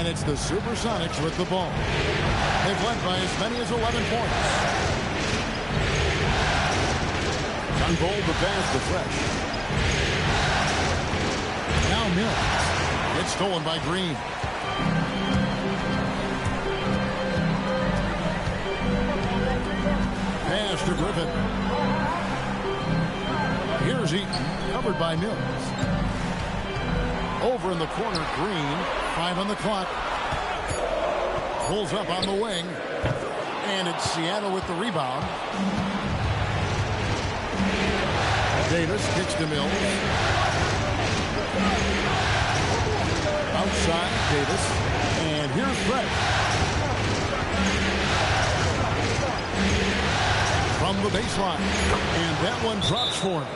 And it's the Supersonics with the ball. They've led by as many as 11 points. Unrolled the pass to Fresh. Now Mills. It's stolen by Green. Pass to Griffin. Here's Eaton, covered by Mills. Over in the corner, Green. 5 on the clock. Pulls up on the wing. And it's Seattle with the rebound. Davis kicks to Mills. Outside, Davis. And here's Fresh. From the baseline. And that one drops for him.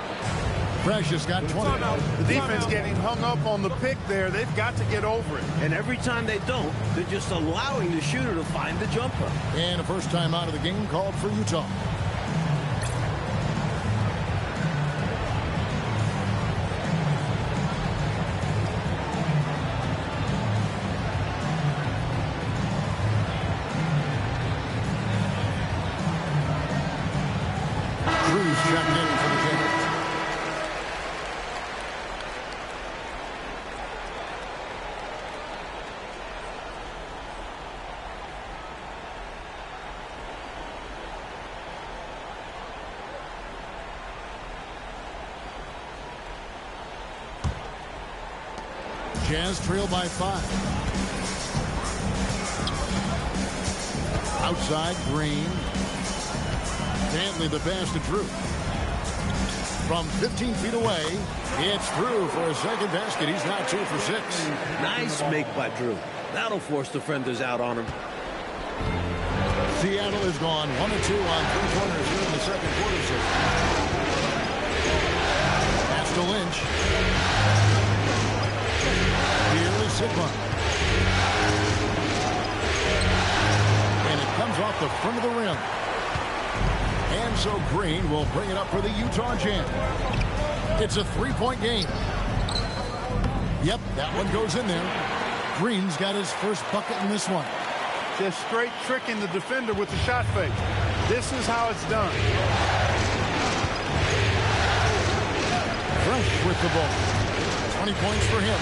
Fresh has got 20. The defense getting hung up on the pick there. They've got to get over it. And every time they don't, they're just allowing the shooter to find the jumper. And a first time out of the game called for Utah. Cruz checked in for the Jazz. Jazz trail by 5. Outside, Green. Dantley the pass to Drew. From 15 feet away, it's Drew for a second basket. He's now 2 for 6. Nice make by Drew. That'll force defenders out on him. Seattle has gone 1 of 2 on 3-pointers here in the second quarter. Pass to Lynch. Here is Sigma. And it comes off the front of the rim. And so Green will bring it up for the Utah Jazz. It's a 3-point game. Yep, that one goes in there. Green's got his first bucket in this one. Just straight tricking the defender with the shot fake. This is how it's done. Fresh with the ball. 20 points for him.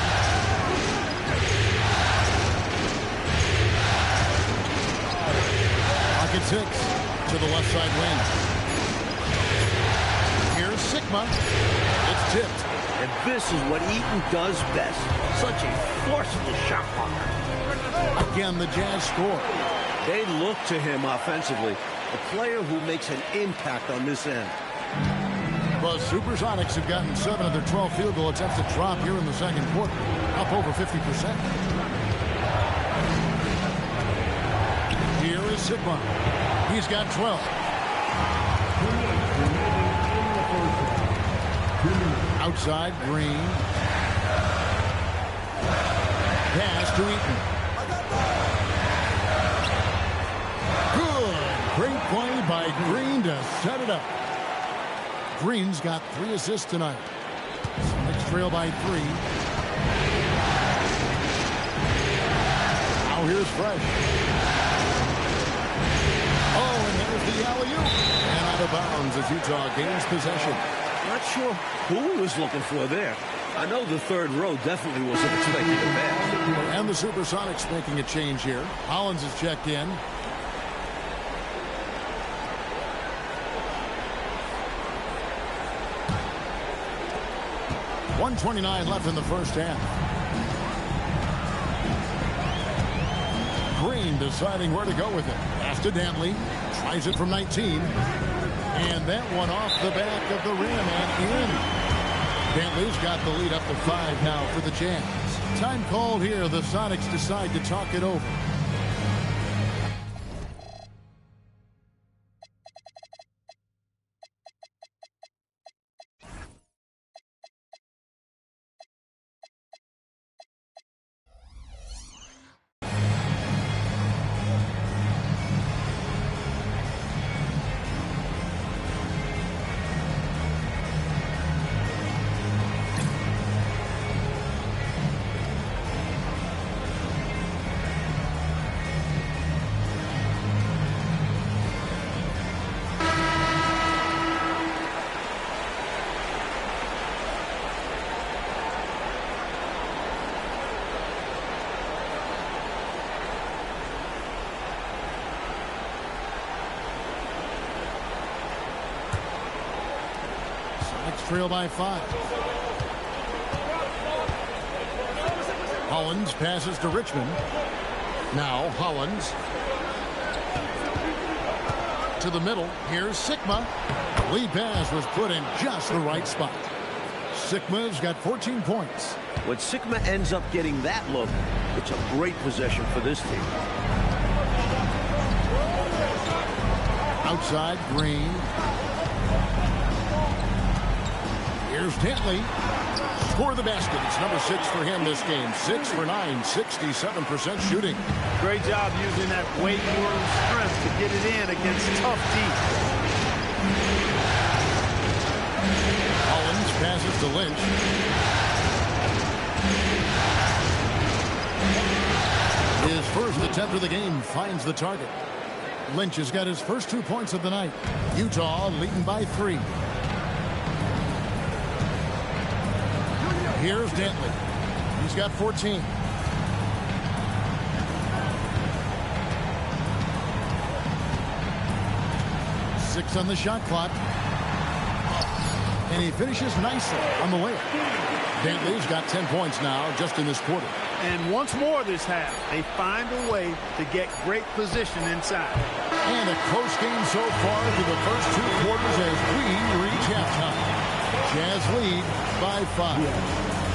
Pocket 6 to the left side wing. Here's Sigma. It's tipped. And this is what Eaton does best. Such a forceful shot blocker. Again, the Jazz score. They look to him offensively. A player who makes an impact on this end. The Supersonics have gotten 7 of their 12 field goal attempts to drop here in the second quarter. Up over 50%. Here is Sigma. He's got 12. Outside, Green. Pass to Eaton. Good. Great play by Green to set it up. Green's got 3 assists tonight. Sonics trail by 3. Now here's Fresh. Oh, and there's the alley-oop. And out of bounds as Utah gains possession. Not sure who he was looking for there. I know the third row definitely wasn't expecting a pass. And the Supersonics making a change here. Hollins is checked in. .129 left in the first half. Green deciding where to go with it. Pass to Dantley. Tries it from 19. And that one off the back of the rim and in. Dantley's got the lead up to 5 now for the Jazz. Time called here. The Sonics decide to talk it over. Sox trail by 5. Hollins passes to Richmond. Now Hollins to the middle. Here's Sigma. Lead pass was put in just the right spot. Sigma's got 14 points. When Sigma ends up getting that look, it's a great possession for this team. Outside, Green. Here's Dentley. For the basket. It's number 6 for him this game. 6 for 9, 67% shooting. Great job using that weight room strength to get it in against tough deep. Hollins passes to Lynch. His first attempt of the game finds the target. Lynch has got his first 2 points of the night. Utah leading by 3. Here's Dentley. He's got 14. Six on the shot clock. And he finishes nicely on the layup. Dentley's got 10 points now just in this quarter. And once more this half, they find a way to get great position inside. And a close game so far through the first 2 quarters as we reach halftime. Jazz lead by 5.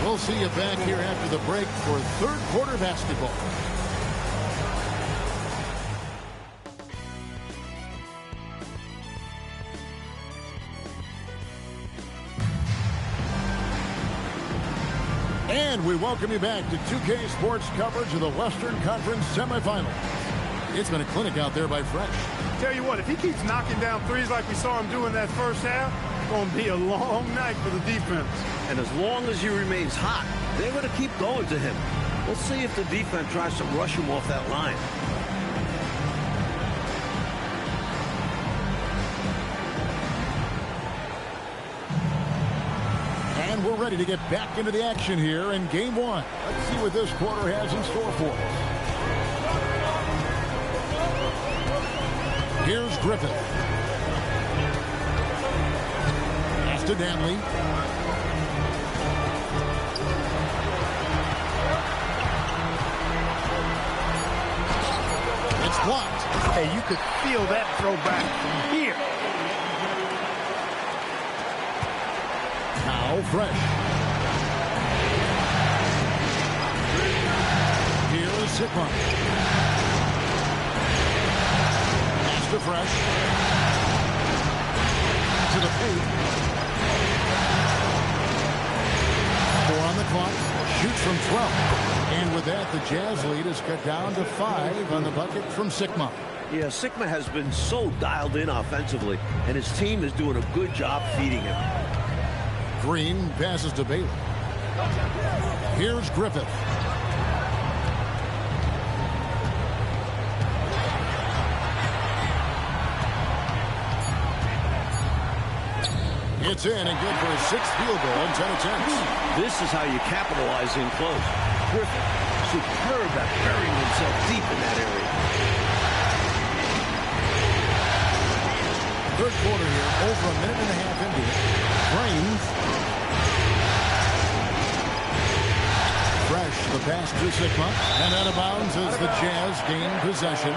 We'll see you back here after the break for third quarter basketball. And we welcome you back to 2K Sports coverage of the Western Conference semifinals. It's been a clinic out there by Fresh. Tell you what, if he keeps knocking down threes like we saw him doing that first half, it's going to be a long night for the defense. And as long as he remains hot, they're going to keep going to him. We'll see if the defense tries to rush him off that line. And we're ready to get back into the action here in game 1. Let's see what this quarter has in store for us. Here's Griffith. Pass to Danley. It's blocked. Hey, you could feel that throwback from here. Now Fresh. Here's Sigma. Pass to Fresh. To the paint. 4 on the clock. Shoots from 12. And with that, the Jazz lead is cut down to 5 on the bucket from Sigma. Yeah, Sigma has been so dialed in offensively, and his team is doing a good job feeding him. Green passes to Bailey. Here's Griffith. It's in and good for his 6th field goal in 10 attempts. This is how you capitalize in close. Griffith, superb at burying himself deep in that area. Third quarter here, over a minute and a half into it. Brains. Fresh, the pass to Sigma. And out of bounds as the Jazz gain possession.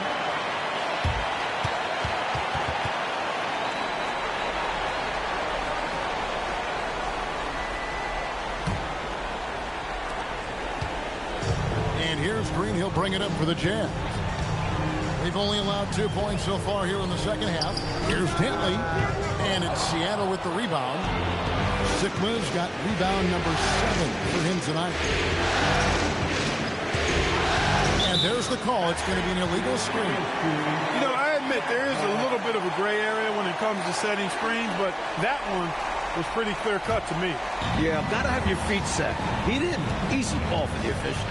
And here's Green. He'll bring it up for the Jazz. They've only allowed 2 points so far here in the second half. Here's Dentley. And it's Seattle with the rebound. Sigma's got rebound number 7 for him tonight. And there's the call. It's going to be an illegal screen. You know, I admit there is a little bit of a gray area when it comes to setting screens, but that one was pretty clear cut to me. Yeah, got to have your feet set. He didn't. Easy call for the official.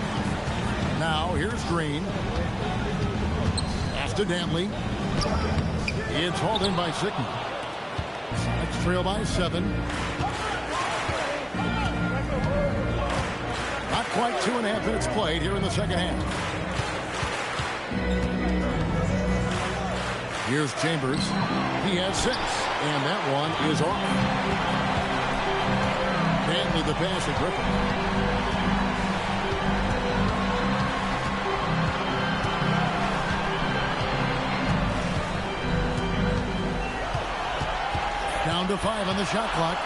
Now, here's Green. Pass to Danley. It's hauled in by Sigma. Next trail by 7. Not quite 2.5 minutes played here in the second half. Here's Chambers. He has 6, and that one is off. Dantley the pass to Griffin. Down to 5 on the shot clock.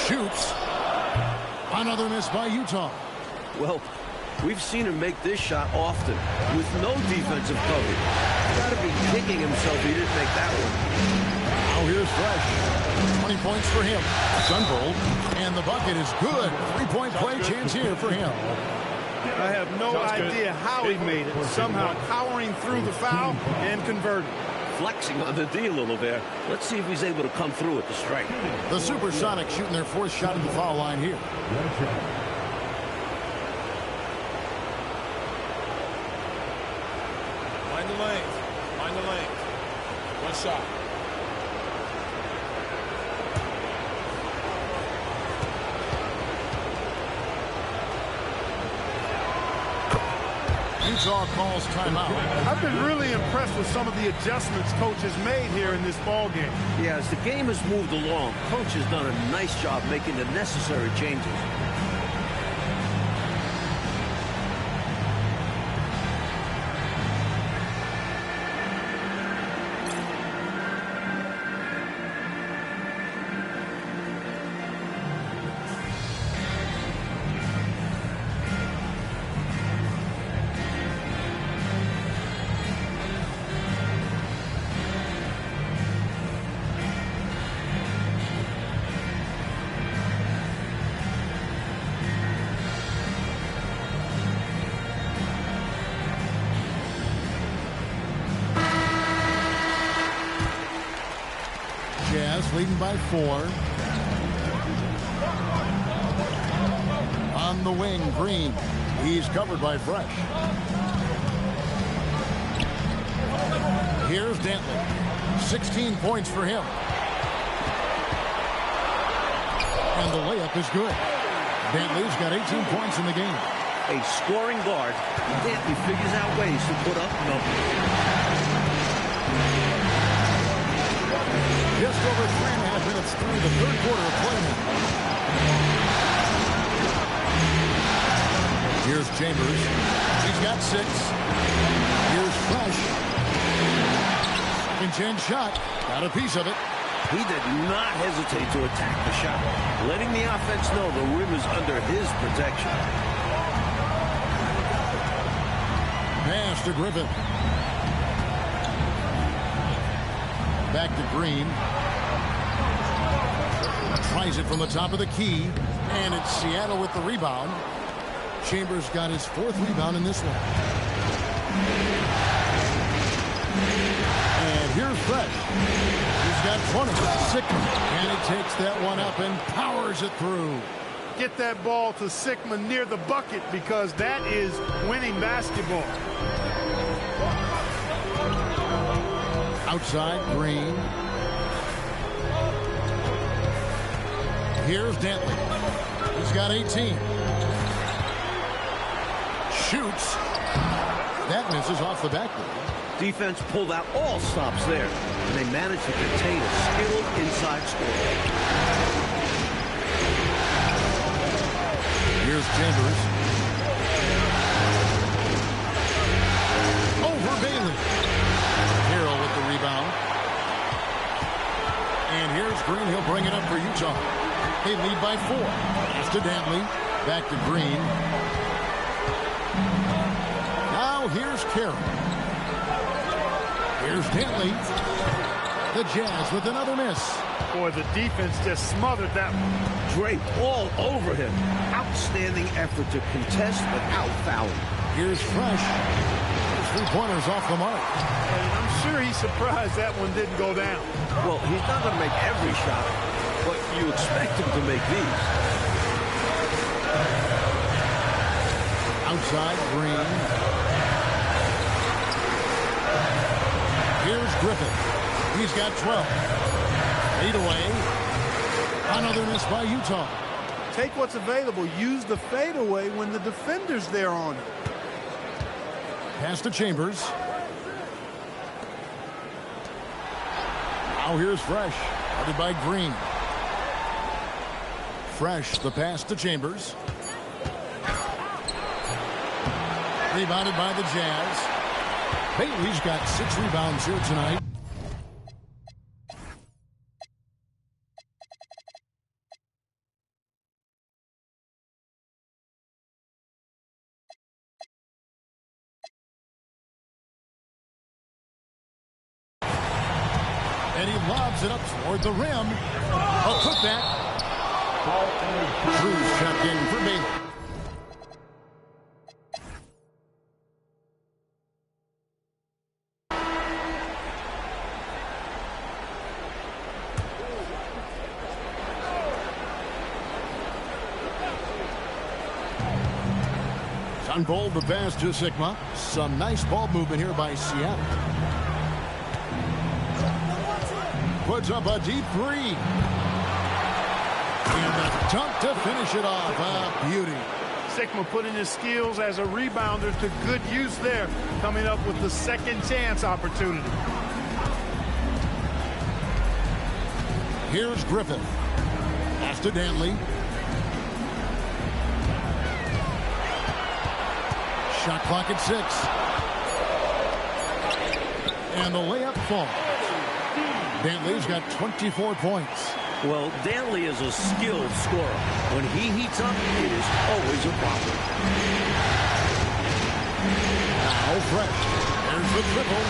Shoots. Another miss by Utah. Well, we've seen him make this shot often with no defensive coverage. Got to be kicking himself he didn't make that one. Now here's Fresh. 20 points for him. Sunbolt. And the bucket is good. 3-point play chance here for him. I have no idea how he made it. Somehow powering through the foul and converting. Flexing on the D a little there. Let's see if he's able to come through with the strike. The Supersonics shooting their 4th shot at the foul line here. Find the lane. Find the lane. One shot. Utah calls timeout. I've been really impressed with some of the adjustments Coach has made here in this ball game. Yeah, as the game has moved along, Coach has done a nice job making the necessary changes. Jazz leading by 4. On the wing, Green. He's covered by Fresh. Here's Dantley. 16 points for him. And the layup is good. Dantley's got 18 points in the game. A scoring guard, Dantley figures out ways to put up numbers. Just over 3.5 minutes through the 3rd quarter of play now. Here's Chambers. He's got 6. Here's Fresh. Second chance shot. Got a piece of it. He did not hesitate to attack the shot, letting the offense know the rim is under his protection. Pass to Griffin. Back to Green. Tries it from the top of the key. And it's Seattle with the rebound. Chambers got his 4th rebound in this one. And here's Fresh. He's got 20. Sickman. And he takes that one up and powers it through. Get that ball to Sickman near the bucket because that is winning basketball. Outside, Green. Here's Dantley. He's got 18. Shoots. That misses off the backboard. Defense pulled out all stops there, and they managed to contain a skilled inside scorer. Here's Chambers. Over Bailey. Harrell with the rebound. And here's Green. He'll bring it up for Utah. They lead by 4. Pass to Dantley. Back to Green. Now here's Carroll. Here's Dantley. The Jazz with another miss. Boy, the defense just smothered that one. Drake all over him. Outstanding effort to contest without fouling. Here's Fresh. 3-pointers off the mark. And I'm sure he's surprised that one didn't go down. Well, he's not going to make every shot, but you expect him to make these. Outside, Green. Here's Griffin. He's got 12. 8 away. Another miss by Utah. Take what's available. Use the fadeaway when the defender's there on it. Pass to Chambers. Now here's Fresh. Headed by Green. Fresh, the pass to Chambers. Rebounded by the Jazz. Bailey's got 6 rebounds here tonight. And he lobs it up toward the rim. A putback. Cruz checked in for Bailey. Unfold the pass to Sigma. Some nice ball movement here by Seattle. Puts up a deep 3. And the dunk to finish it off. A beauty. Sigma putting his skills as a rebounder to good use there, coming up with the second chance opportunity. Here's Griffin. Pass to Dantley. Shot clock at 6. And the layup falls. Dantley's got 24 points. Well, Dantley is a skilled scorer. When he heats up, it is always a problem. Now Fresh. There's the triple.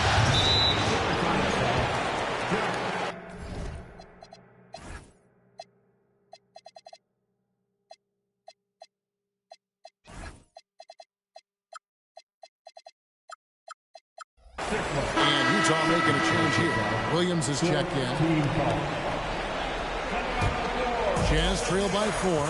And Utah making a change here. Williams is checked in. Jazz trail by 4.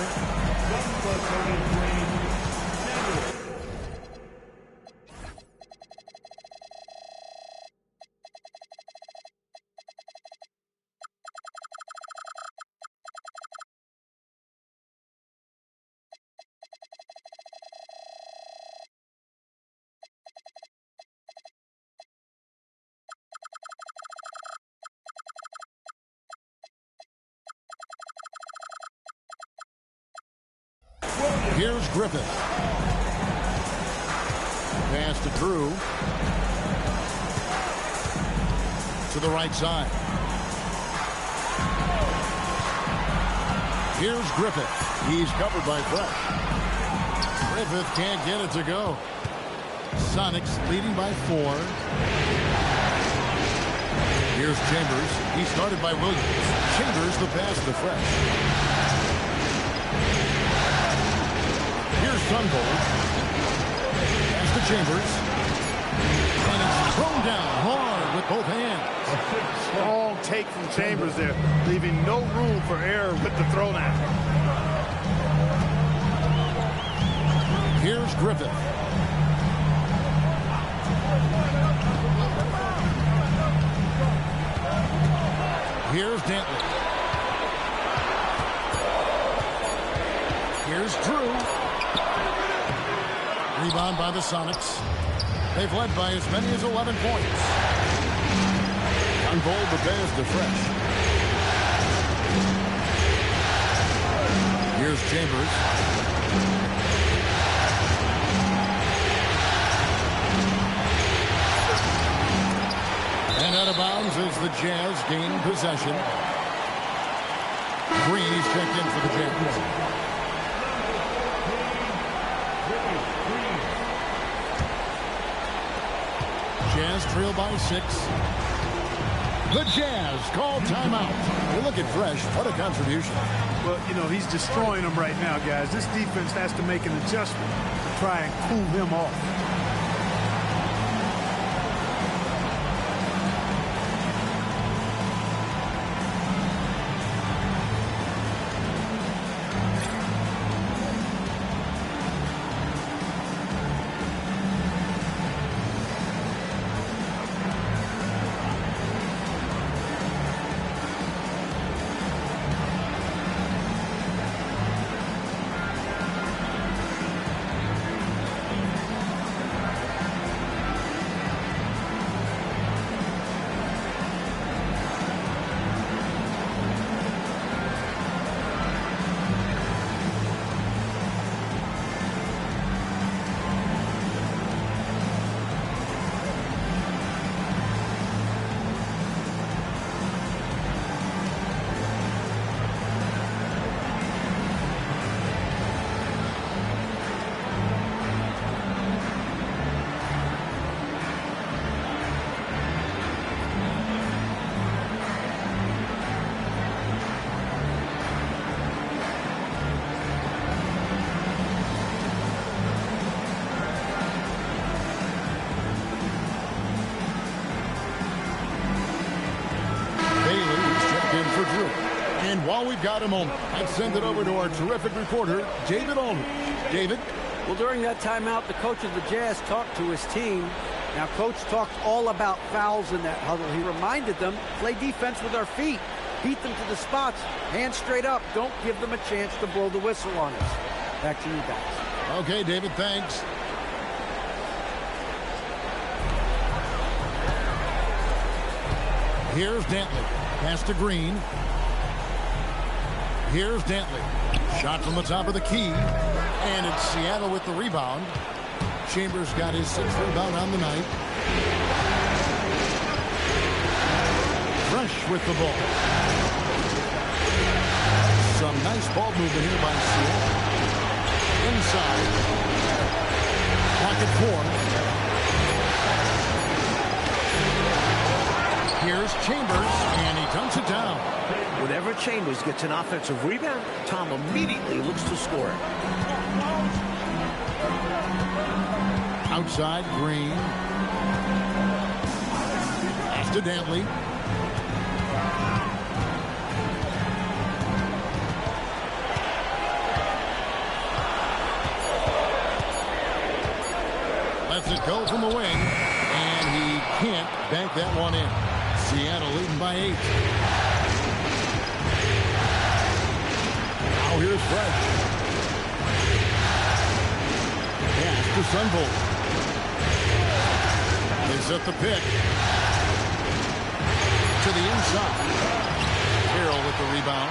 Here's Griffin. Pass to Drew. To the right side. Here's Griffith. He's covered by Fresh. Griffith can't get it to go. Sonics leading by 4. Here's Chambers. He started by Williams. Chambers the pass to Fresh. Here's Sunvold. Pass to Chambers. And it's thrown down hard with both hands. A strong take from Chambers there, leaving no room for error with the throwdown. Here's Griffith. Here's Dantley. Here's Drew. Rebound by the Sonics. They've led by as many as 11 points. Unfold the pass to Fresh. Here's Chambers. And out of bounds as the Jazz gain possession. Green is checked in for the Jazz. Jazz trail by 6. The Jazz call timeout. You look at Fresh. What a contribution. Well, you know, he's destroying them right now, guys. This defense has to make an adjustment to try and cool them off. Well, we've got a moment. Let's send it over to our terrific reporter, David Aldridge. David? Well, during that timeout, the coach of the Jazz talked to his team. Now, Coach talked all about fouls in that huddle. He reminded them, play defense with our feet. Beat them to the spots. Hands straight up. Don't give them a chance to blow the whistle on us. Back to you guys. Okay, David, thanks. Here's Dantley. Pass to Green. Here's Dantley. Shot from the top of the key. And it's Seattle with the rebound. Chambers got his 6th rebound on the night. Fresh with the ball. Some nice ball movement here by Seattle. Inside. Pocket 4. Here's Chambers, and he dunks it down. Whenever Chambers gets an offensive rebound, Tom immediately looks to score it. Outside, Green. Pass to Dantley. Lets it go from the wing, and he can't bank that one in. Seattle leading by 8. Now here's Fresh. Pass to Sunvolt. They set the pick. To the inside. Carroll with the rebound.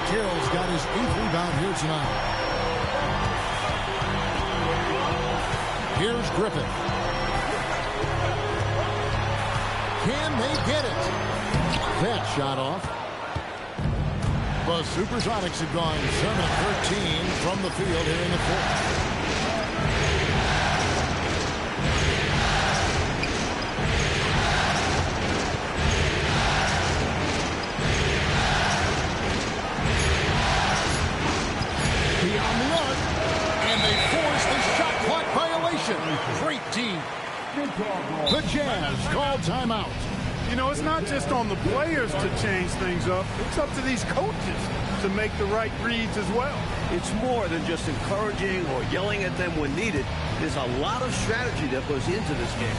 Carroll's got his 8th rebound here tonight. Here's Griffith. Can they get it? That shot off. The Supersonics have gone 7-13 from the field here in the 4th. Beyond the arc, and they force the shot clock violation. Great team. The Jazz call timeout. You know, it's not just on the players to change things up. It's up to these coaches to make the right reads as well. It's more than just encouraging or yelling at them when needed. There's a lot of strategy that goes into this game.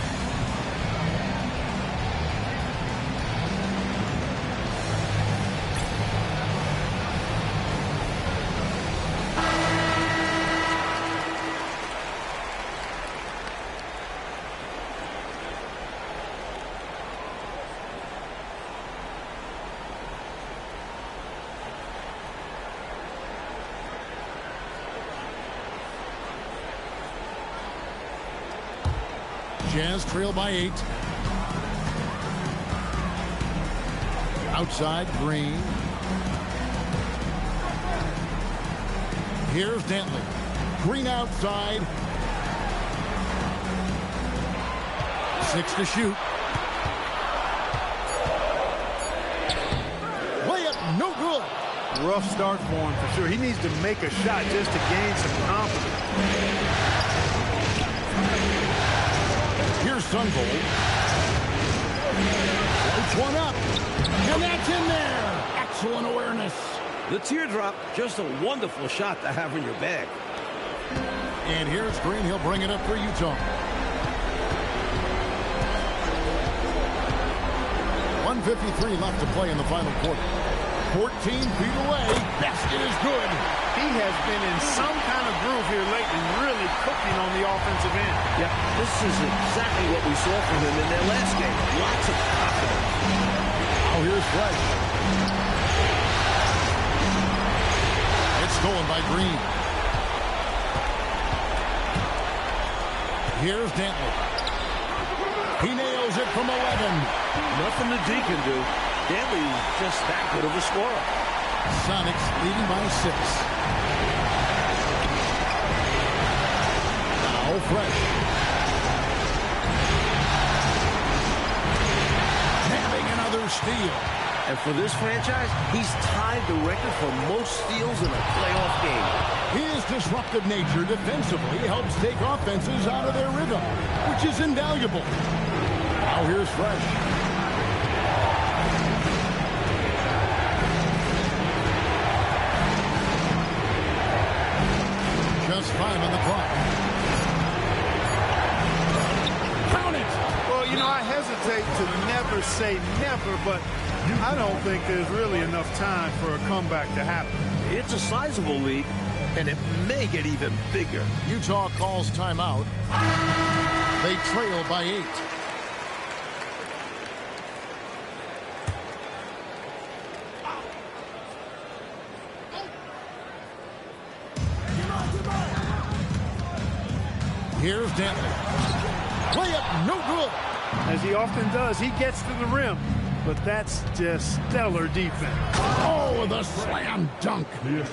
Jazz trail by 8. Outside, Green. Here's Dantley. Green outside. 6 to shoot. Layup, no good. Rough start for him for sure. He needs to make a shot just to gain some confidence. Here's Sunvolt. Floats one up. And that's in there. Excellent awareness. The teardrop, just a wonderful shot to have in your bag. And here's Green. He'll bring it up for Utah. 1:53 left to play in the final quarter. 14 feet away. Basket is good. He has been in some kind of groove here lately, really cooking on the offensive end. Yeah, this is exactly what we saw from him in their last game. Lots of confidence. Now here's Fresh. It's stolen by Green. Here's Dantley. He nails it from 11. Nothing the D can do. Dantley is just that good of a scorer. Sonics leading by 6. Now Fresh. Having another steal. And for this franchise, he's tied the record for most steals in a playoff game. His disruptive nature defensively helps take offenses out of their rhythm, which is invaluable. Now here's Fresh. way to never say never, but I don't think there's really enough time for a comeback to happen. It's a sizable lead, and it may get even bigger. Utah calls timeout. They trail by 8. Here's Dantley. Layup, no good. As he often does, he gets to the rim, but that's just stellar defense. Oh, the slam dunk.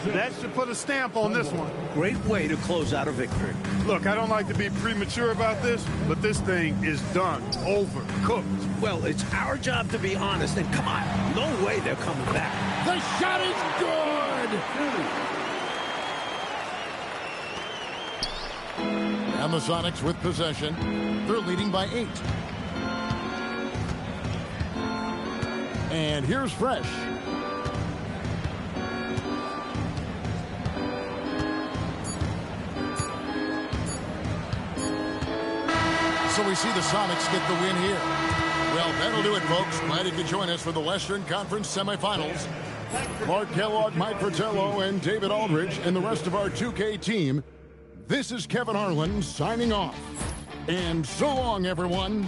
That should put a stamp on this one. Great way to close out a victory. Look, I don't like to be premature about this, but this thing is done, over, cooked. Well, it's our job to be honest, and come on, no way they're coming back. The shot is good. And the Sonics with possession. They're leading by 8. And here's Fresh. So we see the Sonics get the win here. Well, that'll do it, folks. Glad you could join us for the Western Conference semifinals. Mark Kellogg, Mike Fratello, and David Aldridge, and the rest of our 2K team. This is Kevin Harlan signing off. And so long, everyone.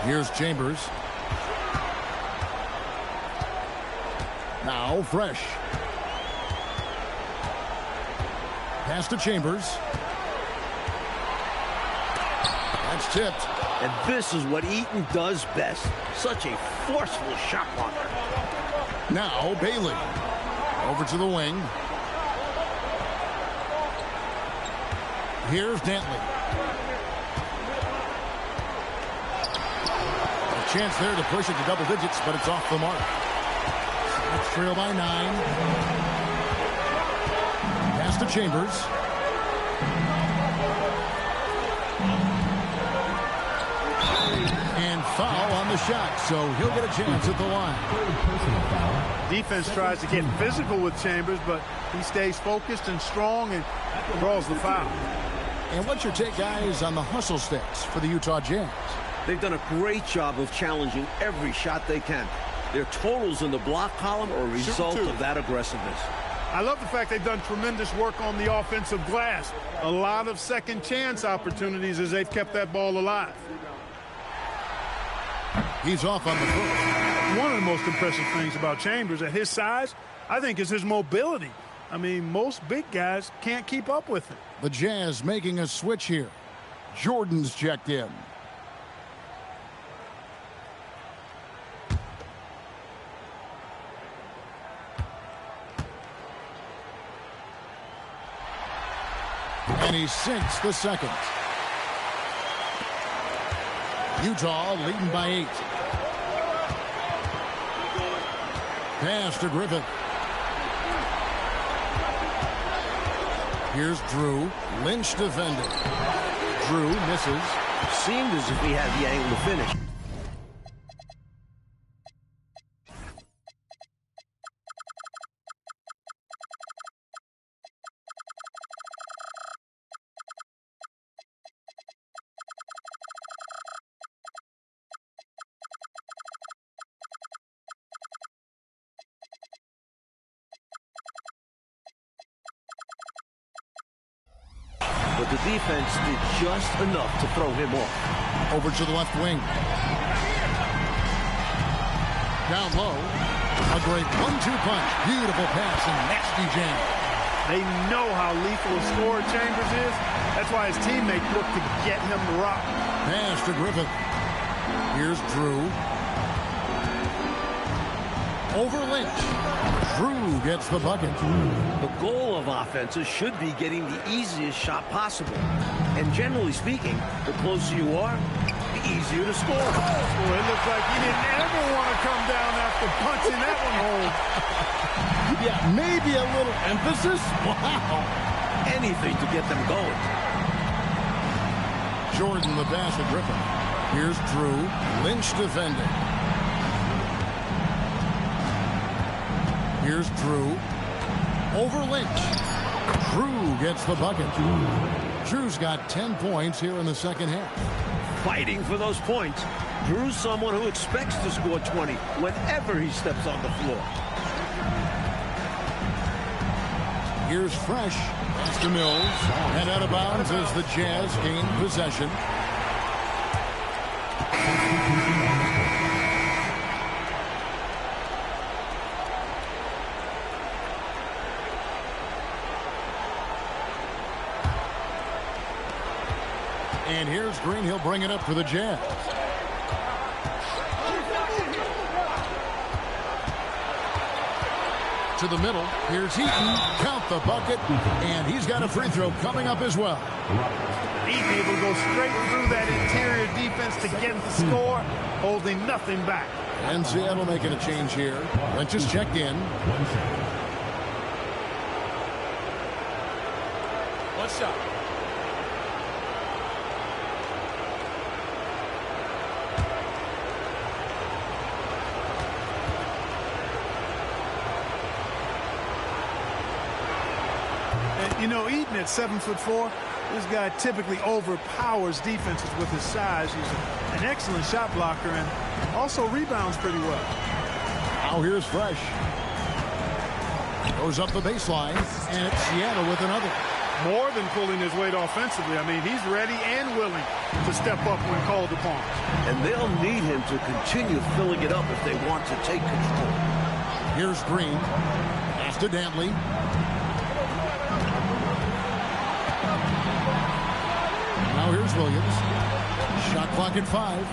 Here's Chambers. Now Fresh. Pass to Chambers. That's tipped. And this is what Eaton does best. Such a forceful shot blocker. Now Bailey. Over to the wing. Here's Dantley. A chance there to push it to double digits, but it's off the mark. Let's trail by 9. Pass to Chambers. And foul on the shot, so he'll get a chance at the line. Defense tries to get physical with Chambers, but he stays focused and strong and draws the foul. And what's your take, guys, on the hustle stats for the Utah Jazz? They've done a great job of challenging every shot they can. Their totals in the block column are a result of that aggressiveness. I love the fact they've done tremendous work on the offensive glass. A lot of second chance opportunities as they've kept that ball alive. He's off on the first. One of the most impressive things about Chambers at his size, I think, is his mobility. I mean, most big guys can't keep up with him. The Jazz making a switch here. Jordan's checked in. And he sinks the second. Utah leading by 8. Pass to Griffith. Here's Drew. Lynch defending. Drew misses. Seemed as if he had the angle to finish. But the defense did just enough to throw him off. Over to the left wing. Down low. A great 1-2 punch. Beautiful pass and nasty jam. They know how lethal a scorer Chambers is. That's why his teammates look to get him rocked. Pass to Griffith. Here's Drew. Over Lynch. Drew gets the bucket. The goal of offenses should be getting the easiest shot possible. And generally speaking, the closer you are, the easier to score. Well, it looks like he didn't ever want to come down after punching that one home. Yeah, maybe a little emphasis. Wow. Anything to get them going. Jordan the pass to Griffin. Here's Drew. Lynch defending. Here's Drew. Over Lynch. Drew gets the bucket. Drew's got 10 points here in the second half. Fighting for those points. Drew's someone who expects to score 20 whenever he steps on the floor. Here's Fresh. Pass to Mills. And out of bounds as the Jazz gain possession. And here's Green. He'll bring it up for the Jazz. To the middle. Here's Eaton. Count the bucket. And he's got a free throw coming up as well. Eaton able to go straight through that interior defense to get the score, holding nothing back. And Seattle making a change here. Lynch is checked in. One shot. You know, Eaton at 7'4", this guy typically overpowers defenses with his size. He's an excellent shot blocker and also rebounds pretty well. Now here's Fresh. Goes up the baseline, and it's Seattle with another. More than pulling his weight offensively. I mean, he's ready and willing to to step up when called upon. And they'll need him to continue filling it up if they want to take control. Here's Green. Pass to Dantley. Now here's Williams. Shot clock at 5.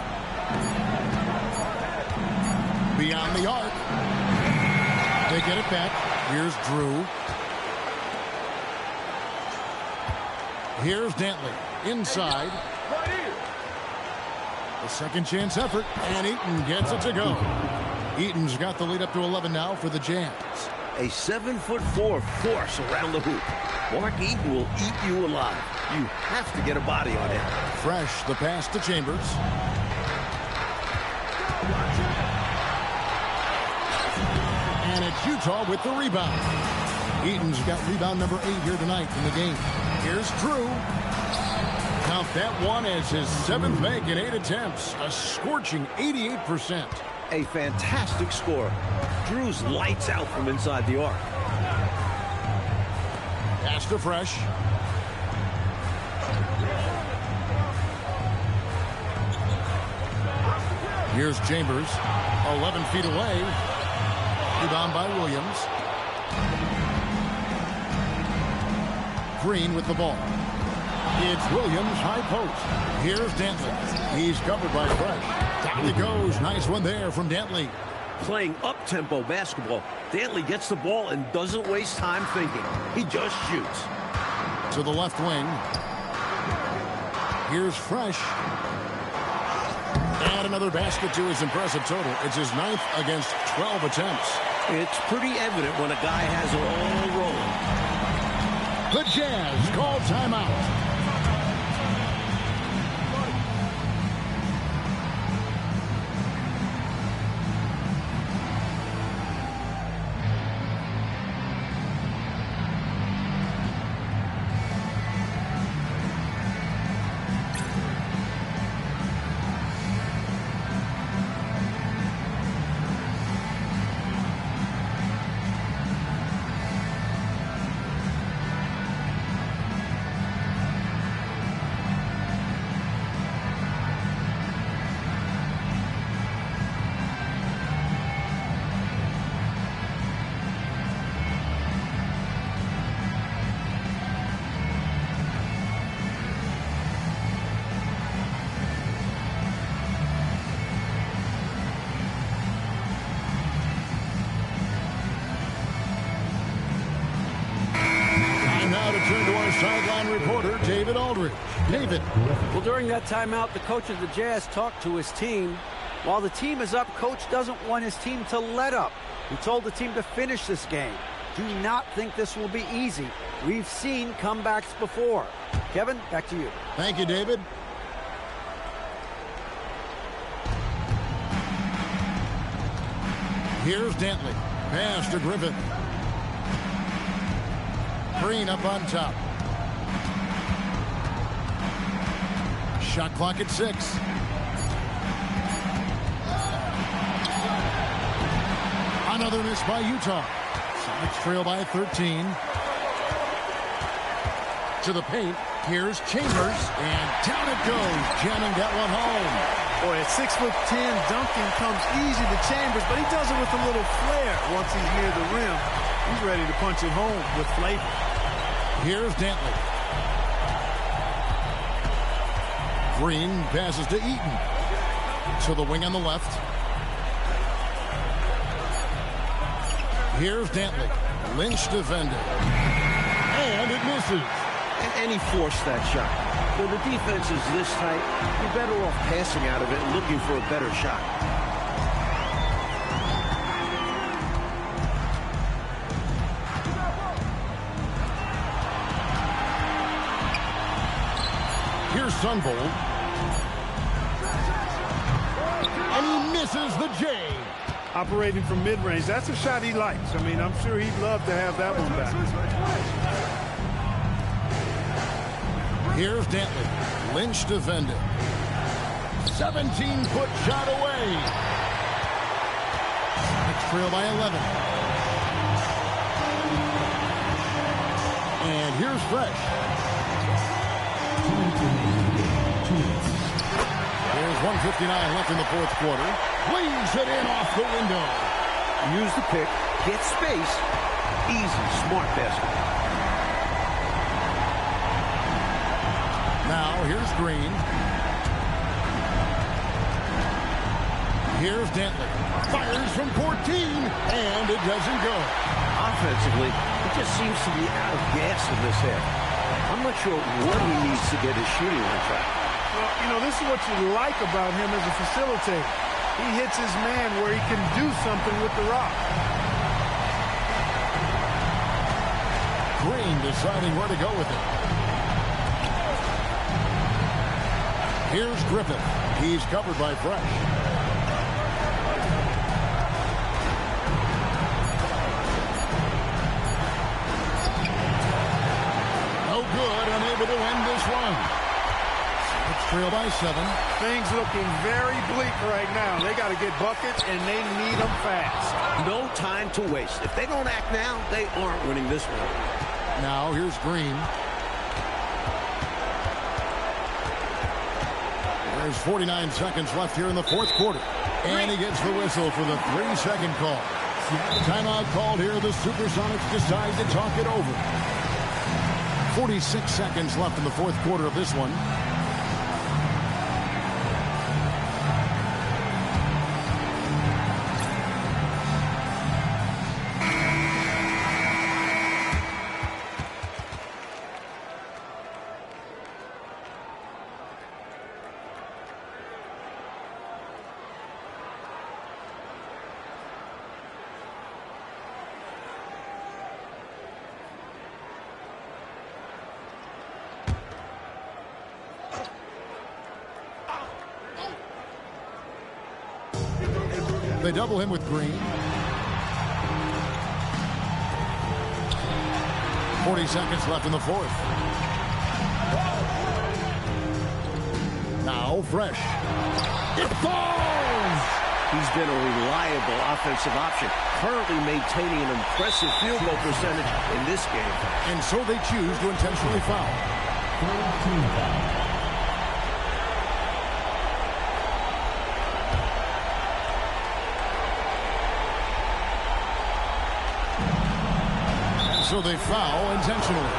Beyond the arc. They get it back. Here's Drew. Here's Dantley. Inside. The second chance effort. And Eaton gets it to go. Eaton's got the lead up to 11 now for the Jazz. A 7'4" force around the hoop. Mark Eaton will eat you alive. You have to get a body on him. Fresh, the pass to Chambers. And it's Utah with the rebound. Eaton's got rebound number 8 here tonight in the game. Here's Drew. Count that one as his 7th make in 8 attempts. A scorching 88%. A fantastic score. Drew's lights out from inside the arc. Pass to Fresh. Here's Chambers. 11 feet away. Rebound by Williams. Green with the ball. It's Williams, high post. Here's Dantley. He's covered by Fresh. Down he goes. Nice one there from Dantley. Playing up-tempo basketball, Dantley gets the ball and doesn't waste time thinking. He just shoots. To the left wing. Here's Fresh. And another basket to his impressive total. It's his 9th against 12 attempts. It's pretty evident when a guy has it all rolling. The Jazz call timeout. Sideline reporter David Aldridge. David. Well, during that timeout, the coach of the Jazz talked to his team. While the team is up, coach doesn't want his team to let up. He told the team to finish this game. Do not think this will be easy. We've seen comebacks before. Kevin, back to you. Thank you, David. Here's Dantley. Pass to Griffin. Green up on top. Shot clock at 6. Another miss by Utah. Sonics trail by 13. To the paint. Here's Chambers. And down it goes. Jamming that one home. Boy, at 6'10", dunking comes easy to Chambers, but he does it with a little flair once he's near the rim. He's ready to punch it home with flavor. Here's Dantley. Green passes to Eaton. To the wing on the left. Here's Dantley. Lynch defending. And it misses. And he forced that shot. When the defense is this tight, you're better off passing out of it and looking for a better shot. Here's Sunvold. And he misses the J. Operating from mid-range, that's a shot he likes. I mean, I'm sure he'd love to have that one back. Here's Dantley. Lynch defending. 17-foot shot away. Sonics trail by 11. And here's Fresh. 1:59 left in the fourth quarter. Leaves it in off the window. Use the pick, get space. Easy, smart basket. Now here's Green. Here's Dentley. Fires from 14, and it doesn't go. Offensively, he just seems to be out of gas in this half. I'm not sure what he needs to get his shooting on track. Well, you know, this is what you like about him as a facilitator. He hits his man where he can do something with the rock. Green deciding where to go with it. Here's Griffith. He's covered by Fresh. No good, unable to end this run. It's trail by 7. Things looking very bleak right now. They got to get buckets, and they need them fast. No time to waste. If they don't act now, they aren't winning this one. Now here's Green. There's 49 seconds left here in the fourth quarter. And he gets the whistle for the 3-second call. Timeout called here. The Supersonics decide to talk it over. 46 seconds left in the fourth quarter of this one. They double him with Green. 40 seconds left in the fourth. Now Fresh. It falls! He's been a reliable offensive option, currently maintaining an impressive field goal percentage in this game. And so they choose to intentionally foul. So they foul intentionally.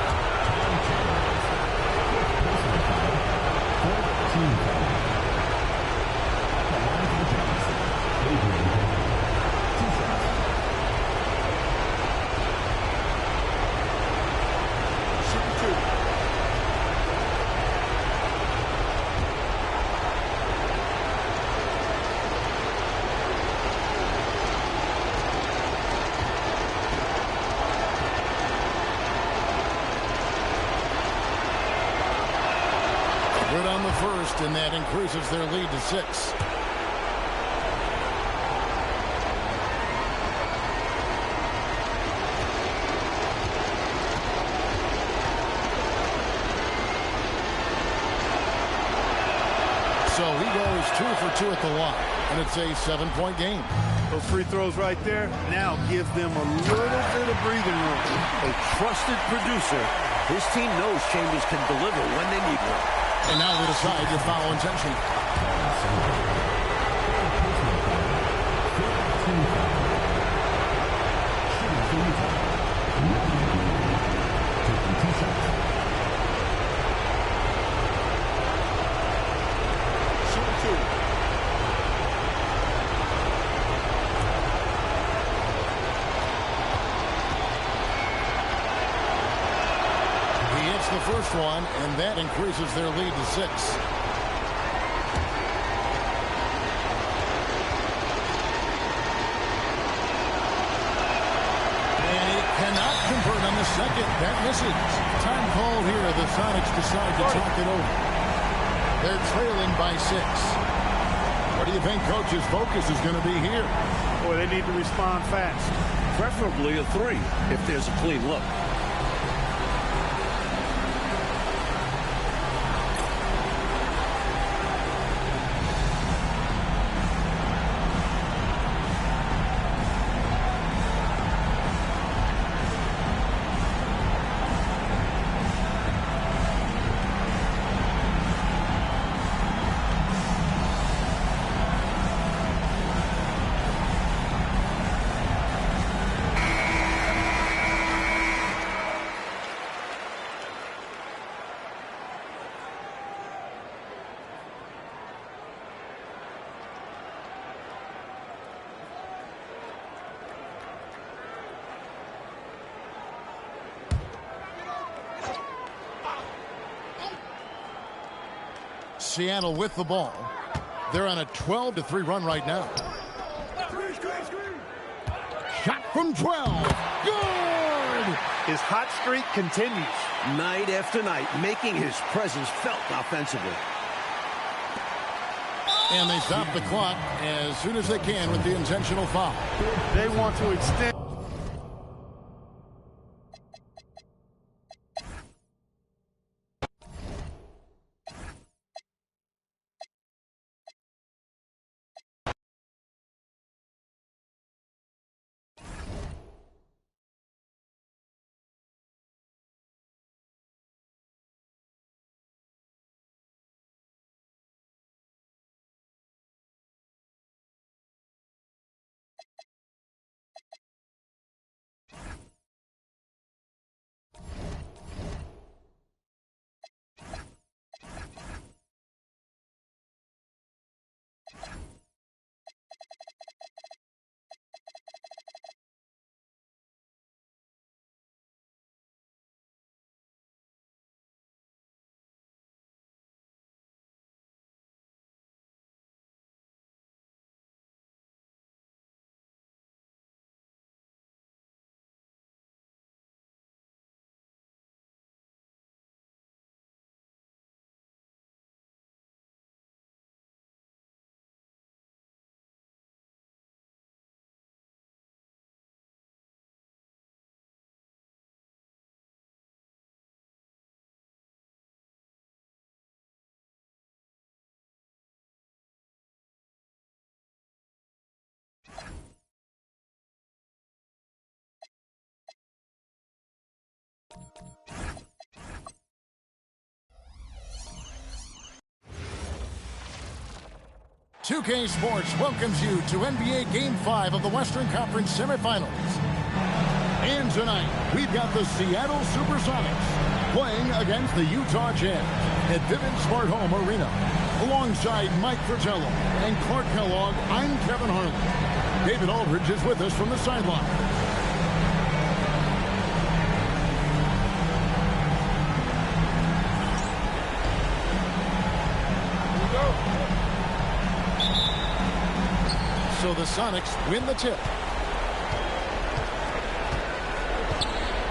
Good on the first, and that increases their lead to 6. So he goes 2 for 2 at the line, and it's a 7-point game. Those free throws right there now give them a little bit of breathing room. A trusted producer. His team knows Chambers can deliver when they need one. And now they decide to foul intentionally. The first one, and that increases their lead to 6. And he cannot convert on the second. That misses. Time called here. The Sonics decide to talk it over. They're trailing by 6. What do you think Coach's focus is going to be here? Boy, they need to respond fast. Preferably a 3 if there's a clean look. Seattle with the ball. They're on a 12-3 run right now. Shot from 12. Good! His hot streak continues. Night after night, making his presence felt offensively. And they stop the clock as soon as they can with the intentional foul. They want to extend. .2K Sports welcomes you to NBA Game 5 of the Western Conference Semifinals. And tonight, we've got the Seattle Supersonics playing against the Utah Jazz at Vivint Smart Home Arena. Alongside Mike Fratello and Clark Kellogg, I'm Kevin Harlan. David Aldridge is with us from the sideline. So the Sonics win the tip.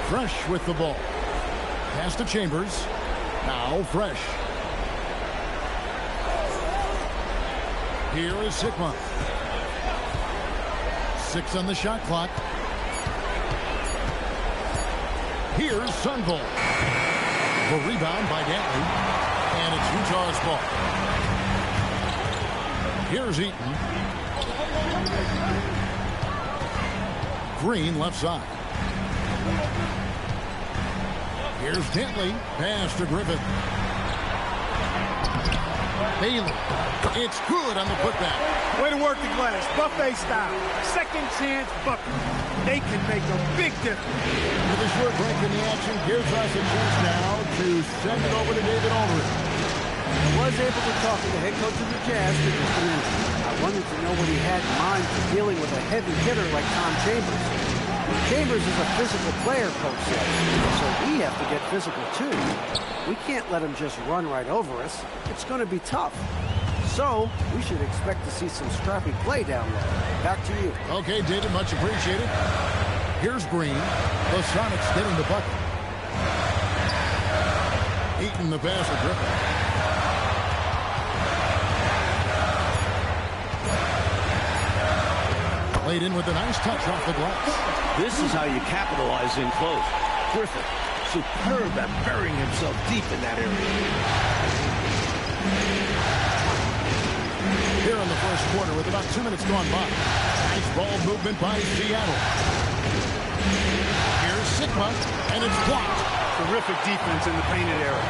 Fresh with the ball. Pass to Chambers. Now Fresh. Here is Sigma. 6 on the shot clock. Here's Sunville. The rebound by Dantley. And it's Utah's ball. Here's Eaton. Green left side. Here's Dantley. Pass to Griffin. Bailey. It's good on the putback. Way to work the glass. Buffet style. Second chance bucket. They can make a big difference. With a short break in the action, gives us a chance now to send it over to David Aldridge. I was able to talk to the head coach of the Jazz. I wanted to know what he had in mind for dealing with a heavy hitter like Tom Chambers. Chambers is a physical player, coach said, so we have to get physical too. We can't let him just run right over us. It's going to be tough. So we should expect to see some scrappy play down there. Back to you. Okay, David, much appreciated. Here's Green. The Sonics getting the bucket. Eaton the pass to Griffin. Played in with a nice touch off the glass. This is how you capitalize in close. Griffin, superb at burying himself deep in that area. Here in the first quarter with about 2 minutes gone by. Nice ball movement by Seattle. Here's Sigma, and it's blocked. Terrific defense in the painted area.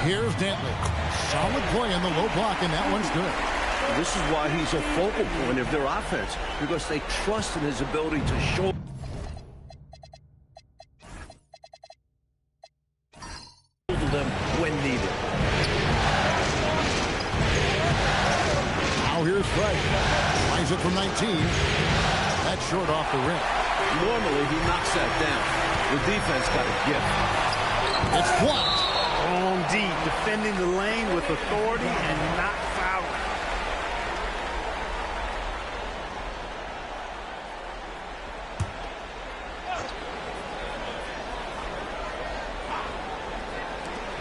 Here's Dantley. Solid play in the low block, and that one's good. This is why he's a focal point of their offense, because they trust in his ability to show them when needed. Now here's Fresh. Finds it from 19. That's short off the rim. Normally, he knocks that down. The defense got a gift. It's blocked. On D, defending the lane with authority and not fouling.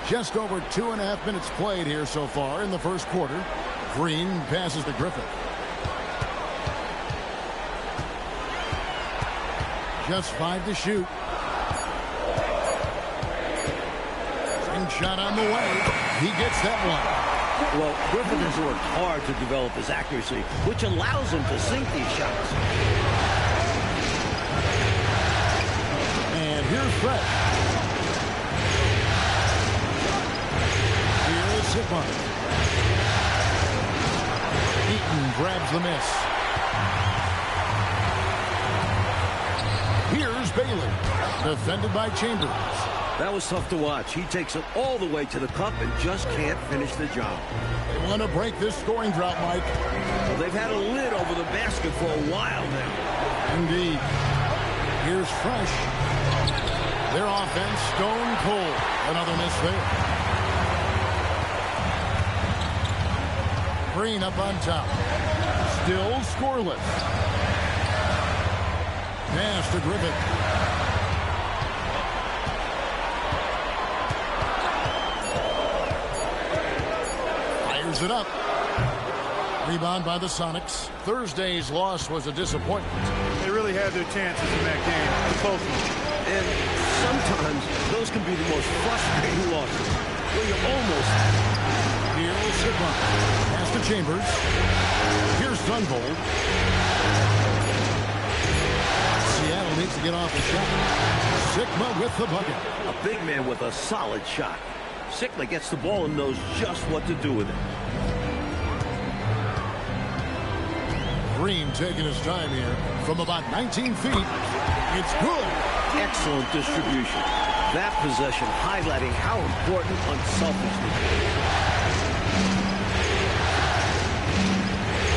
Just over 2.5 minutes played here so far in the first quarter. Green passes to Griffith. Just 5 to shoot. Shot on the way. He gets that one. Well, Griffin has worked hard to develop his accuracy, which allows him to sink these shots. And here's Fresh. Here's Sigma. Eaton grabs the miss. Here's Bailey. Defended by Chambers. That was tough to watch. He takes it all the way to the cup and just can't finish the job. They want to break this scoring drought, Mike. Well, they've had a lid over the basket for a while now. Indeed. Here's Fresh. Their offense stone cold. Another miss there. Green up on top. Still scoreless. Pass to Griffith. It up. Rebound by the Sonics. Thursday's loss was a disappointment. They really had their chances in that game. A close one. And sometimes those can be the most frustrating losses. Where you almost... Here's Sigma. Pass to Chambers. Here's Sunvold. Seattle needs to get off the shot. Sigma with the bucket. A big man with a solid shot. Sigma gets the ball and knows just what to do with it. Green taking his time here from about 19 feet. It's good. Excellent distribution. That possession highlighting how important unselfishness is.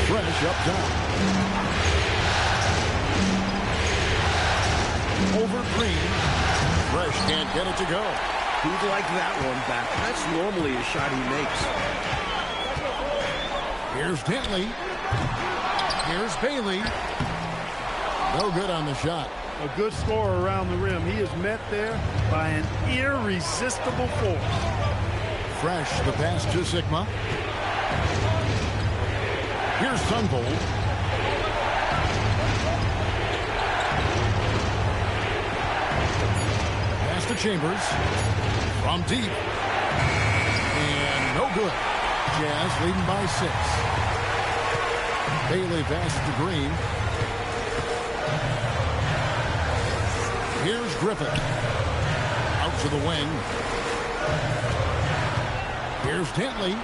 Fresh up top. Over Green. Fresh can't get it to go. He'd like that one back. That's normally a shot he makes. Here's Dentley. Here's Bailey. No good on the shot. A good scorer around the rim. He is met there by an irresistible force. Fresh, the pass to Sigma. Here's Sunvold. Pass to Chambers. From deep. And no good. Jazz leading by 6. Bailey passes to Green. Here's Griffith. Out to the wing. Here's Dentley.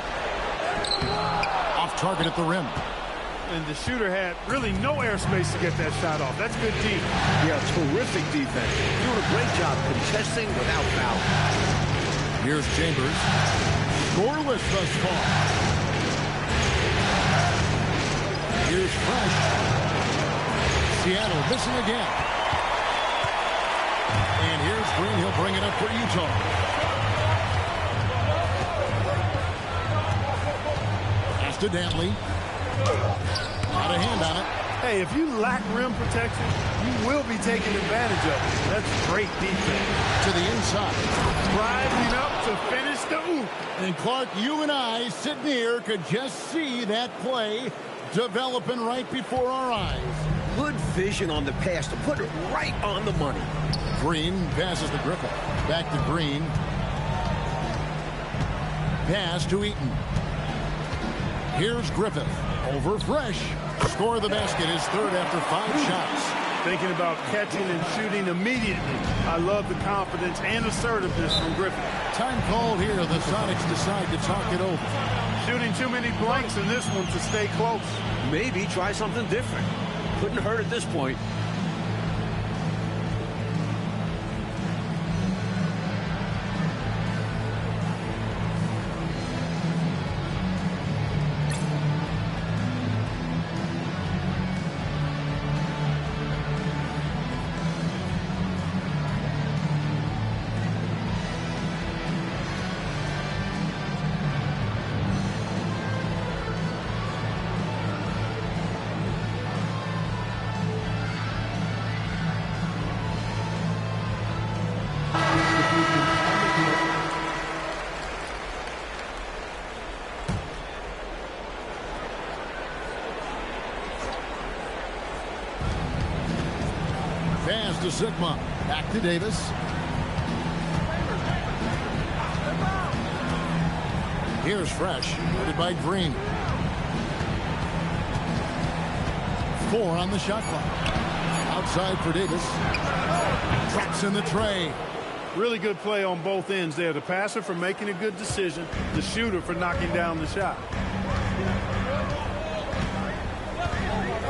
Off target at the rim. And the shooter had really no airspace to get that shot off. That's good deep. Yeah, terrific defense. Doing a great job contesting without foul. Here's Chambers. Scoreless thus far. Here's Fresh. Seattle missing again. And here's Green. He'll bring it up for Utah. Pass to Dantley. Not a hand on it. Hey, if you lack rim protection, you will be taken advantage of. That's great defense. To the inside. Driving up to finish the oop. And Clark, you and I sitting here could just see that play developing right before our eyes. Good vision on the pass to put it right on the money. Green passes to Griffith. Back to Green. Pass to Eaton. Here's Griffith. Over Fresh. Score the basket, his third after 5 shots. Thinking about catching and shooting immediately. I love the confidence and assertiveness from Griffith. Time called here. The Sonics decide to talk it over. Shooting too many blanks in this one to stay close. Maybe try something different. Couldn't hurt at this point. Sigma. Back to Davis. Here's Fresh, headed by Green. 4 on the shot clock. Outside for Davis. Drops in the tray. Really good play on both ends there. The passer for making a good decision. The shooter for knocking down the shot.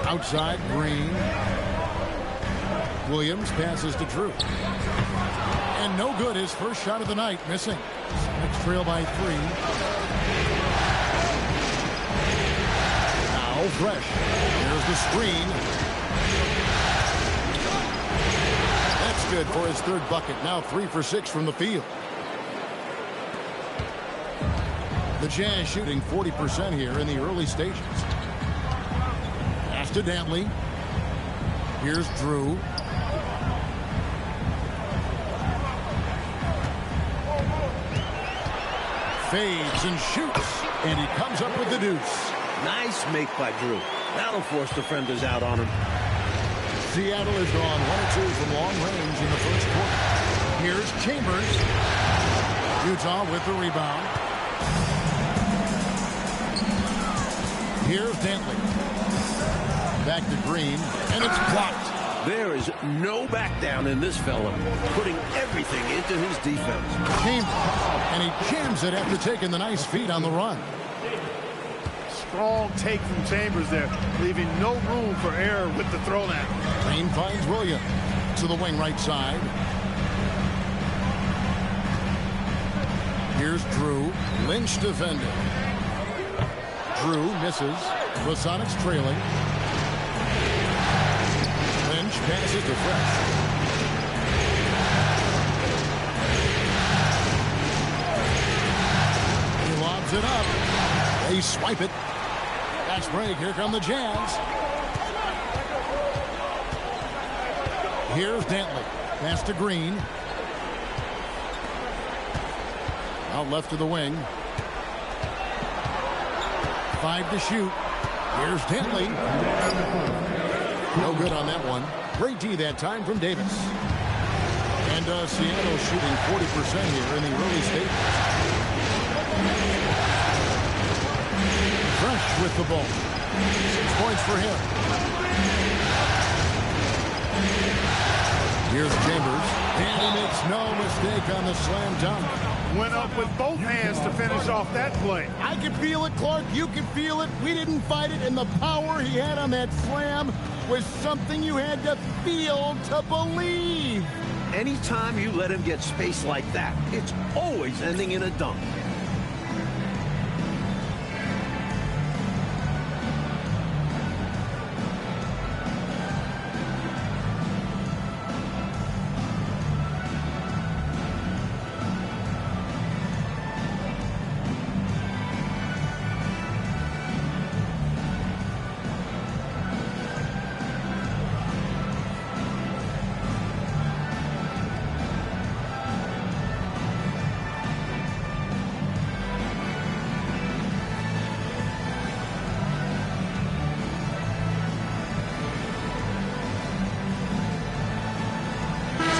Outside, Green. Williams passes to Drew. And no good. His first shot of the night, missing. Next trail by 3. Now Fresh. Here's the screen. That's good for his 3rd bucket. Now 3 for 6 from the field. The Jazz shooting 40% here in the early stages. Pass to Dantley. Here's Drew. Fades and shoots, and he comes up with the deuce. Nice make by Drew. That'll force defenders out on him. Seattle has gone 1 or 2 from long range in the first quarter. Here's Chambers. Utah with the rebound. Here's Dantley. Back to Green, and it's blocked. There is no back down in this fella, putting everything into his defense. Chambers, and he jams it after taking the nice feed on the run. Strong take from Chambers there, leaving no room for error with the throwdown. Green finds Williams to the wing right side. Here's Drew. Lynch defending. Drew misses. The Sonics trailing. Lynch passes to Fresh. He lobs it up. They swipe it. Fast break. Here come the Jazz. Here's Dantley. Pass to Green. Out left to the wing. 5 to shoot. Here's Dantley. No good on that one. Great D that time from Davis. And Seattle shooting 40% here in the early stages. Fresh with the ball. 6 points for him. Here's Chambers. And he makes no mistake on the slam dunk. Went up with both hands to finish off that play. I can feel it, Clark. You can feel it. We didn't fight it, and the power he had on that slam was something you had to feel to believe. Anytime you let him get space like that, it's always ending in a dunk.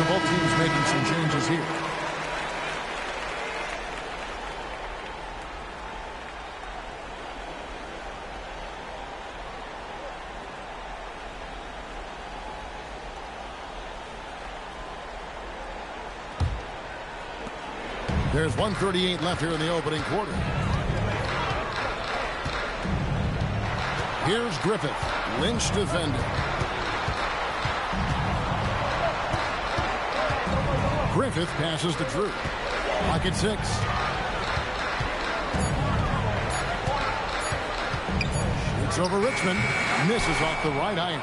Both teams making some changes here. There's 1:38 left here in the opening quarter. Here's Griffith. Lynch defending. Griffith passes to Drew. Pocket 6. Shoots over Richmond. Misses off the right iron.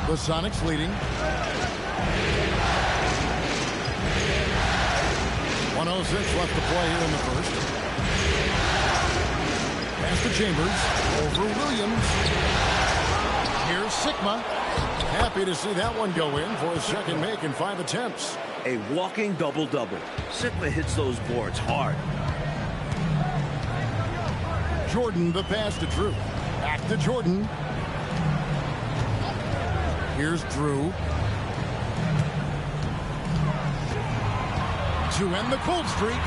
The Sonics leading. 1:06 left to play here in the first. Pass to Chambers. Over Williams. Here's Sigma. Happy to see that one go in for his second make in 5 attempts. A walking double-double. Sigma hits those boards hard. Jordan, the pass to Drew. Back to Jordan. Here's Drew. to end the cold streak.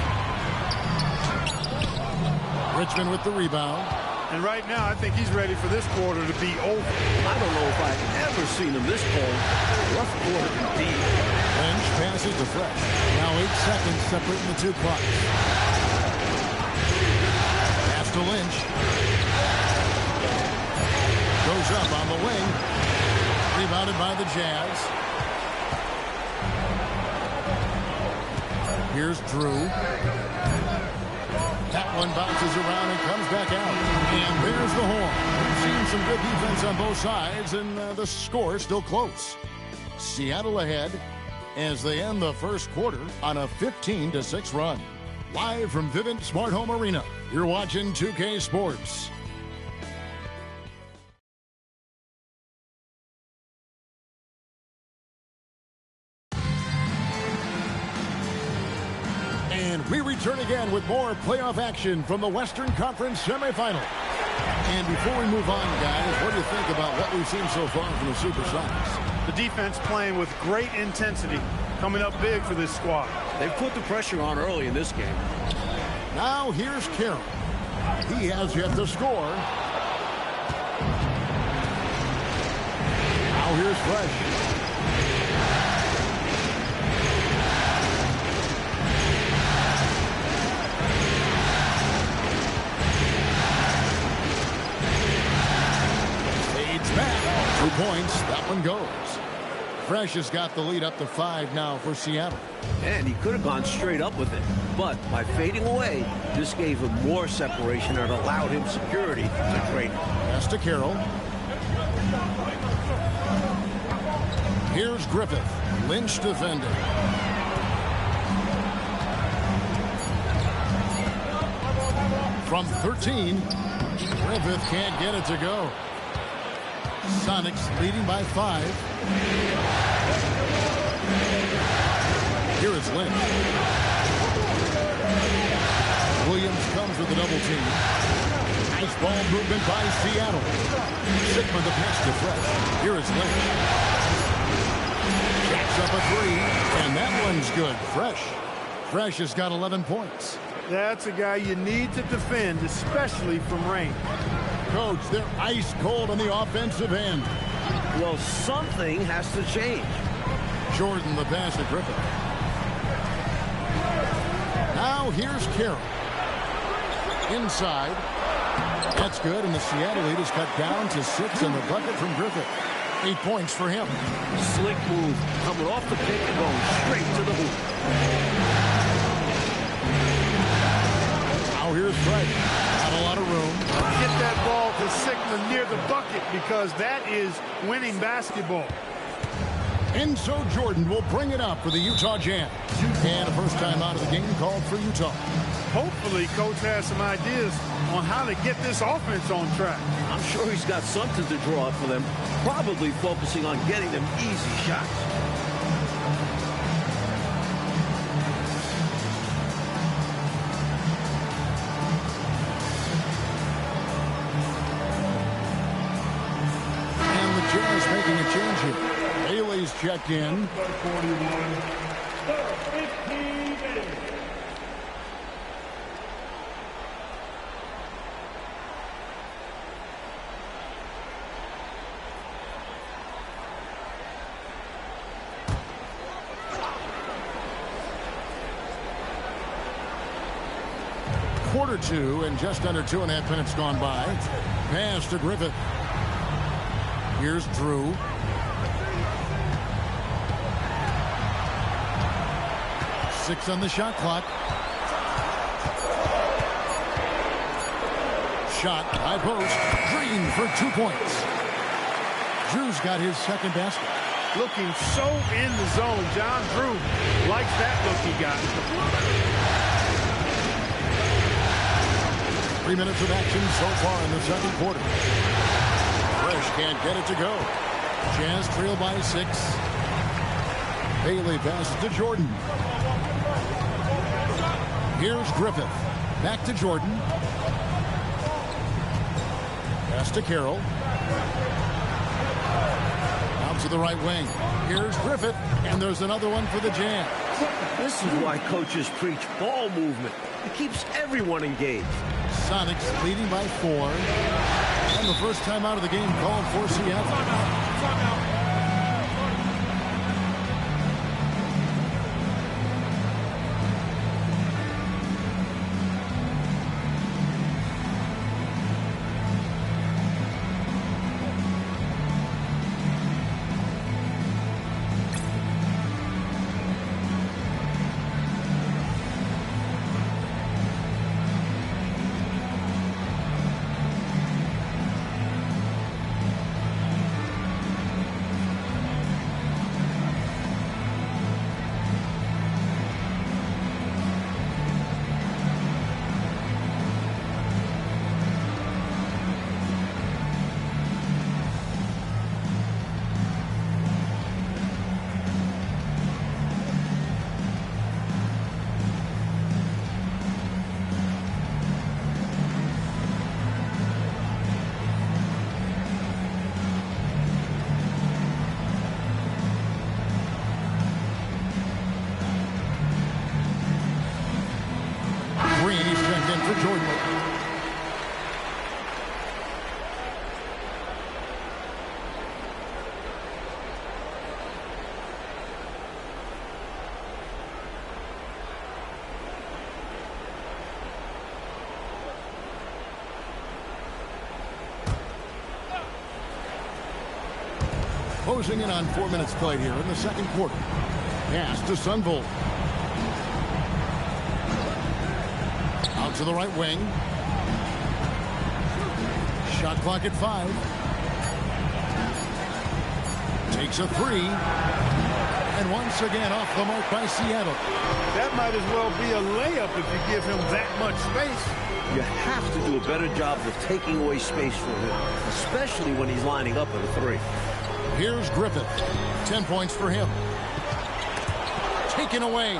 Richmond with the rebound. And right now, I think he's ready for this quarter to be over. I don't know if I've ever seen him this cold. Rough quarter indeed. Lynch passes to Fresh. Now 8 seconds separating the two clocks. Pass to Lynch. Goes up on the wing. Rebounded by the Jazz. Here's Drew. That one bounces around and comes back out. And there's the horn. We've seen some good defense on both sides, and the score is still close. Seattle ahead as they end the first quarter on a 15-6 run. Live from Vivint Smart Home Arena, you're watching 2K Sports. And we return again with more playoff action from the Western Conference semifinal. And before we move on, guys, what do you think about what we've seen so far from the Supersonics? The defense playing with great intensity, coming up big for this squad. They've put the pressure on early in this game. Now here's Carroll. He has yet to score. Now here's Fresh. Back. 2 points. That one goes. Fresh has got the lead up to 5 now for Seattle. And he could have gone straight up with it. But by fading away, this gave him more separation and allowed him security to trade. Pass to Carroll. Here's Griffith. Lynch defending. From 13, Griffith can't get it to go. Sonics leading by 5. Here is Lynch. Williams comes with a double team. Nice ball movement by Seattle. Sigma the pass to Fresh. Here is Lynch. Jacks up a 3, and that one's good. Fresh has got 11 points. That's a guy you need to defend, especially from range. Coach, they're ice cold on the offensive end. Well, something has to change. Jordan the pass to Griffith. Now here's Carroll. Inside. That's good, and the Seattle lead is cut down to 6 in the bucket from Griffith. 8 points for him. Slick move, coming off the pick and going straight to the hoop. Now here's Fresh. Not a lot of room. Get that ball to Sigma near the bucket because that is winning basketball. And so Jordan will bring it up for the Utah Jazz. And a first time out of the game called for Utah. Hopefully, Coach has some ideas on how to get this offense on track. I'm sure he's got something to draw up for them, probably focusing on getting them easy shots. And the Jazz making a change here. Bailey's checked in. Quarter 2 and just under 2.5 minutes gone by. Pass to Griffith. Here's Drew. Six on the shot clock. Shot, high post. Green for 2 points. Drew's got his second basket. Looking so in the zone. John Drew likes that look he got. 3 minutes of action so far in the second quarter. Fresh can't get it to go. Jazz trail by 6. Bailey passes to Jordan. Here's Griffith. Back to Jordan. Pass to Carroll. Out to the right wing. Here's Griffith. And there's another one for the Jazz. This is why coaches preach ball movement. It keeps everyone engaged. Sonics leading by 4. And the first time out of the game called for Seattle. Closing in on 4 minutes played here in the second quarter. Pass to Sunvolt. Out to the right wing. Shot clock at 5. Takes a 3. And once again off the mark by Seattle. That might as well be a layup if you give him that much space. You have to do a better job of taking away space from him, especially when he's lining up at a 3. Here's Griffith. 10 points for him. Taken away.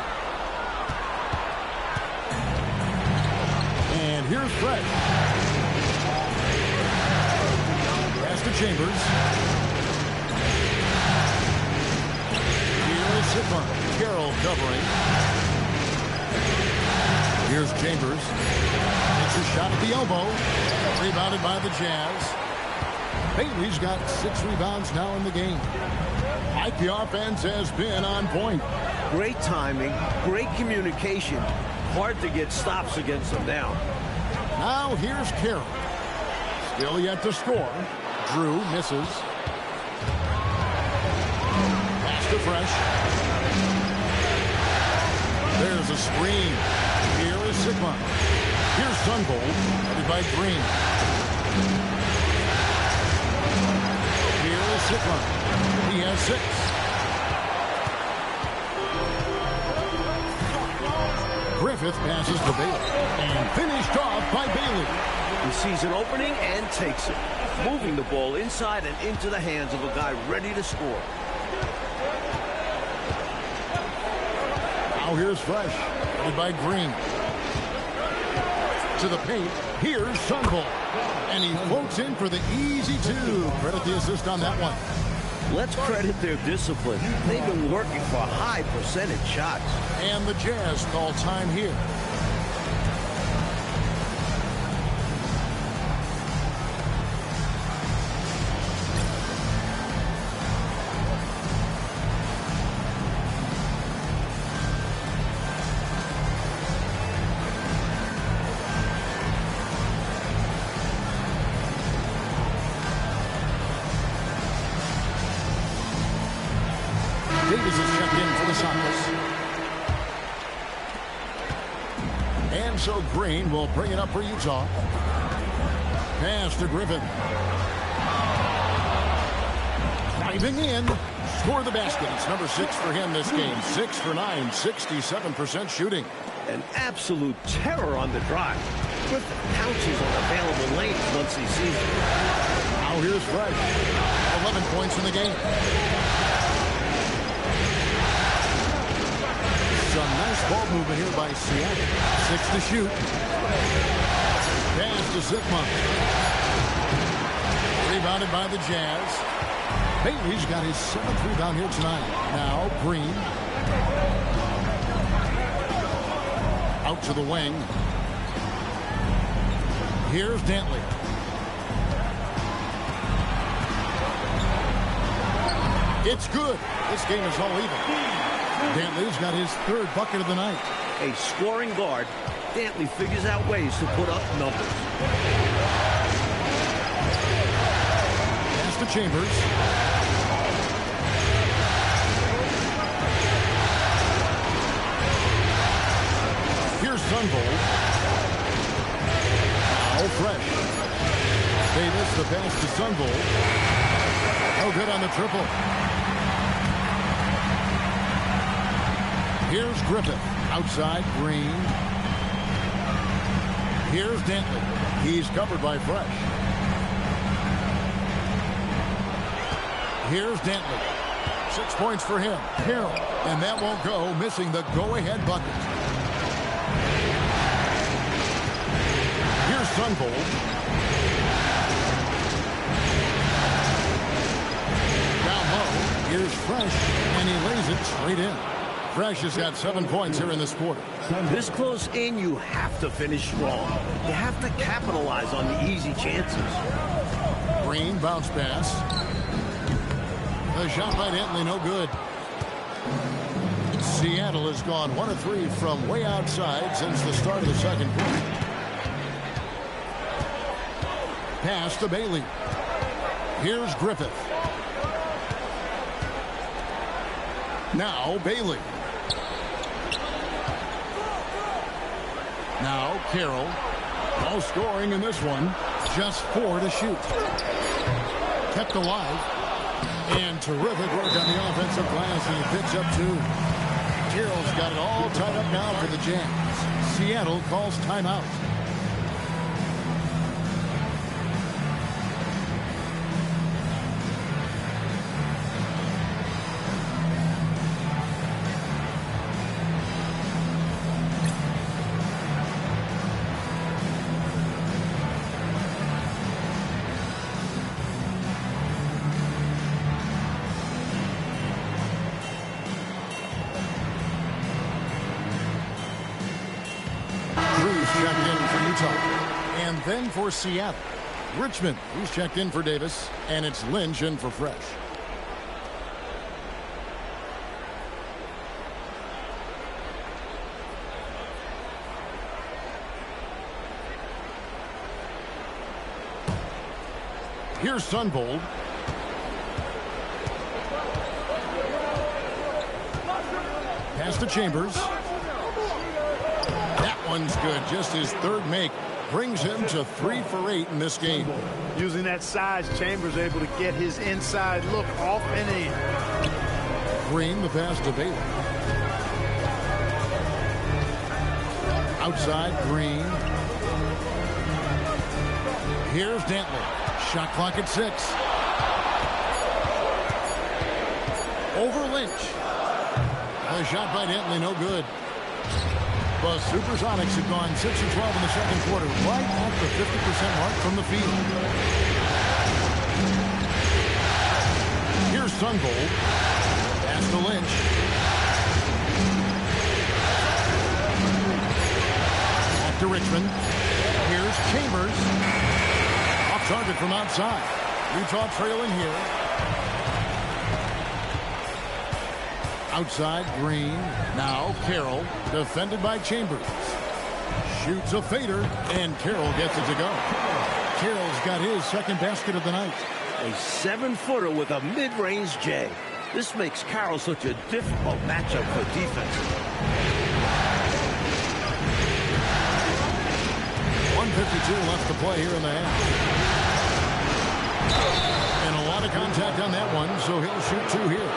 And here's Fred. Pass to Chambers. Here is Sidmar. Carroll covering. Here's Chambers. It's a shot at the elbow. Rebounded by the Jazz. Bailey's got 6 rebounds now in the game. The offense has been on point. Great timing, great communication. Hard to get stops against them now. Now here's Carroll. Still yet to score. Drew misses. Pass to Fresh. There's a screen. Here is Sigma. Here's Sunvolt, headed by Green. Sigma. He has 6. Griffith passes to Bailey. And finished off by Bailey. He sees an opening and takes it. Moving the ball inside and into the hands of a guy ready to score. Now here's Fresh. Headed by Green. To the paint. Here's Sunvolt. And he floats in for the easy 2. Credit the assist on that one. Let's credit their discipline. They've been working for high percentage shots. And the Jazz call time here. Davis is checked in for the Sockers. And so Green will bring it up for Utah. Pass to Griffin. Diving in. Score the basket. It's number 6 for him this game. 6 for 9. 67% shooting. An absolute terror on the drive. Griffin pounces on available lanes once he sees it. Now here's Fresh. 11 points in the game. Some nice ball movement here by Seattle. 6 to shoot. Pass to Zipma. Rebounded by the Jazz. Bailey's got his 7th rebound here tonight. Now Green. out to the wing. Here's Dantley. It's good. This game is all even. Dantley's got his third bucket of the night. A scoring guard, Dantley figures out ways to put up numbers. Pass to Chambers. Here's Sunvold. Now Fresh. Davis, the pass to Sunvold. No good on the triple. Here's Griffith. Outside, Green. Here's Dantley. He's covered by Fresh. Here's Dantley. 6 points for him. Carroll. And that won't go, missing the go-ahead bucket. Here's Sunvold. Down low. Here's Fresh. And he lays it straight in. Fresh has got 7 points here in this quarter. This close in, you have to finish strong. You have to capitalize on the easy chances. Green bounce pass. The shot by Dantley, no good. Seattle has gone 1 of 3 from way outside since the start of the second quarter. Pass to Bailey. Here's Griffith. Now Bailey. Now Carroll. No scoring in this one. Just 4 to shoot. Kept alive. And terrific work on the offensive glass, and he picks up 2. Carroll's got it all tied up now for the Jazz. Seattle calls timeout. Checked in for Utah. And then for Seattle, Richmond, who's checked in for Davis, and it's Lynch in for Fresh. Here's Sunvold. Pass to Chambers. One's good. Just his third make brings him to 3 for 8 in this game. Using that size, Chambers able to get his inside look off and in. Green, the pass to Bailey. Outside, Green. Here's Dantley. Shot clock at 6. Over Lynch. A shot by Dantley, no good. The Supersonics have gone 6 of 12 in the second quarter, right at the 50% mark from the field. Here's Sunvold. Pass to Lynch. Back to Richmond. Here's Chambers. Off target from outside. Utah trailing here. Outside, Green. Now Carroll, defended by Chambers. Shoots a fader, and Carroll gets it to go. Carroll's got his second basket of the night. A 7-footer with a mid-range J. This makes Carroll such a difficult matchup for defense. 1:52 left to play here in the half. And a lot of contact on that one, so he'll shoot 2 here.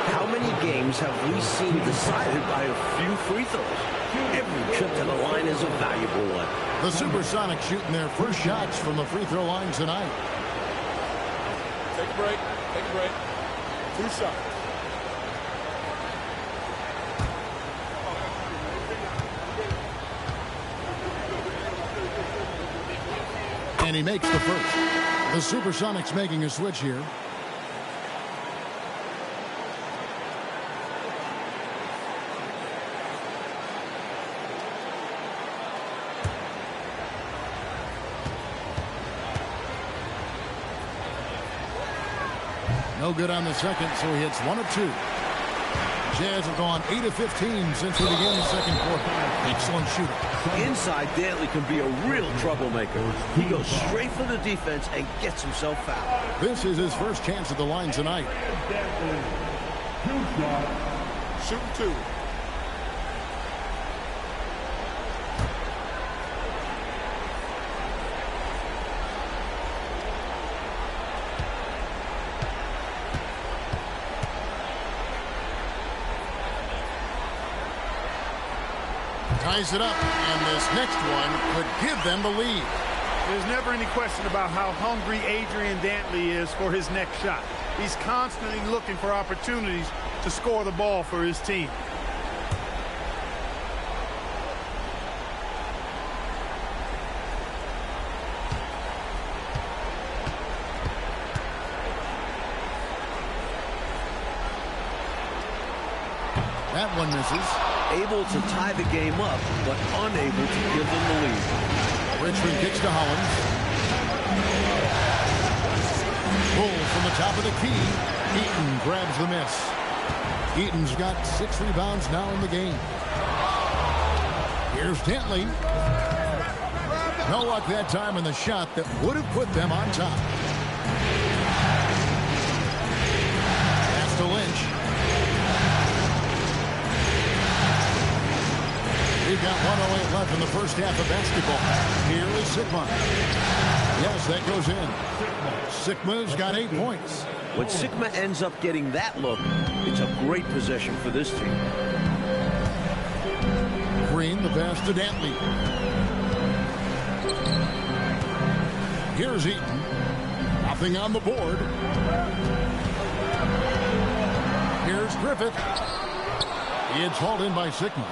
How many games have we seen decided by a few free throws? Every trip to the line is a valuable one. The Supersonics shooting their first shots from the free throw line tonight. Take a break. Take a break. 2 shots. And he makes the first. The Supersonics making a switch here. No good on the second, so he hits 1 of 2. Jazz have gone 8 of 15 since we began the second quarter. Excellent shooting. Inside, Dantley can be a real troublemaker. He goes straight for the defense and gets himself fouled. This is his first chance at the line tonight. Shooting 2. Ties it up, and this next one could give them the lead. There's never any question about how hungry Adrian Dantley is for his next shot. He's constantly looking for opportunities to score the ball for his team. That one misses. Able to tie the game up, but unable to give them the lead. Richmond kicks to Hollins. Pull from the top of the key. Eaton grabs the miss. Eaton's got 6 rebounds now in the game. Here's Dantley. No luck that time in the shot that would have put them on top. Pass to Lynch. We've got 1:08 left in the first half of basketball. Here is Sigma. Yes, that goes in. Sigma's got 8 points. When Sigma ends up getting that look, it's a great possession for this team. Green, the pass to Dantley. Here's Eaton. Nothing on the board. Here's Griffith. It's hauled in by Sigma.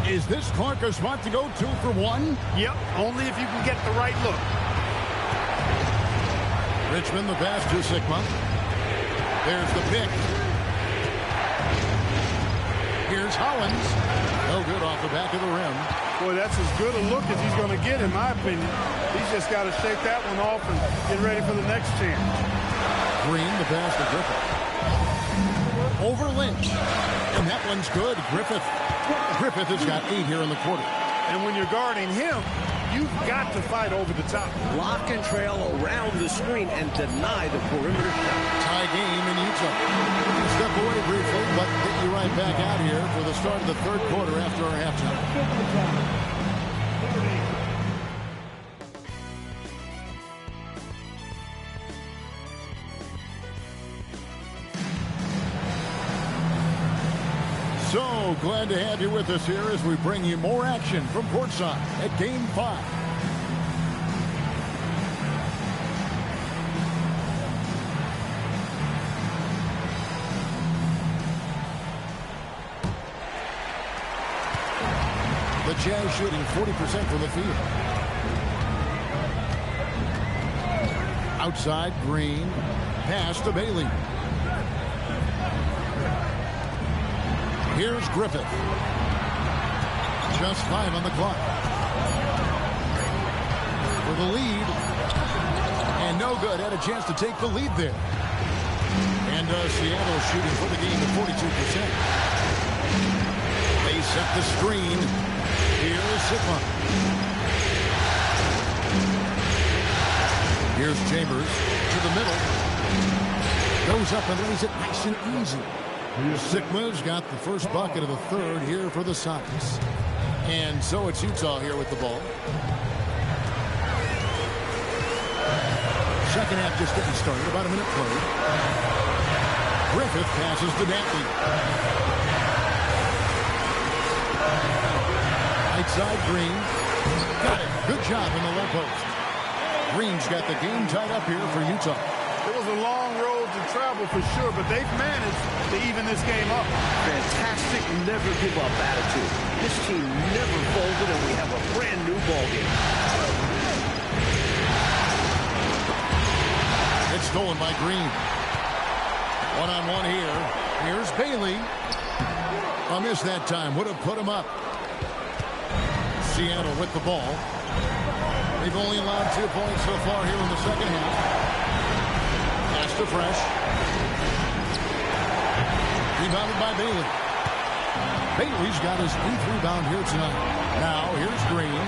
Is this Clark a spot to go 2 for 1? Yep, only if you can get the right look. Richmond, the pass to Sigma. There's the pick. Here's Hollins. No good off the back of the rim. Boy, that's as good a look as he's going to get, in my opinion. He's just got to shake that one off and get ready for the next chance. Green, the pass to Griffith. Over Lynch. And that one's good. Griffith has got 8 here in the quarter. And when you're guarding him, you've got to fight over the top. Block and trail around the screen and deny the perimeter shot. Tie game in Utah. We can step away briefly, but get you right back out here for the start of the third quarter after our halftime. So glad to have you with us here as we bring you more action from courtside at Game 5. The Jazz shooting 40% from the field. Outside, Green. Pass to Bailey. Here's Griffith. Just 5 on the clock. For the lead. And no good. Had a chance to take the lead there. And Seattle shooting for the game at 42%. They set the screen. Here is Sigma. Here's Chambers to the middle. Goes up and lays it nice and easy. Sigma's got the first bucket of the third here for the Sonics. And so it's Utah here with the ball. Second half just getting started. About a minute played. Griffith passes to Dantley. Right side, Green. Got it. Good job in the low post. Green's got the game tied up here for Utah. It was a long road to travel for sure, but they've managed to even this game up. Fantastic never give up attitude. This team never folded, and we have a brand new ball game. It's stolen by Green. One-on-one here. Here's Bailey. A miss that time. Would have put him up. Seattle with the ball. They've only allowed 2 points so far here in the second half. Pass to Fresh. Rebounded by Bailey. Bailey's got his 8th rebound here tonight. Now, here's Green.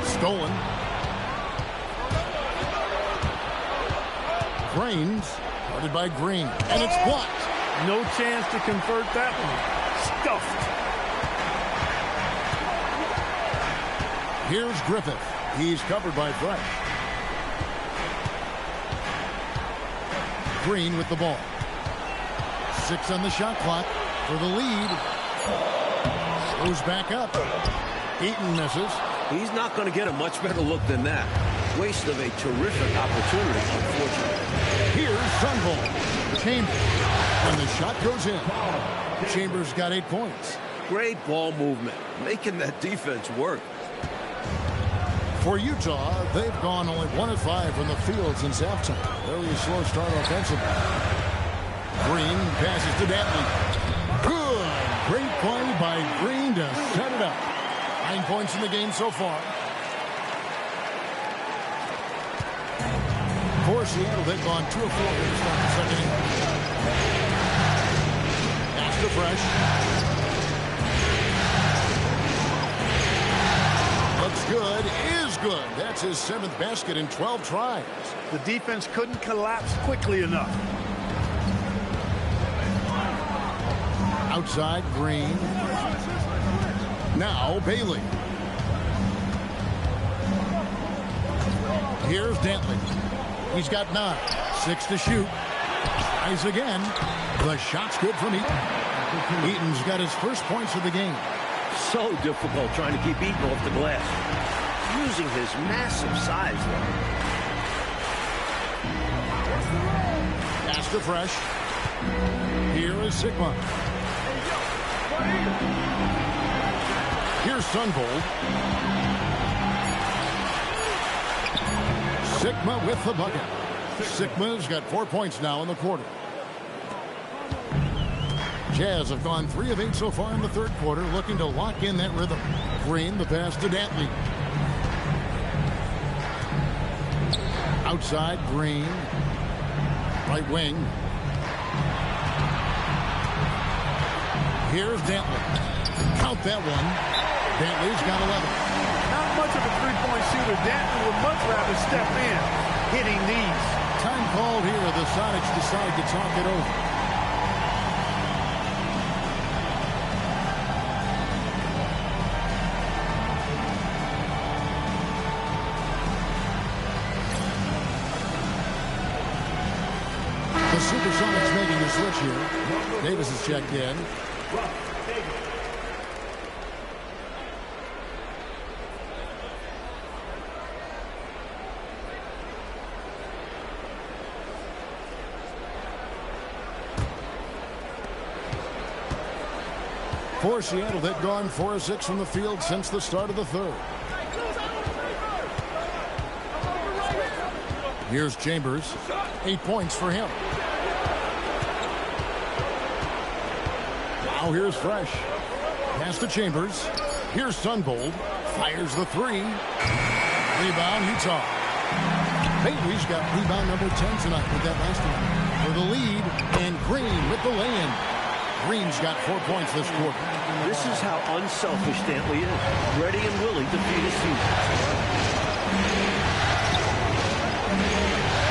Stolen. Grains, guarded by Green. And it's blocked. No chance to convert that one. Stuffed. Here's Griffith. He's covered by Fresh. Green with the ball. 6 on the shot clock for the lead. Goes back up. Eaton misses. He's not going to get a much better look than that. Waste of a terrific opportunity, unfortunately. Here's Sunball. Chambers. And the shot goes in. Chambers got 8 points. Great ball movement, making that defense work. For Utah, they've gone only 1 of 5 from the field since halftime. Very slow start offensively. Green passes to Dantley. Good. Great play by Green to set it up. 9 points in the game so far. For Seattle, they've gone 2 of 4 here to start the second inning. Pass to Fresh. Looks good, is good. That's his 7th basket in 12 tries. The defense couldn't collapse quickly enough. Outside, Green. Now, Bailey. Here's Dantley. He's got 9. 6 to shoot. Tries again. The shot's good from Eaton. Eaton's got his first points of the game. So difficult trying to keep Eaton off the glass. Using his massive size there. Pass to Fresh. Here is Sigma. Here's Sunbold. Sigma with the bucket. Sigma's got 4 points now in the quarter. Jazz have gone 3 of 8 so far in the third quarter, looking to lock in that rhythm. Green, the pass to Dantley. Outside, Green. Right wing. Here's Dantley. Count that one. Dantley's got 11. Not much of a three-point shooter. Dantley would much rather step in, hitting these. Time called here. The Sonics decide to talk it over. The Supersonics making a switch here. Davis is checked in. For Seattle, they've gone 4 of 6 from the field since the start of the third. Here's Chambers. 8 points for him. Now here's Fresh. Pass to Chambers. Here's Sunbold. Fires the 3. Rebound, Utah. Bailey's got rebound number 10 tonight with that last one. For the lead, and Green with the lay-in. Green's got 4 points this quarter. This is how unselfish Dantley is. Ready and willing to feed his team.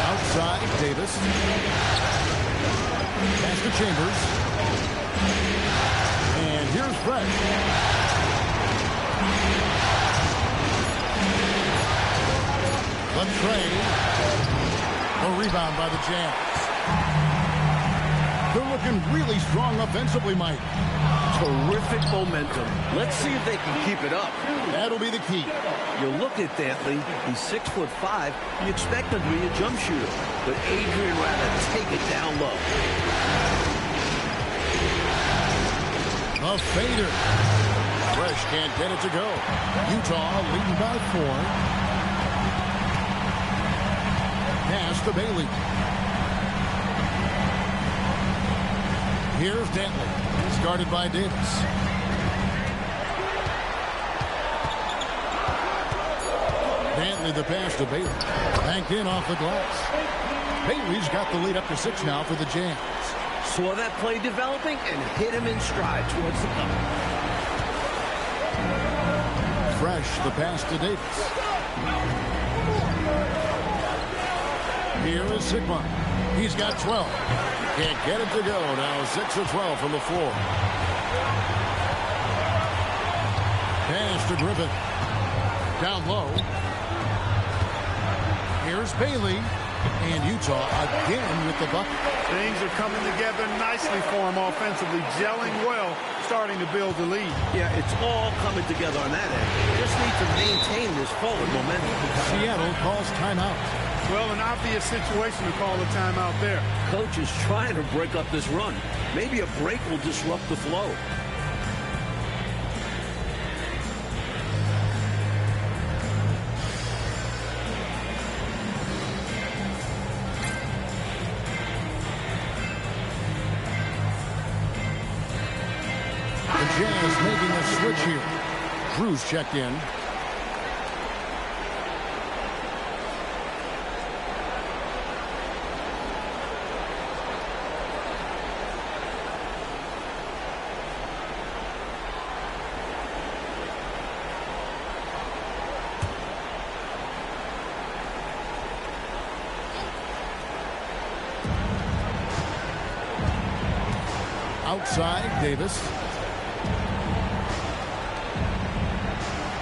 Outside, Davis. Pass to Chambers. And here's Fresh. The trade. A rebound by the Jazz. They're looking really strong offensively, Mike. Terrific momentum. Let's see if they can keep it up. That'll be the key. You look at Dantley, he's 6'5". You expect him to be a jump shooter, but Adrian rather take it down low. A fader. Fresh can't get it to go. Utah leading by 4. Pass to Bailey. Here's Dantley. He's guarded by Davis. Dantley Discarded the pass to Bailey. Banked in off the glass. Bailey's got the lead up to 6 now for the Jazz. Saw that play developing and hit him in stride towards the cup. Fresh, the pass to Davis. Here is Sigma. He's got 12. Can't get it to go. Now 6 of 12 from the floor. Pass to Griffin. Down low. Here's Bailey. And Utah again with the bucket. Things are coming together nicely for him offensively, gelling well, starting to build the lead. Yeah, it's all coming together on that end. Just need to maintain this forward momentum. Seattle calls timeout. Well, an obvious situation to call a timeout there. Coach is trying to break up this run. Maybe a break will disrupt the flow. Jazz making a switch here. Cruz checked in. Outside, Davis.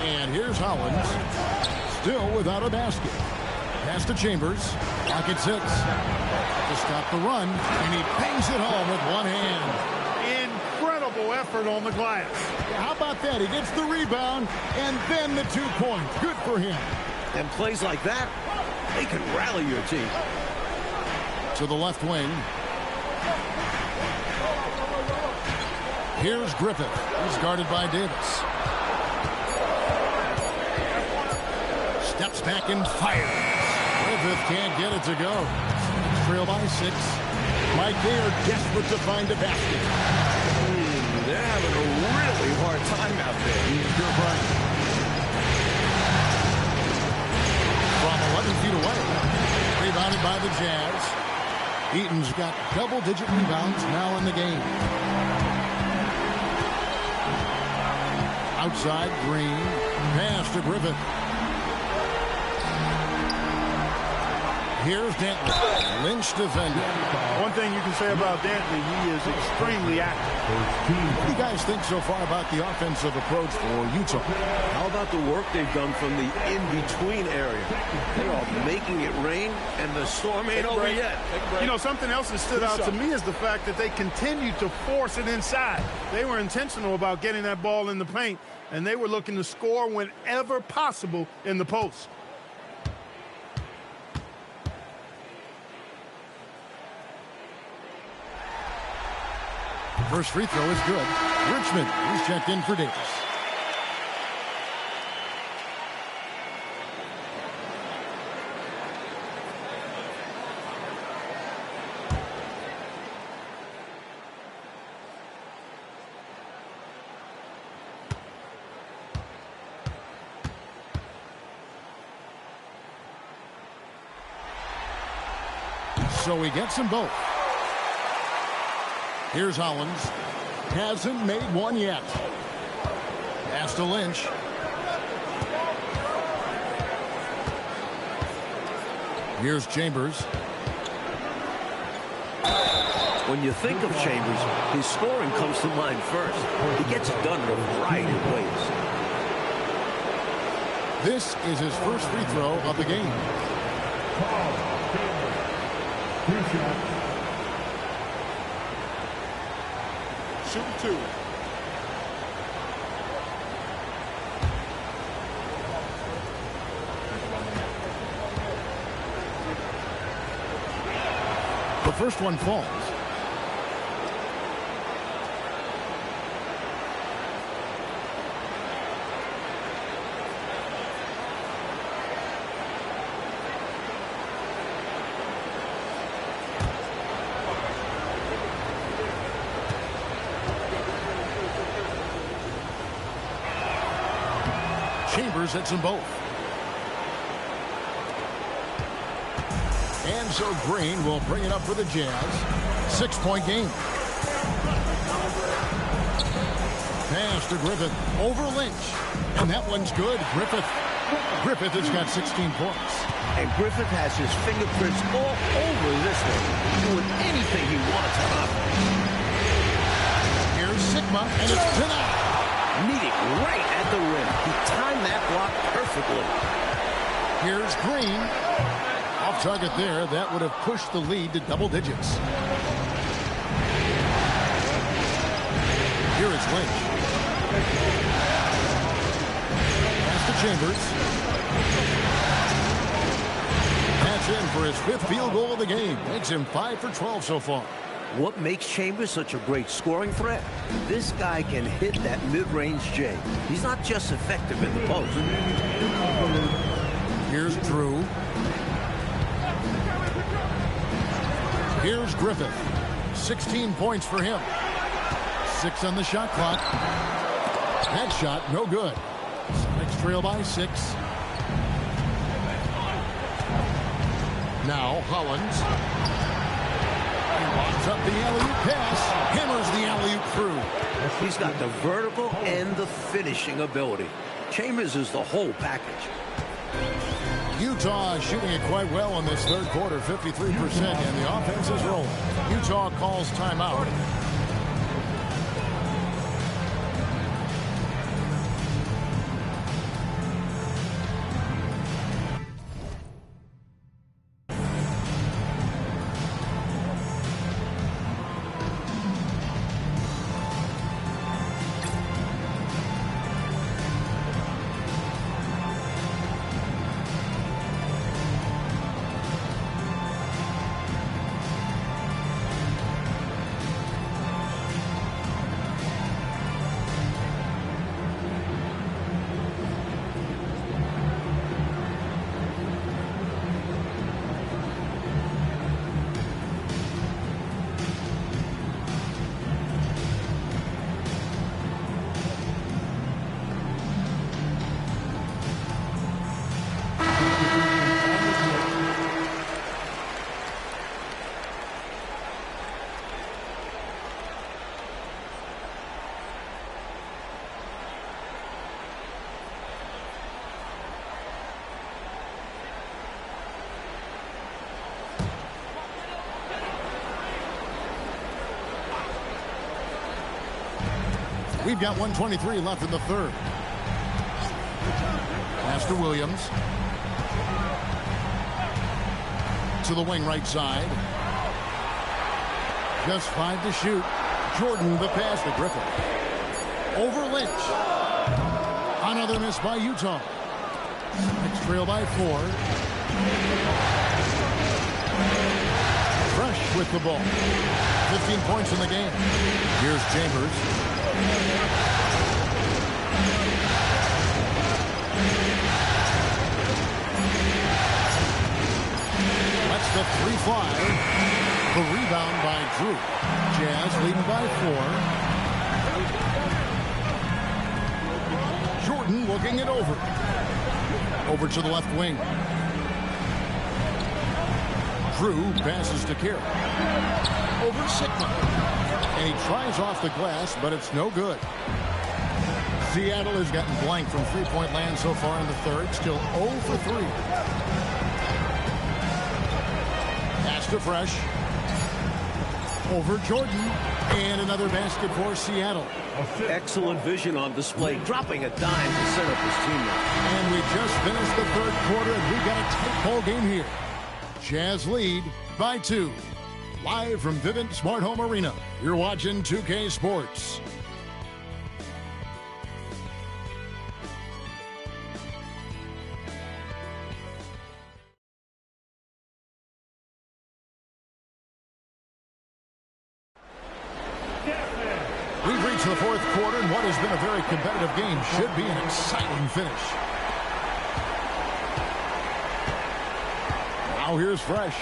And here's Hollins. Still without a basket. Pass to Chambers. Pocket 6. To stop the run. And he bangs it home with one hand. Incredible effort on the glass. How about that? He gets the rebound and then the 2 points. Good for him. And plays like that, they can rally your team. To the left wing. Here's Griffith. He's guarded by Davis. Steps back and fires. Griffith can't get it to go. Trail by 6. MyCareer desperate to find a basket. They're having a really hard time out there. You're right. From 11 feet away. Rebounded by the Jazz. Eaton's got double-digit rebounds now in the game. Outside, Green. Pass to Griffith. Here's Dantley. Lynch defending. One thing you can say about Dantley, he is extremely active. What do you guys think so far about the offensive approach for Utah? How about the work they've done from the in-between area? They are making it rain, and the storm ain't over yet. You know, something else that stood out to me is the fact that they continue to force it inside. They were intentional about getting that ball in the paint, and they were looking to score whenever possible in the post. First free throw is good. Richmond, he's checked in for Davis. So he gets them both. Here's Hollins. Hasn't made one yet. Pass to Lynch. Here's Chambers. When you think of Chambers, his scoring comes to mind first. He gets it done in a variety of ways. This is his first free throw of the game. Shoot 2. The first one falls. Chambers hits them both. And so Green will bring it up for the Jazz. 6-point game. Pass to Griffith. Over Lynch. And that one's good. Griffith has got 16 points. And Griffith has his fingerprints all over this one, doing anything he wants on offense. Here's Sigma, and it's denied. Meeting right at the rim. He timed that block perfectly. Here's Green. Off target there. That would have pushed the lead to double digits. Here is Lynch. Pass to Chambers. That's in for his 5th field goal of the game. Makes him 5 for 12 so far. What makes Chambers such a great scoring threat? This guy can hit that mid-range J. He's not just effective in the post. Here's Drew. Here's Griffith. 16 points for him. 6 on the shot clock. That shot, no good. Sonics trail by 6. Now Hollins. He locks up the alley-oop pass. Hammers the alley-oop through. He's got the vertical and the finishing ability. Chambers is the whole package. Utah shooting it quite well in this third quarter, 53%, and the offense is rolling. Utah calls timeout. We've got 1:23 left in the third. Pass to Williams. To the wing right side. Just 5 to shoot. Jordan the pass to Griffith. Over Lynch. Another miss by Utah. Next trail by 4. Fresh with the ball. 15 points in the game. Here's Chambers. That's the 3 fly. The rebound by Drew. Jazz leading by 4. Jordan looking it over. Over to the left wing. Drew passes to Carey. Over Sigma. And he tries off the glass, but it's no good. Seattle has gotten blank from three-point land so far in the third. Still 0 for 3. Pass to Fresh. Over Jordan. And another basket for Seattle. Excellent vision on display, dropping a dime to set up his teammate. And we just finished the third quarter, and we've got a tight ball game here. Jazz lead by 2. Live from Vivint Smart Home Arena, you're watching 2K Sports. We've reached the fourth quarter, and what has been a very competitive game should be an exciting finish. Now here's Fresh.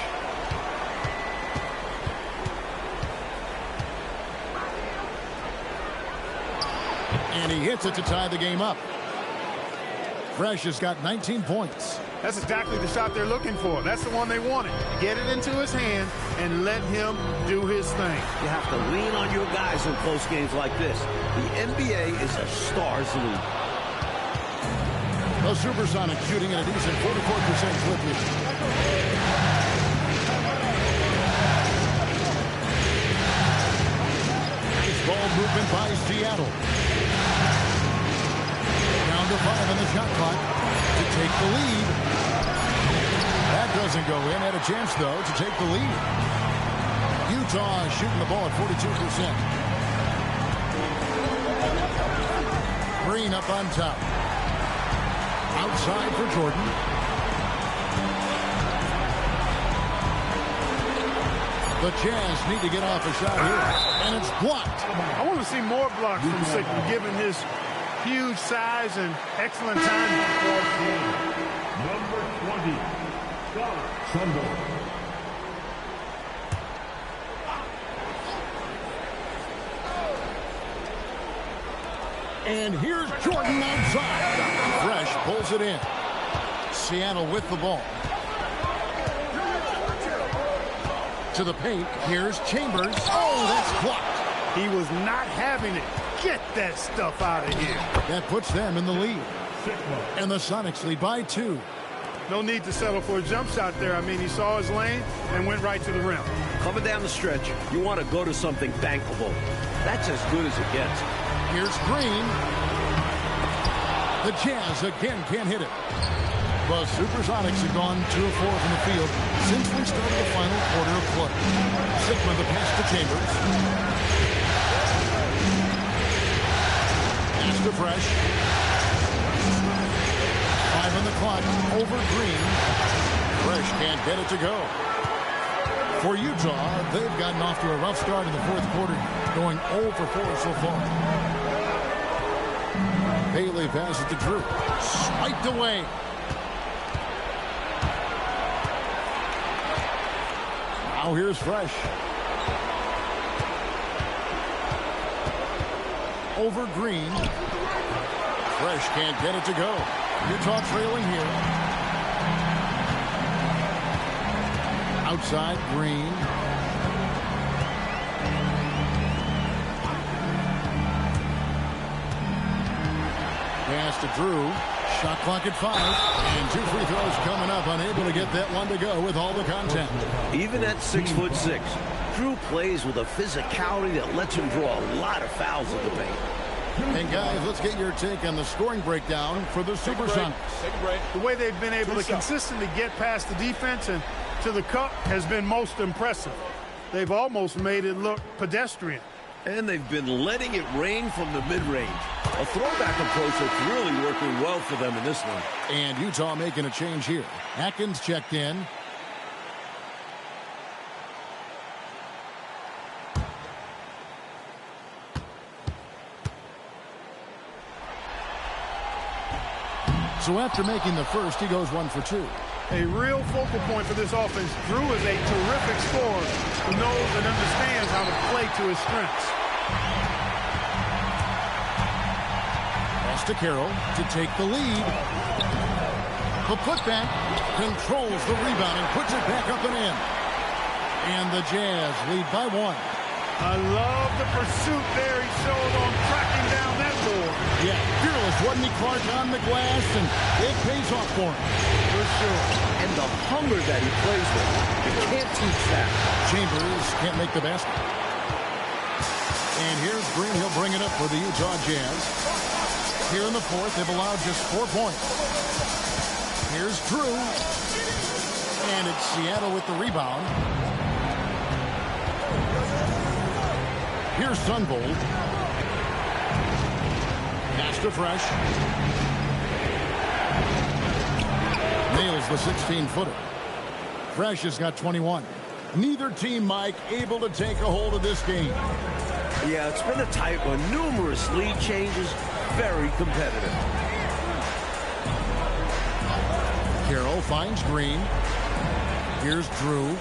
And he hits it to tie the game up. Fresh has got 19 points. That's exactly the shot they're looking for. That's the one they wanted. Get it into his hand and let him do his thing. You have to lean on your guys in close games like this. The NBA is a stars league. The Supersonics shooting at a decent 44% clip here. Ball movement by Seattle. Down to 5 on the shot clock to take the lead. That doesn't go in. Had a chance, though, to take the lead. Utah shooting the ball at 42%. Green up on top. Outside for Jordan. The Jazz need to get off a shot here, and it's blocked. I want to see more blocks from Sigma, given his huge size and excellent timing. Number 20, Trumbull. And here's Jordan outside. Fresh pulls it in. Seattle with the ball. To the paint. Here's Chambers. Oh, that's blocked. He was not having it. Get that stuff out of here. That puts them in the lead. And the Sonics lead by 2. No need to settle for a jump shot there. I mean, he saw his lane and went right to the rim. Coming down the stretch, you want to go to something bankable. That's as good as it gets. Here's Green. The Jazz again can't hit it. The Supersonics have gone 2 of 4 from the field since we started the final quarter of play. Sigma the pass to Chambers. Pass to Fresh. 5 on the clock. Over Green. Fresh can't get it to go. For Utah, they've gotten off to a rough start in the fourth quarter, going 0 for 4 so far. Bailey passes to Drew. Swiped away. Now here's Fresh. Over Green. Fresh can't get it to go. Utah trailing here. Outside Green. Pass to Drew. Shot clock at 5. And 2 free throws coming up. Unable to get that one to go with all the contact. Even at 6'6", Drew plays with a physicality that lets him draw a lot of fouls in the paint. And guys, let's get your take on the scoring breakdown for the Supersonics. Take a break. The way they've been able to consistently get past the defense and to the cup has been most impressive. They've almost made it look pedestrian. And they've been letting it rain from the mid-range. A throwback approach that's really working well for them in this one. And Utah making a change here. Atkins checked in. So after making the first, he goes 1 for 2. A real focal point for this offense. Drew is a terrific scorer who knows and understands how to play to his strengths. Pass to Carroll to take the lead. The putback controls the rebound and puts it back up and in. And the Jazz lead by 1. I love the pursuit there he showed on tracking down that board. Yeah, fearless, wasn't he, Clark, on the glass, and it pays off for him. For sure. And the hunger that he plays with, you can't teach that. Chambers can't make the basket. And here's Green. He'll bring it up for the Utah Jazz. Here in the fourth, they've allowed just 4 points. Here's Drew. And it's Seattle with the rebound. Here's Sunbold. Pass to Fresh. Nails the 16-footer. Fresh has got 21. Neither team, Mike, able to take a hold of this game. Yeah, it's been a tight one. Numerous lead changes. Very competitive. Carroll finds Green. Here's Drew.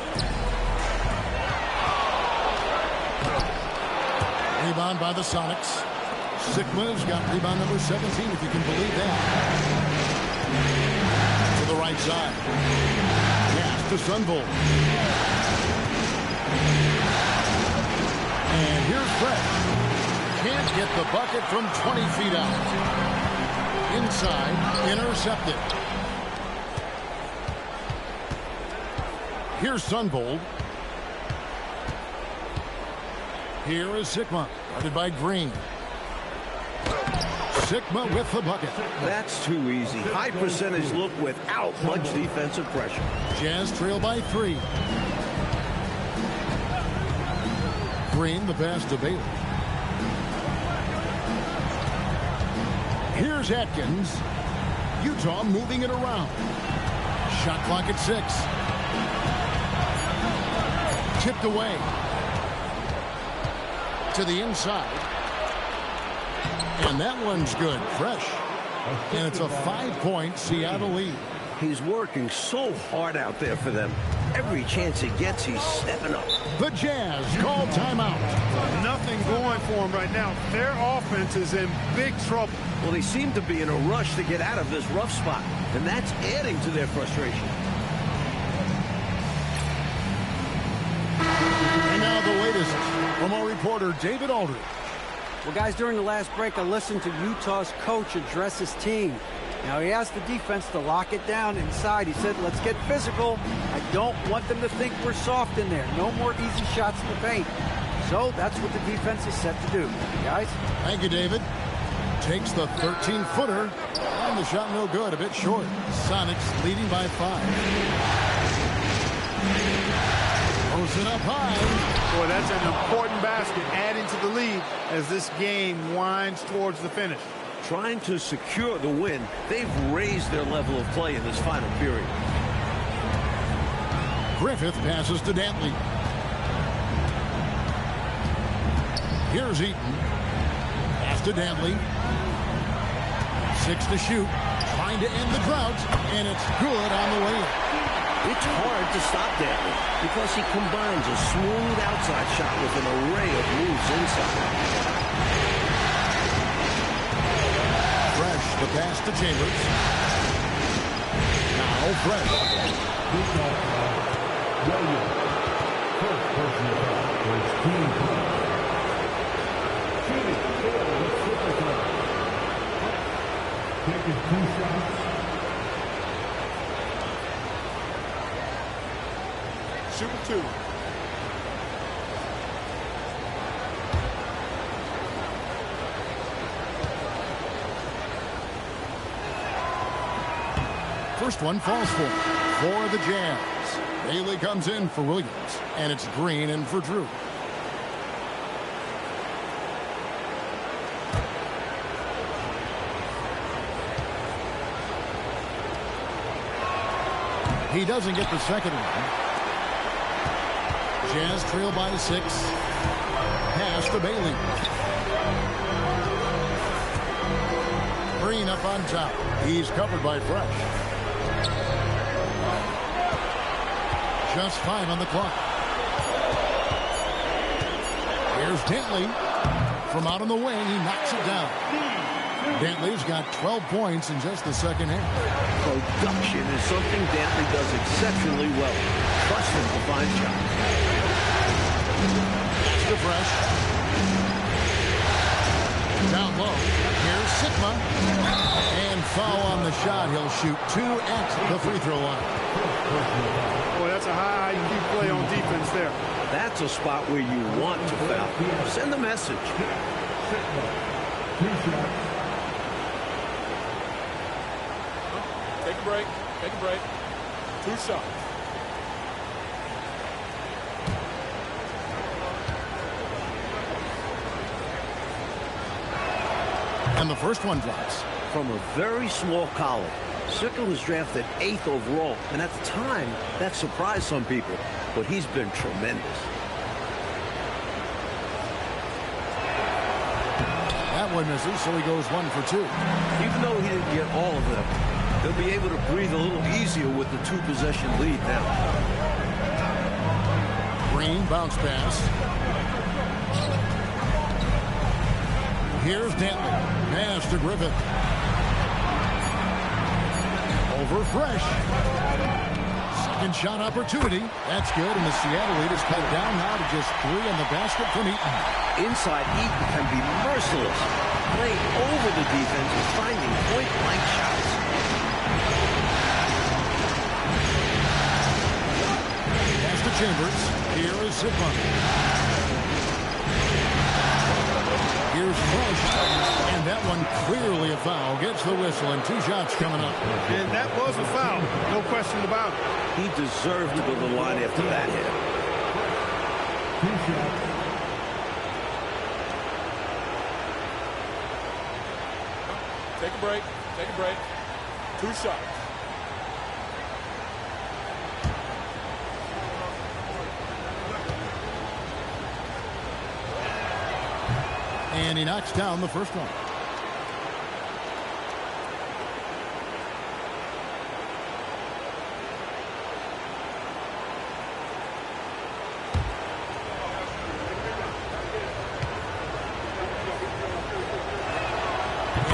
Rebound by the Sonics. Sigma's got rebound number 17, if you can believe that. To the right right side. Pass to Sunvolt. And here's Fresh. Can't get the bucket from 20 feet out. Inside, intercepted. Here's Sunvolt. Here is Sigma, guarded by Green. Sigma with the bucket. That's too easy. High percentage look without much defensive pressure. Jazz trail by 3. Green, the pass to Bailey. Here's Atkins. Utah moving it around. Shot clock at 6. Tipped away. To the inside. And that one's good. Fresh. And it's a 5-point Seattle lead. He's working so hard out there for them. Every chance he gets, he's stepping up. The Jazz call timeout. Nothing going for them right now. Their offense is in big trouble. Well, they seem to be in a rush to get out of this rough spot, and that's adding to their frustration. And now the latest from our reporter, David Aldridge. Well, guys, during the last break, I listened to Utah's coach address his team. Now, he asked the defense to lock it down inside. He said, let's get physical. I don't want them to think we're soft in there. No more easy shots in the paint. So that's what the defense is set to do. Guys? Thank you, David. Takes the 13-footer. And the shot no good, a bit short. Sonics leading by 5. Throws it up high. Boy, that's an important basket, adding to the lead as this game winds towards the finish. Trying to secure the win, they've raised their level of play in this final period. Griffith passes to Dantley. Here's Eaton. Pass to Dantley. 6 to shoot. Trying to end the drought. And it's good on the way. It's hard to stop Dantley because he combines a smooth outside shot with an array of moves inside. Fresh, the pass to Chambers. Now Fresh. Williams. First personal foul for his team. Shooting for the Supersonics. Taking 2 shots. Super 2. First one falls for the Jazz. Bailey comes in for Williams. And it's Green in for Drew. He doesn't get the second one. Jazz trail by 6. Pass to Bailey. Green up on top. He's covered by Fresh. Just 5 on the clock. Here's Dantley. From out on the wing, he knocks it down. Dantley's got 12 points in just the second half. Production is something Dantley does exceptionally well. Trust him to find shots. That's the Fresh. Down low. Here's Sigma. And foul on the shot. He'll shoot 2 at the free throw line. Boy, that's a high IQ play on defense there. That's a spot where you want to foul. Send the message. 2 shots. Take a break. Take a break. 2 shots. And the first one drops. From a very small college, Sickle was drafted 8th overall, and at the time, that surprised some people, but he's been tremendous. That one misses, so he goes 1 for 2. Even though he didn't get all of them, they'll be able to breathe a little easier with the 2-possession lead now. Green bounce pass. Here's Dantley. Pass to Griffith. over Fresh. Second shot opportunity. That's good, and the Seattle lead is cut down now to just 3 in the basket from Eaton. Inside, Eaton can be merciless, playing over the defense and finding point-blank shots. Pass to Chambers. Here is Sigmund. Here's Fresh, and that one clearly a foul. Gets the whistle, and 2 shots coming up. And that was a foul, no question about it. He deserved to go to the line after that hit. 2 shots. Take a break. Take a break. 2 shots. And he knocks down the first one.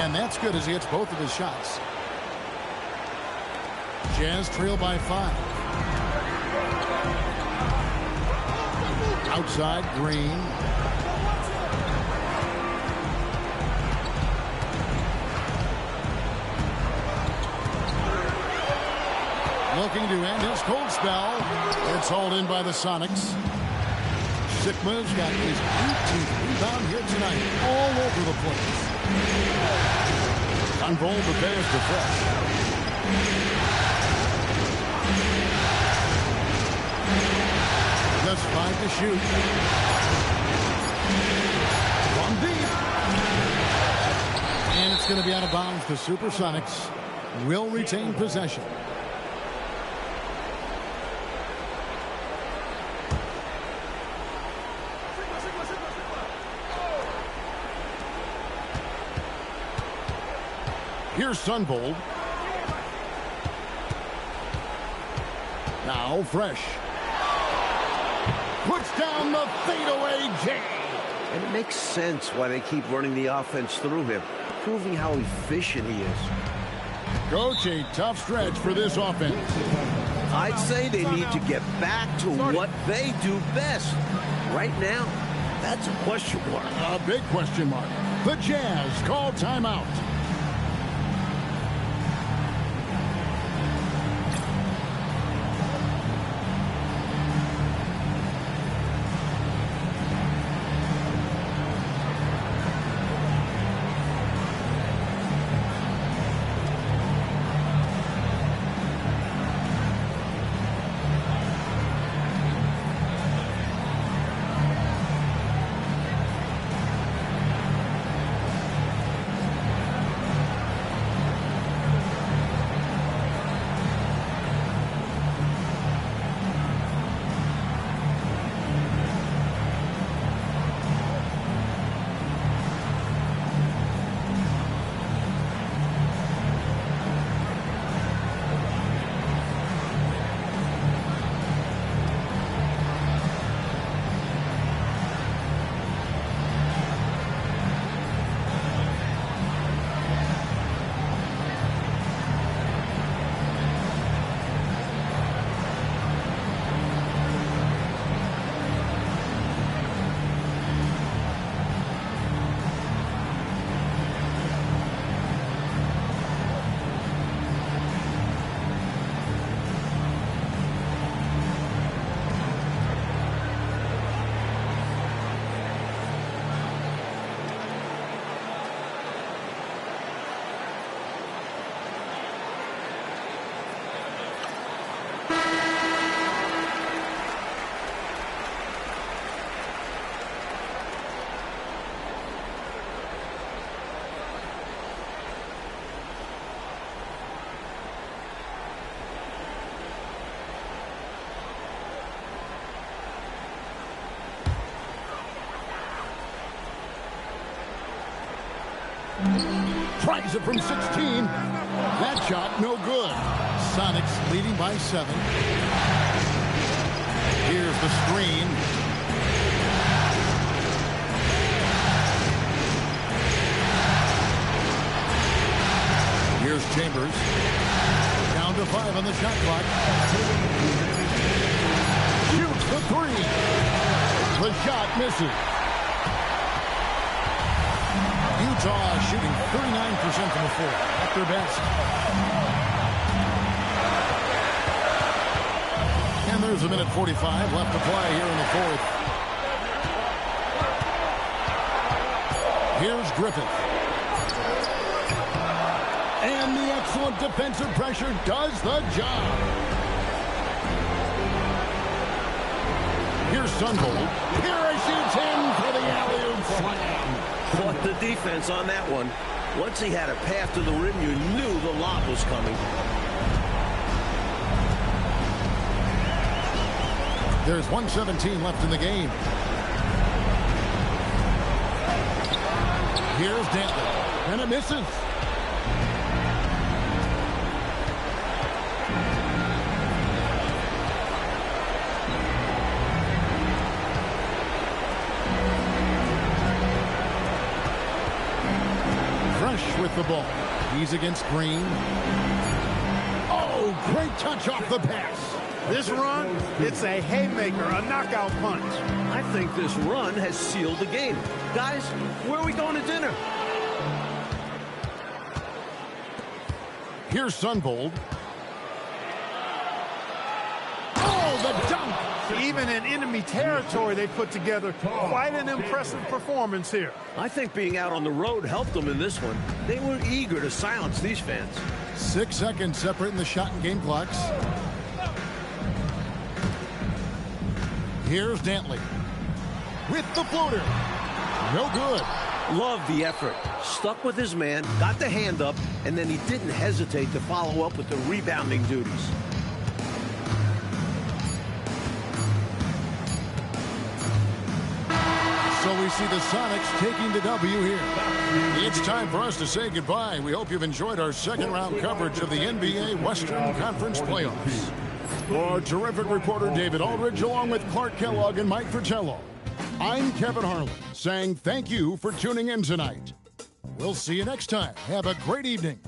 And that's good as he hits both of his shots. Jazz trail by 5. Outside, Green. Looking to end his cold spell. It's hauled in by the Sonics. Sigma's got his 18th rebound here tonight. All over the place. Unfold the pass to Fresh. Just 5 to shoot. From deep. And it's going to be out of bounds. The Supersonics will retain possession. Here's Sunvold. Now Fresh. Puts down the fadeaway J. And it makes sense why they keep running the offense through him, proving how efficient he is. Coach, a tough stretch for this offense. I'd say they need to get back to what they do best. Right now, that's a question mark. A big question mark. The Jazz call timeout. Tries it from 16. That shot no good. Sonics leading by 7. Here's the screen. Here's Chambers. Now 2:45 on the shot clock. Shoots the three. The shot misses. Utah shooting 39% from the floor. At their best. And there's a minute 45 left to play here in the fourth. Here's Griffith. And the excellent defensive pressure does the job. Here's Sunvold. Here shoots in for the alley-oop slam. Caught the defense on that one. Once he had a path to the rim, you knew the lob was coming. There's 1:17 left in the game. Here's Dantley. And it misses. Fresh with the ball. He's against Green. Oh, great touch off the pass. This run, it's a haymaker, a knockout punch. I think this run has sealed the game. Guys, where are we going to dinner? Here's Sunvold. Oh, the dunk! Even in enemy territory, they put together quite an impressive performance here. I think being out on the road helped them in this one. They were eager to silence these fans. 6 seconds separating the shot and game clocks. Here's Dantley. With the floater. No good. Love the effort. Stuck with his man, got the hand up, and then he didn't hesitate to follow up with the rebounding duties. So we see the Sonics taking the W here. It's time for us to say goodbye. We hope you've enjoyed our second round coverage of the NBA Western Conference Playoffs. For our terrific reporter David Aldridge, along with Clark Kellogg and Mike Fratello, I'm Kevin Harlan, saying thank you for tuning in tonight. We'll see you next time. Have a great evening.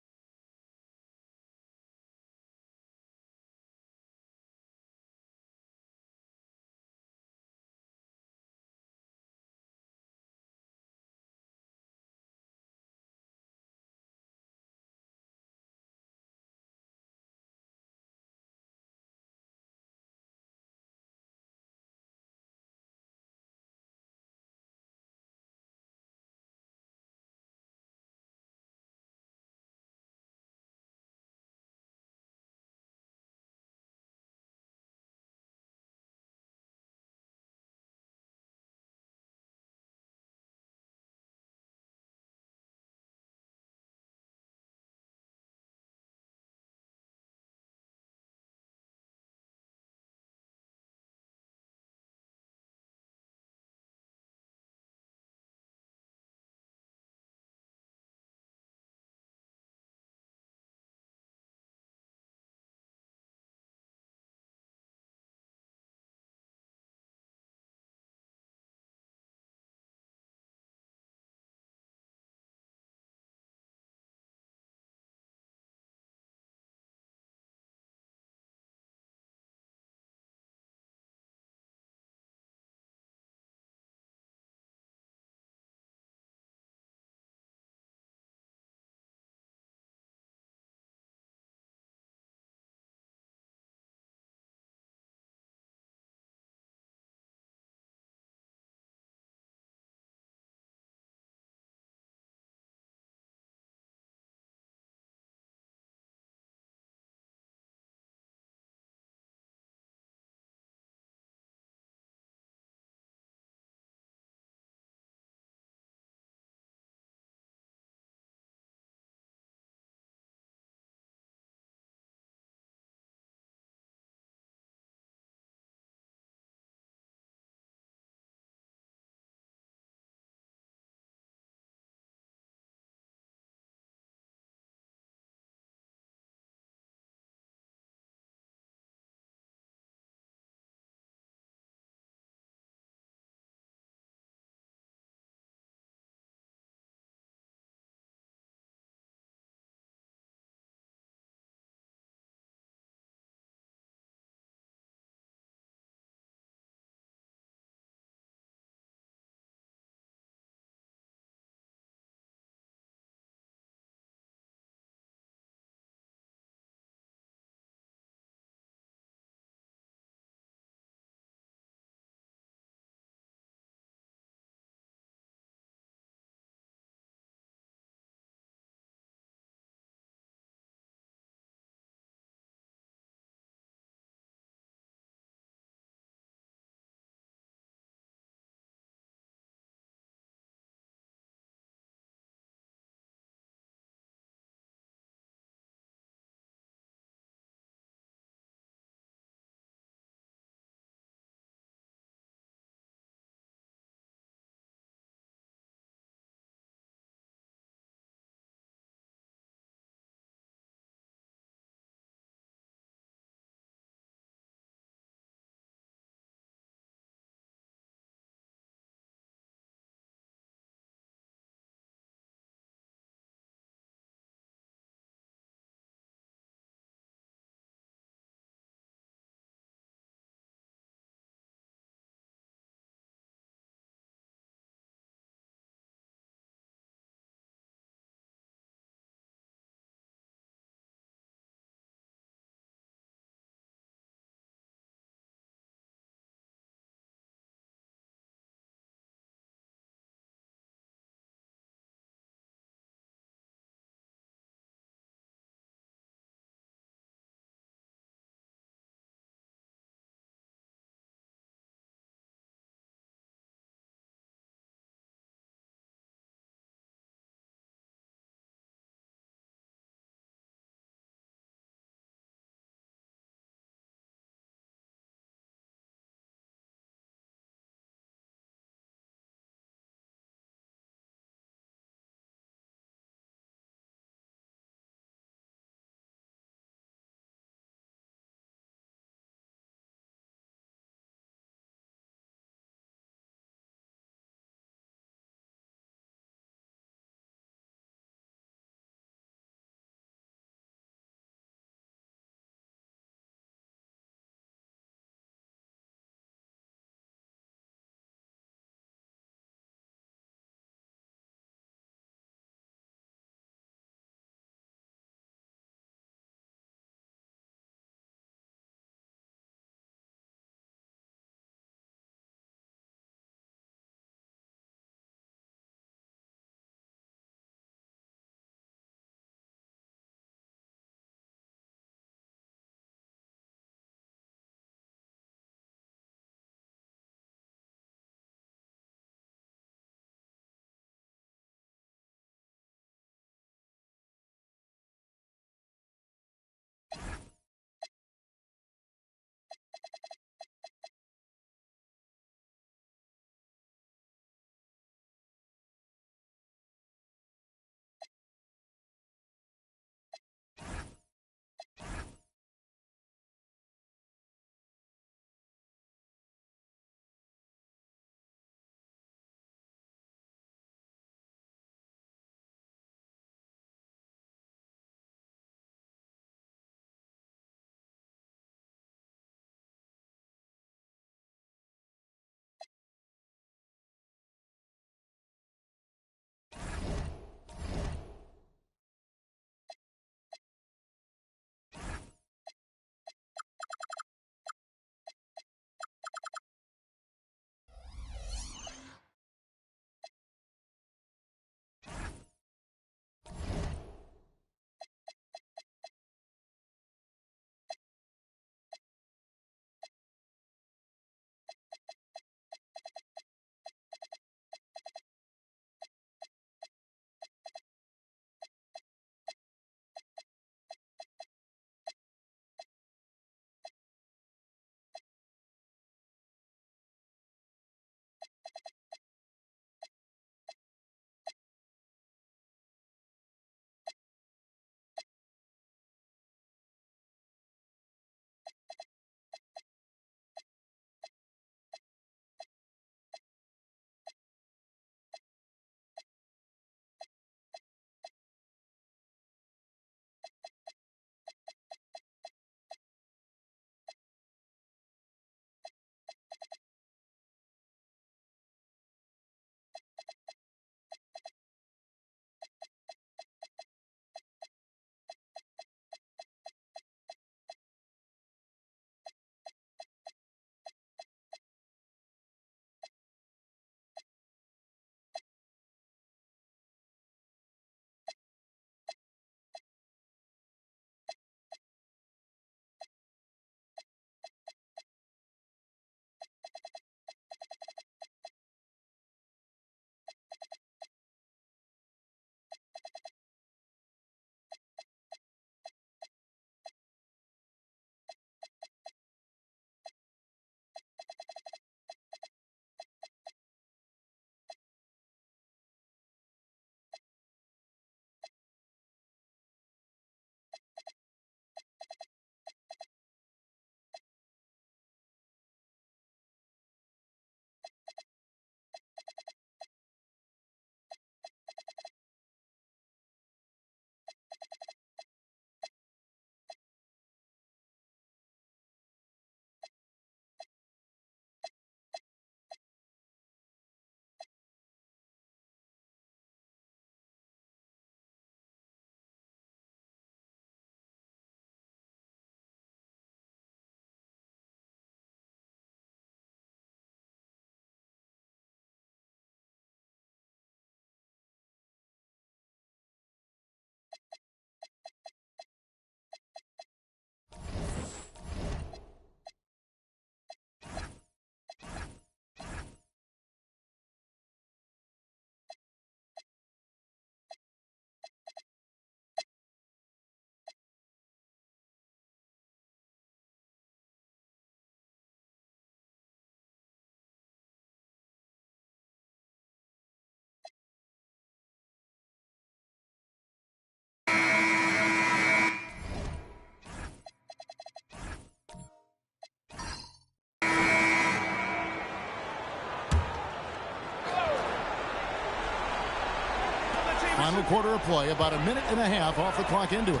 Final quarter of play, about a minute and a half off the clock into it.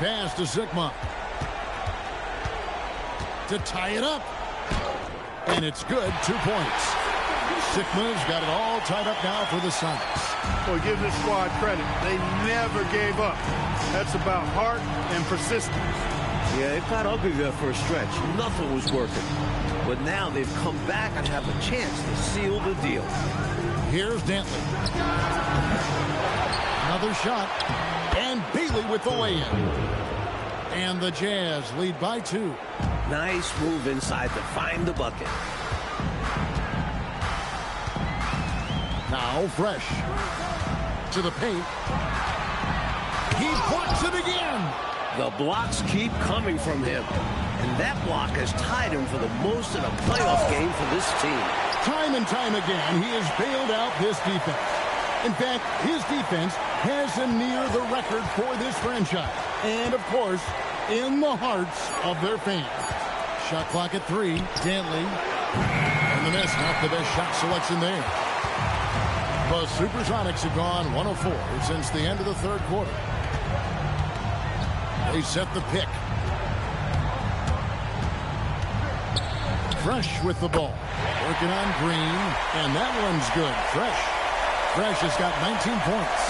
Pass to Zikma to tie it up. And it's good. 2 points. Zikma's got it all tied up now for the Sonics. Well, give this squad credit. They never gave up. That's about heart and persistence. Yeah, it got ugly there for a stretch. Nothing was working. But now they've come back and have a chance to seal the deal. Here's Dantley. Another shot. And Bailey with the lay-in. And the Jazz lead by 2. Nice move inside to find the bucket. Now Fresh to the paint. He puts it again. The blocks keep coming from him. And that block has tied him for the most in a playoff game for this team. Time and time again, he has bailed out this defense. In fact, his defense has him near the record for this franchise. And, of course, in the hearts of their fans. Shot clock at 3. Dantley. And the miss, not the best shot selection there. The Supersonics have gone 1-of-4 since the end of the third quarter. They set the pick. Fresh with the ball. Working on Green. And that one's good. Fresh has got 19 points.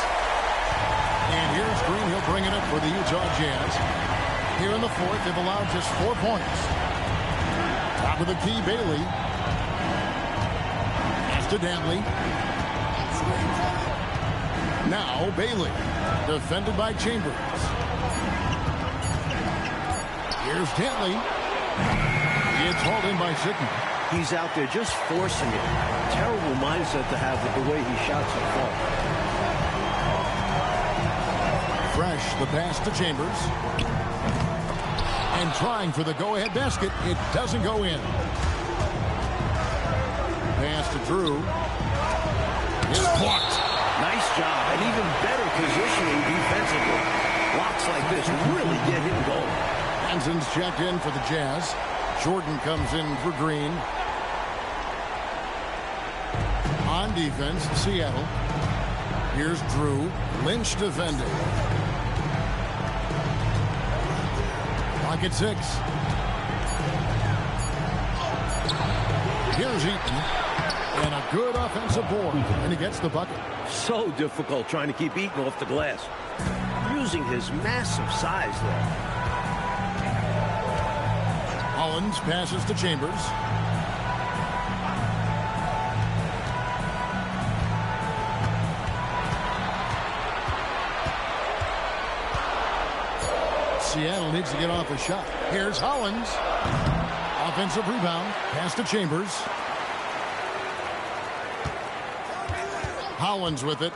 And here's Green. He'll bring it up for the Utah Jazz. Here in the fourth, they've allowed just 4 points. Top of the key, Bailey. Pass to Dantley. Now Bailey. Defended by Chambers. Here's Dantley. It's hauled in by Zikma. He's out there just forcing it. Terrible mindset to have with the way he shot so far. Fresh, the pass to Chambers. And trying for the go-ahead basket. It doesn't go in. Pass to Drew. It's blocked. Nice job, and even better positioning defensively. Blocks like this really get him going. Hanson's checked in for the Jazz. Jordan comes in for Green. On defense, Seattle. Here's Drew. Lynch defending. Clock at 6. Here's Eaton. And a good offensive board. And he gets the bucket. So difficult trying to keep Eaton off the glass. Using his massive size there. Hollins passes to Chambers. Seattle needs to get off a shot. Here's Hollins. Offensive rebound. Pass to Chambers. Hollins with it.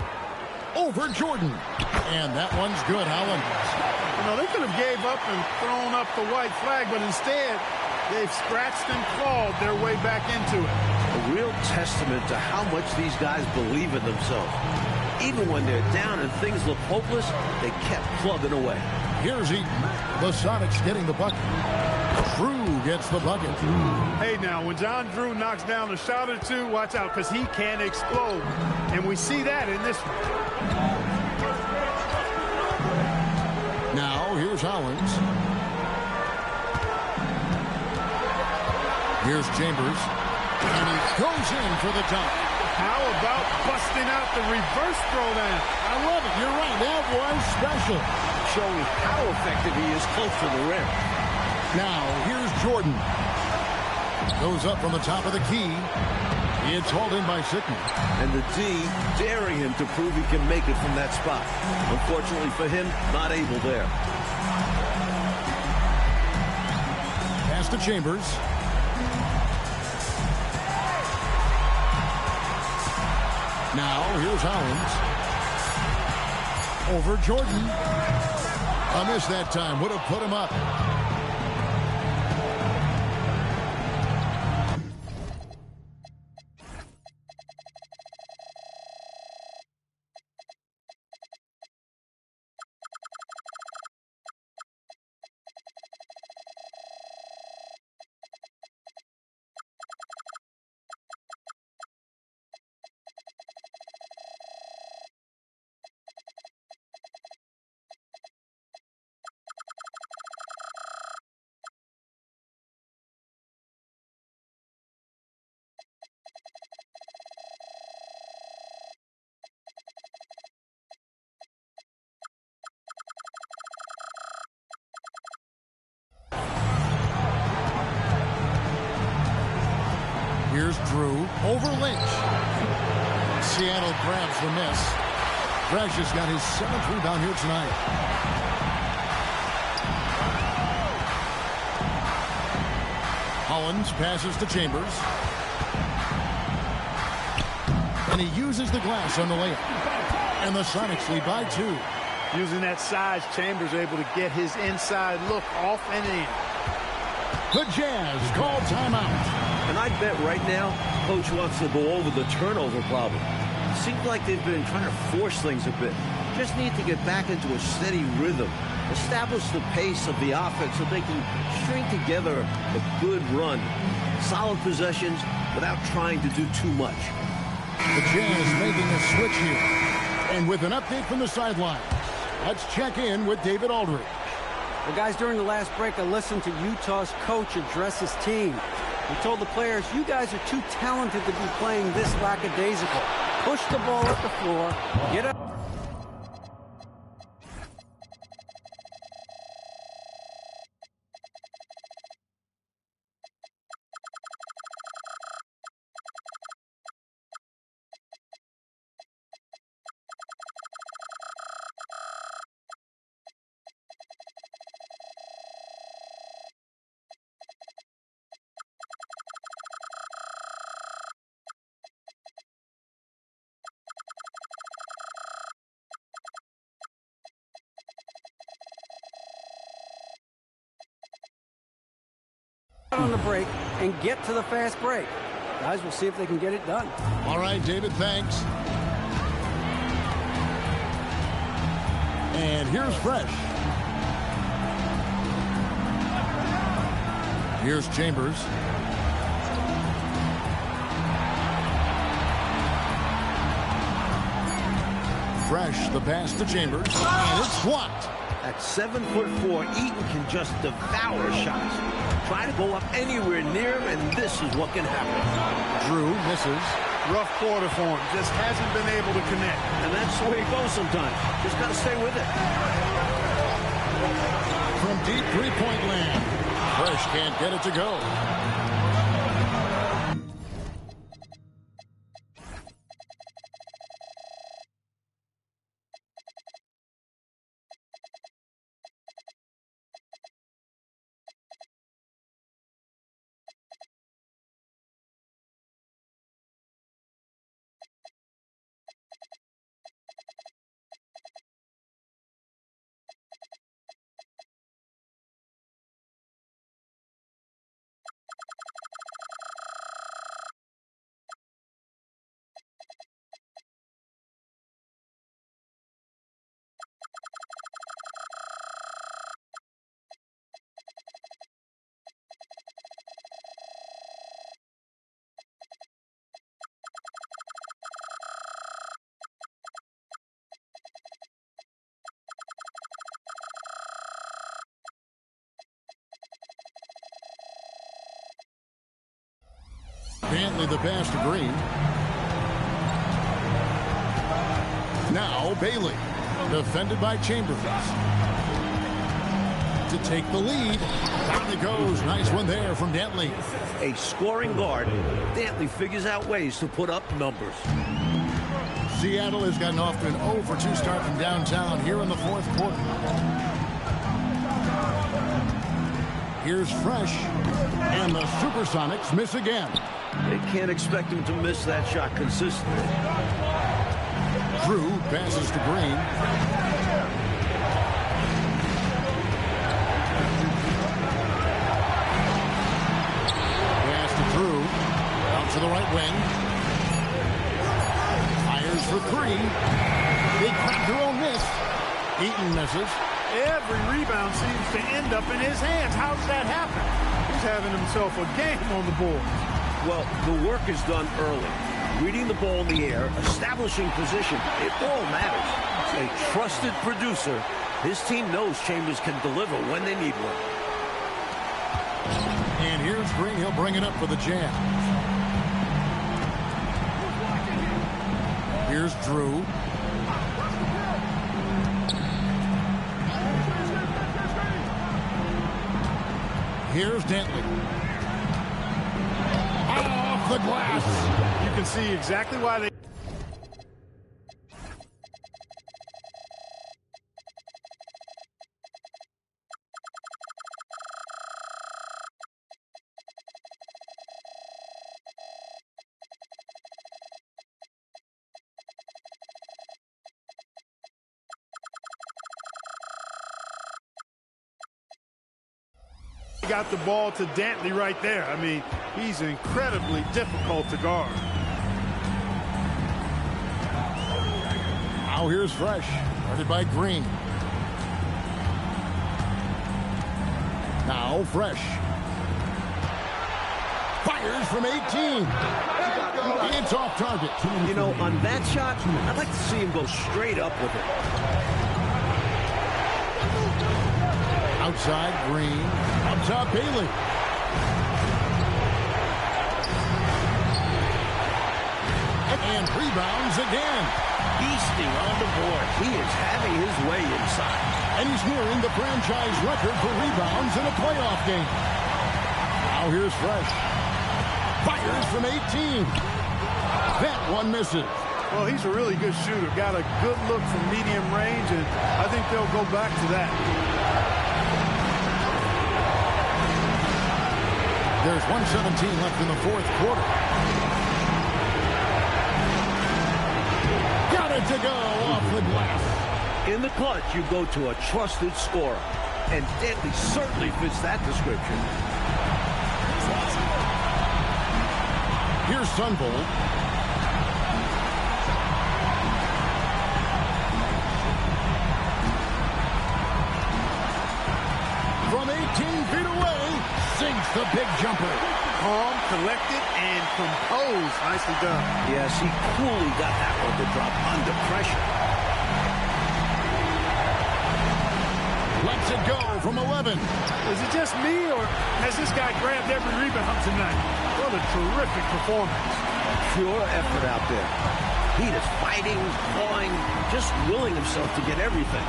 Over Jordan. And that one's good, Hollins. You know, they could have gave up and thrown up the white flag, but instead, they've scratched and clawed their way back into it. A real testament to how much these guys believe in themselves. Even when they're down and things look hopeless, they kept plugging away. Here's Eaton. The Sonics getting the bucket. Drew gets the bucket. Hey, now, when John Drew knocks down a shot or two, watch out, because he can explode. And we see that in this one. Now, here's Hollins. Here's Chambers. And he goes in for the dunk. How about busting out the reverse throwdown? I love it. You're right. That was special. Showing how effective he is close to the rim. Now, here's Jordan. Goes up from the top of the key. It's hauled in by Zikma. And the D daring him to prove he can make it from that spot. Unfortunately for him, not able there. Pass to Chambers. Now, here's Hollins. Over Jordan. A miss that time. Would have put him up. Here's Drew over Lynch. Seattle grabs the miss. Fresh has got his 7th rebound here tonight. Hollins passes to Chambers. And he uses the glass on the layup. And the Sonics lead by 2. Using that size, Chambers able to get his inside look off and in. The Jazz call timeout. And I bet right now, Coach wants to go over the turnover problem. Seems like they've been trying to force things a bit. Just need to get back into a steady rhythm. Establish the pace of the offense so they can string together a good run. Solid possessions without trying to do too much. The Jazz making a switch here. And with an update from the sideline, let's check in with David Aldridge. Well, guys, during the last break, I listened to Utah's coach address his team. He told the players, you guys are too talented to be playing this lackadaisical. Push the ball up the floor, get up. On the break and get to the fast break. Guys, we'll see if they can get it done. All right, David, thanks. And here's Fresh. Here's Chambers. Fresh, the pass to Chambers, and it's blocked. At 7'4", Eaton can just devour shots. Try to go up anywhere near him, and this is what can happen. Drew misses. Rough quarter for him. Just hasn't been able to connect. And that's the way it goes sometimes. Just got to stay with it. From deep three-point land, Fresh can't get it to go. Dantley the pass to Green. Now Bailey, defended by Chambers. To take the lead. Down it goes. Nice one there from Dantley. A scoring guard. Dantley figures out ways to put up numbers. Seattle has gotten off to an 0-for-2 start from downtown here in the fourth quarter. Here's Fresh, and the Supersonics miss again. They can't expect him to miss that shot consistently. Drew passes to Green. Pass to Drew. Out to the right wing. Fires for three. They crack their own miss. Eaton misses. Every rebound seems to end up in his hands. How's that happen? He's having himself a game on the board. Well, the work is done early. Reading the ball in the air, establishing position, it all matters. A trusted producer, his team knows Chambers can deliver when they need one. And here's Green. He'll bring it up for the Jazz. Here's Drew. Here's Dantley. off the glass. You can see exactly why they... got the ball to Dantley right there. I mean, he's incredibly difficult to guard. Now here's Fresh, guarded by Green. Now Fresh. Fires from 18. It's off target. You know, on that shot, I'd like to see him go straight up with it. Outside Green. Up top Bailey. And rebounds again. Feasting on the board. He is having his way inside. And he's nearing the franchise record for rebounds in a playoff game. Now here's Fresh. Fires from 18. That one misses. Well, he's a really good shooter. Got a good look from medium range, and I think they'll go back to that. There's 1:17 left in the fourth quarter. Got it to go off the glass. In the clutch, you go to a trusted scorer. And Dantley certainly fits that description. Here's Sunvold. From 18 feet away, sinks the big jumper. Calm, collected, and composed. Nicely done. Yes, he coolly got that one to drop under pressure. Lets it go from 11. Is it just me, or has this guy grabbed every rebound tonight? What a terrific performance. Pure effort out there. He is fighting, clawing, just willing himself to get everything.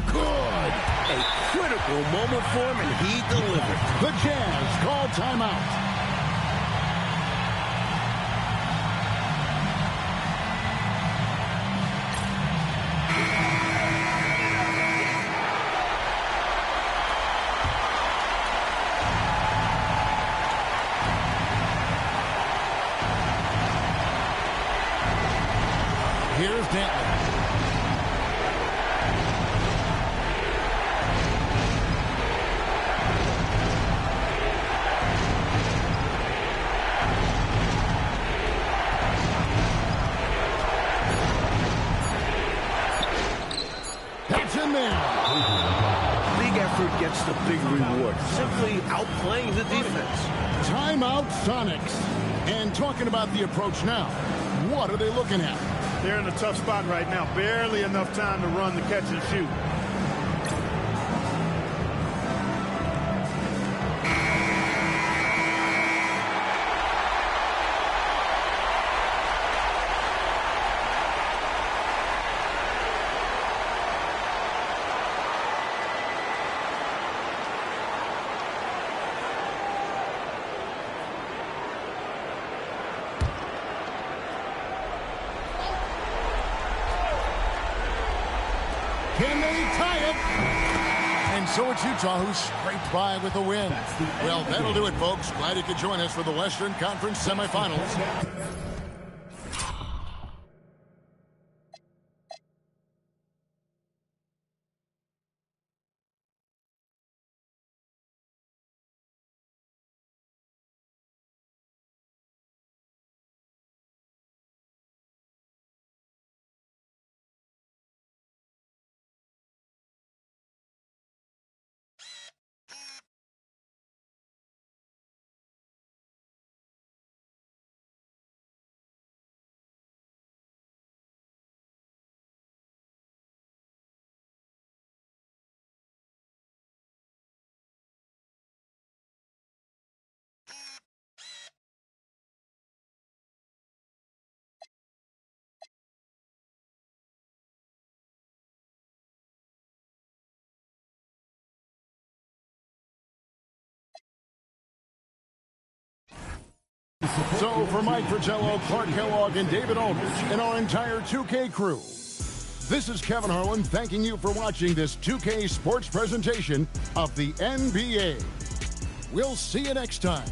Good. A critical moment for him, and he delivered. The Jazz call timeout. Here's Dantley. That's in there. Big effort gets the big reward. Simply outplaying the defense. Timeout Sonics. And talking about the approach now, what are they looking at? They're in a tough spot right now. Barely enough time to run the catch and shoot. Can they tie it? And so it's Utah who scraped by with a win. Well, that'll do it, folks. Glad you could join us for the Western Conference semifinals. So for Mike Fratello, Clark Kellogg, and David Aldridge, and our entire 2K crew, this is Kevin Harlan thanking you for watching this 2K sports presentation of the NBA. We'll see you next time.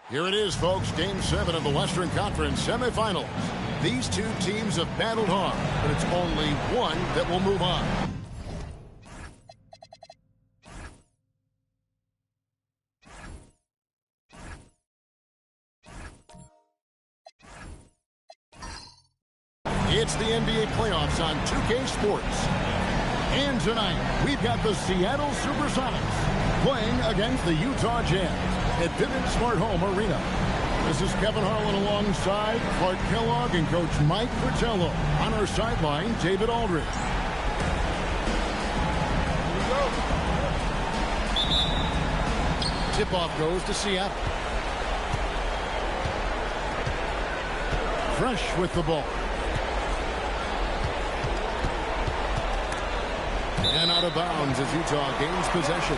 Here it is, folks. Game 7 of the Western Conference semifinals. These two teams have battled hard, but it's only one that will move on. It's the NBA playoffs on 2K Sports. And tonight, we've got the Seattle Supersonics playing against the Utah Jazz at Vivint Smart Home Arena. This is Kevin Harlan alongside Clark Kellogg and Coach Mike Fratello. On our sideline, David Aldridge. Tip-off goes to Seattle. Fresh with the ball. And out of bounds as Utah gains possession.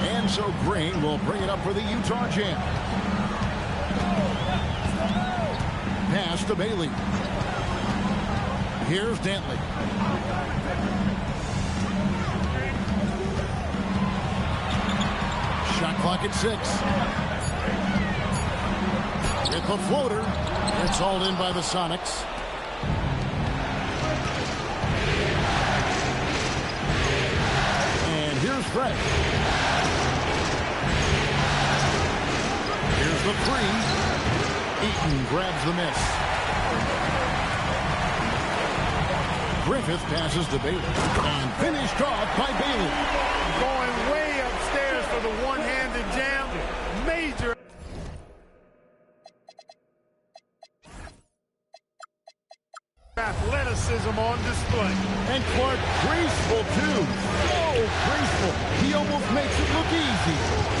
And so Green will bring it up for the Utah Jazz. Pass to Bailey. Here's Dantley. Shot clock at 6. With the floater, it's hauled in by the Sonics. And here's Fred. Here's the 3. Eaton grabs the miss. Griffith passes to Bailey. And finished off by Bailey. Going way upstairs for the one-handed jam. Major. Athleticism on display. And Clark, graceful too. So graceful. He almost makes it look easy.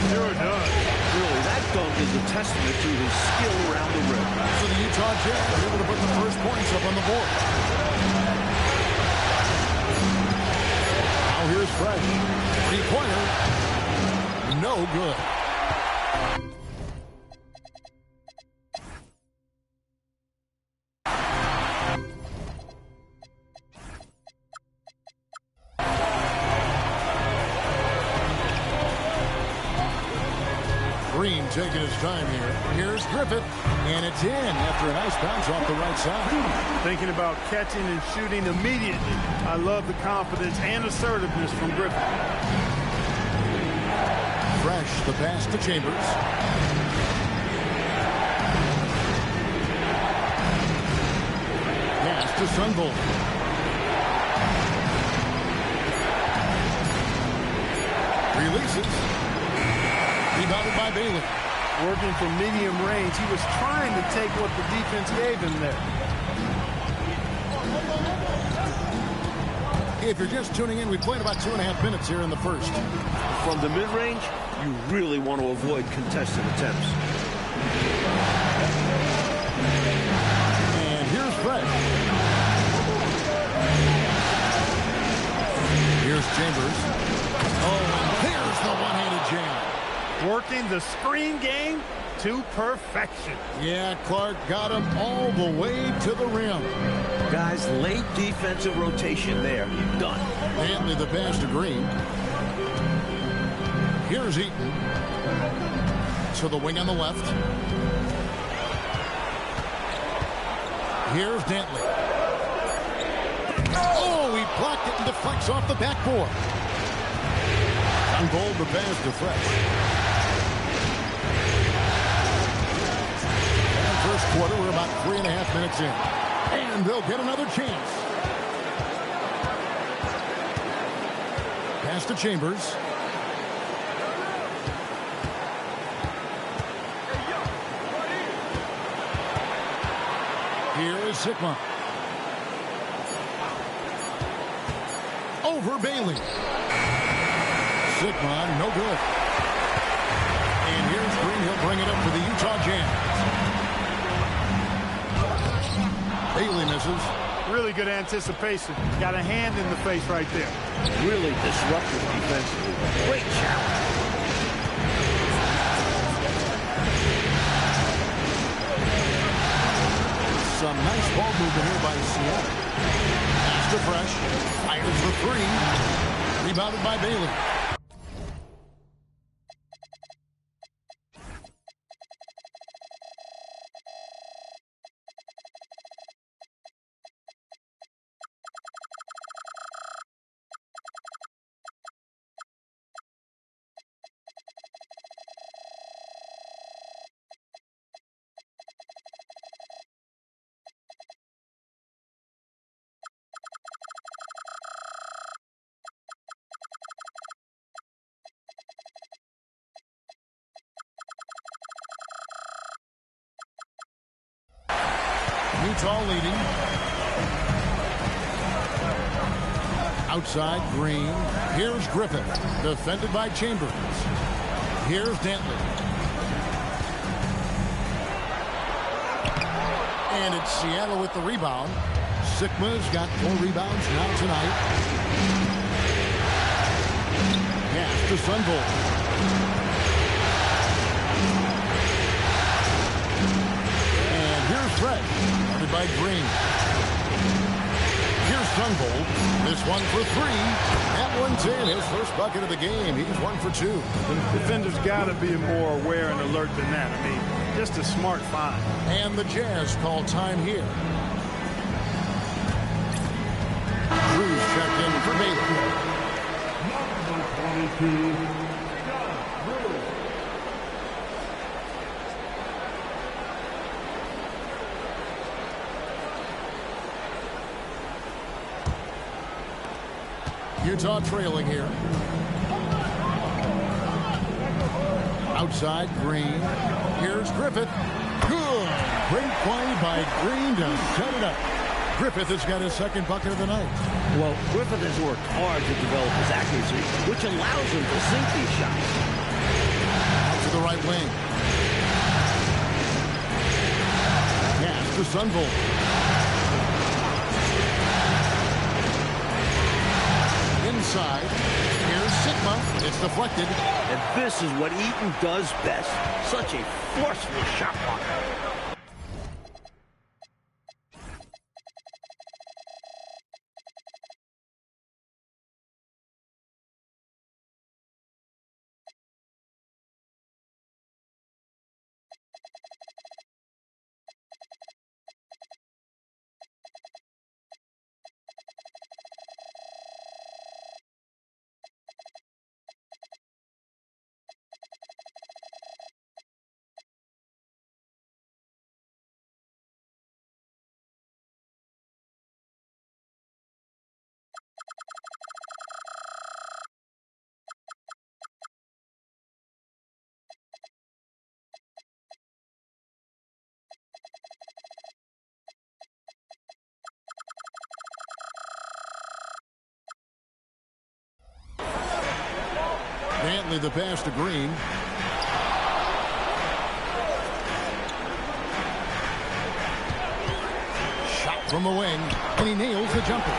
Sure does. Really, that dunk is a testament to his skill around the rim. So the Utah Jazz are able to put the first points up on the board. Now here's Fresh. Three-pointer. No good. Green taking his time here. Here's Griffith, and it's in after a nice bounce off the right side. Thinking about catching and shooting immediately. I love the confidence and assertiveness from Griffith. Fresh, the pass to Chambers. Pass to Sunvolt. Releases. Rebounded by Bailey. Working from medium range. He was trying to take what the defense gave him there. If you're just tuning in, we played about 2.5 minutes here in the first. From the mid-range, you really want to avoid contested attempts. And here's Fred. Here's Chambers. Oh, and there's the one-handed jam. Working the screen game to perfection. Yeah, Clark got him all the way to the rim. Guys, late defensive rotation there. Done. Dantley the pass to Green. Here's Eaton. To the wing on the left. Here's Dantley. Oh, he blocked it and deflects off the backboard. Ungold the pass to Fresh. First quarter, we're about 3.5 minutes in. And they'll get another chance. Pass to Chambers. Here is Sigma. Over Bailey. Sigma, no good. And here's Green. He'll bring it up for the Utah Jazz. Bailey misses. Really good anticipation. Got a hand in the face right there. Really disruptive defensively. Great challenge. Some nice ball movement here by Seattle. Pass to Fresh. Fires for three. Rebounded by Bailey. Utah leading. Outside, Green. Here's Griffith. Defended by Chambers. Here's Dantley. And it's Seattle with the rebound. Sigma's got 4 rebounds now tonight. Pass to Sunvolt. Fred, guarded by Green. Here's Sunvolt. This one for 3. That one's in. His first bucket of the game. He's 1 for 2. The defender's got to be more aware and alert than that. I mean, just a smart find. And the Jazz call time here. Cruz checked in for Bailey. Number 22. Utah trailing here. Outside, Green. Here's Griffith. Good. Great play by Green to set it up. Griffith has got his second bucket of the night. Well, Griffith has worked hard to develop his accuracy, which allows him to sink these shots. Out to the right wing. Pass to Sunvolt. Inside. Here's Sigma. It's deflected. And this is what Eaton does best. Such a forceful shot blocker. Dantley the pass to Green. Shot from the wing, and he nails the jumper.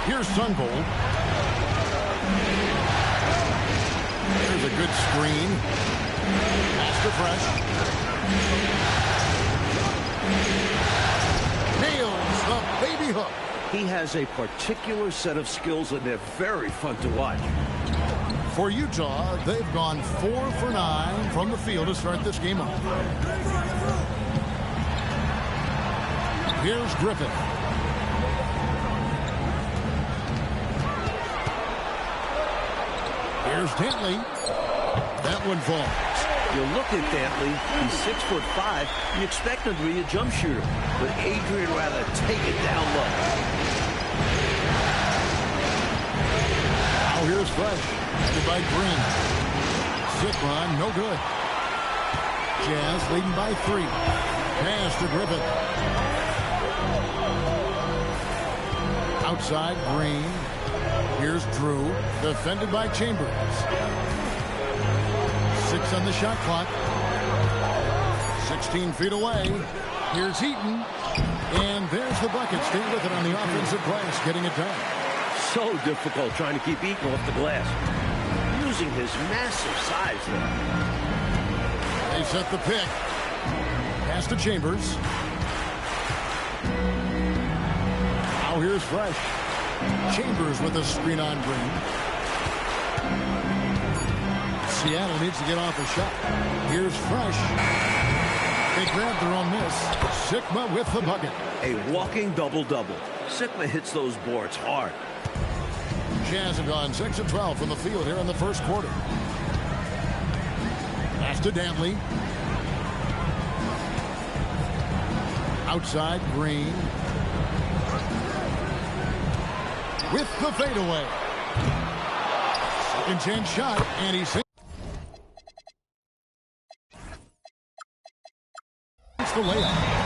Here's Sungold. There's a good screen. Pass to Fresh. Nails the baby hook. He has a particular set of skills, and they're very fun to watch. For Utah, they've gone 4 for 9 from the field to start this game off. Here's Griffin. Here's Dantley. That one falls. You look at Dantley, he's 6'5". You expect him to be a jump shooter, but Adrian rather take it down low. Now here's Fresh. Headed by Green. Sikron, no good. Jazz leading by 3. Pass to Griffin. Outside, Green. Here's Drew. Defended by Chambers. 6 on the shot clock. 16 feet away. Here's Heaton. And there's the bucket. Stay with it on the offensive glass, getting it done. So difficult trying to keep Eaton off the glass. Using his massive size there. They set the pick. Pass to Chambers. Now here's Fresh. Chambers with a screen on Green. Seattle needs to get off a shot. Here's Fresh. They grab their own miss. Sikma with the bucket. A walking double-double. Sikma hits those boards hard. Jazz have gone 6 of 12 from the field here in the first quarter. Pass to Dantley. Outside, Green. With the fadeaway. Second chance shot, and he sinks the layup.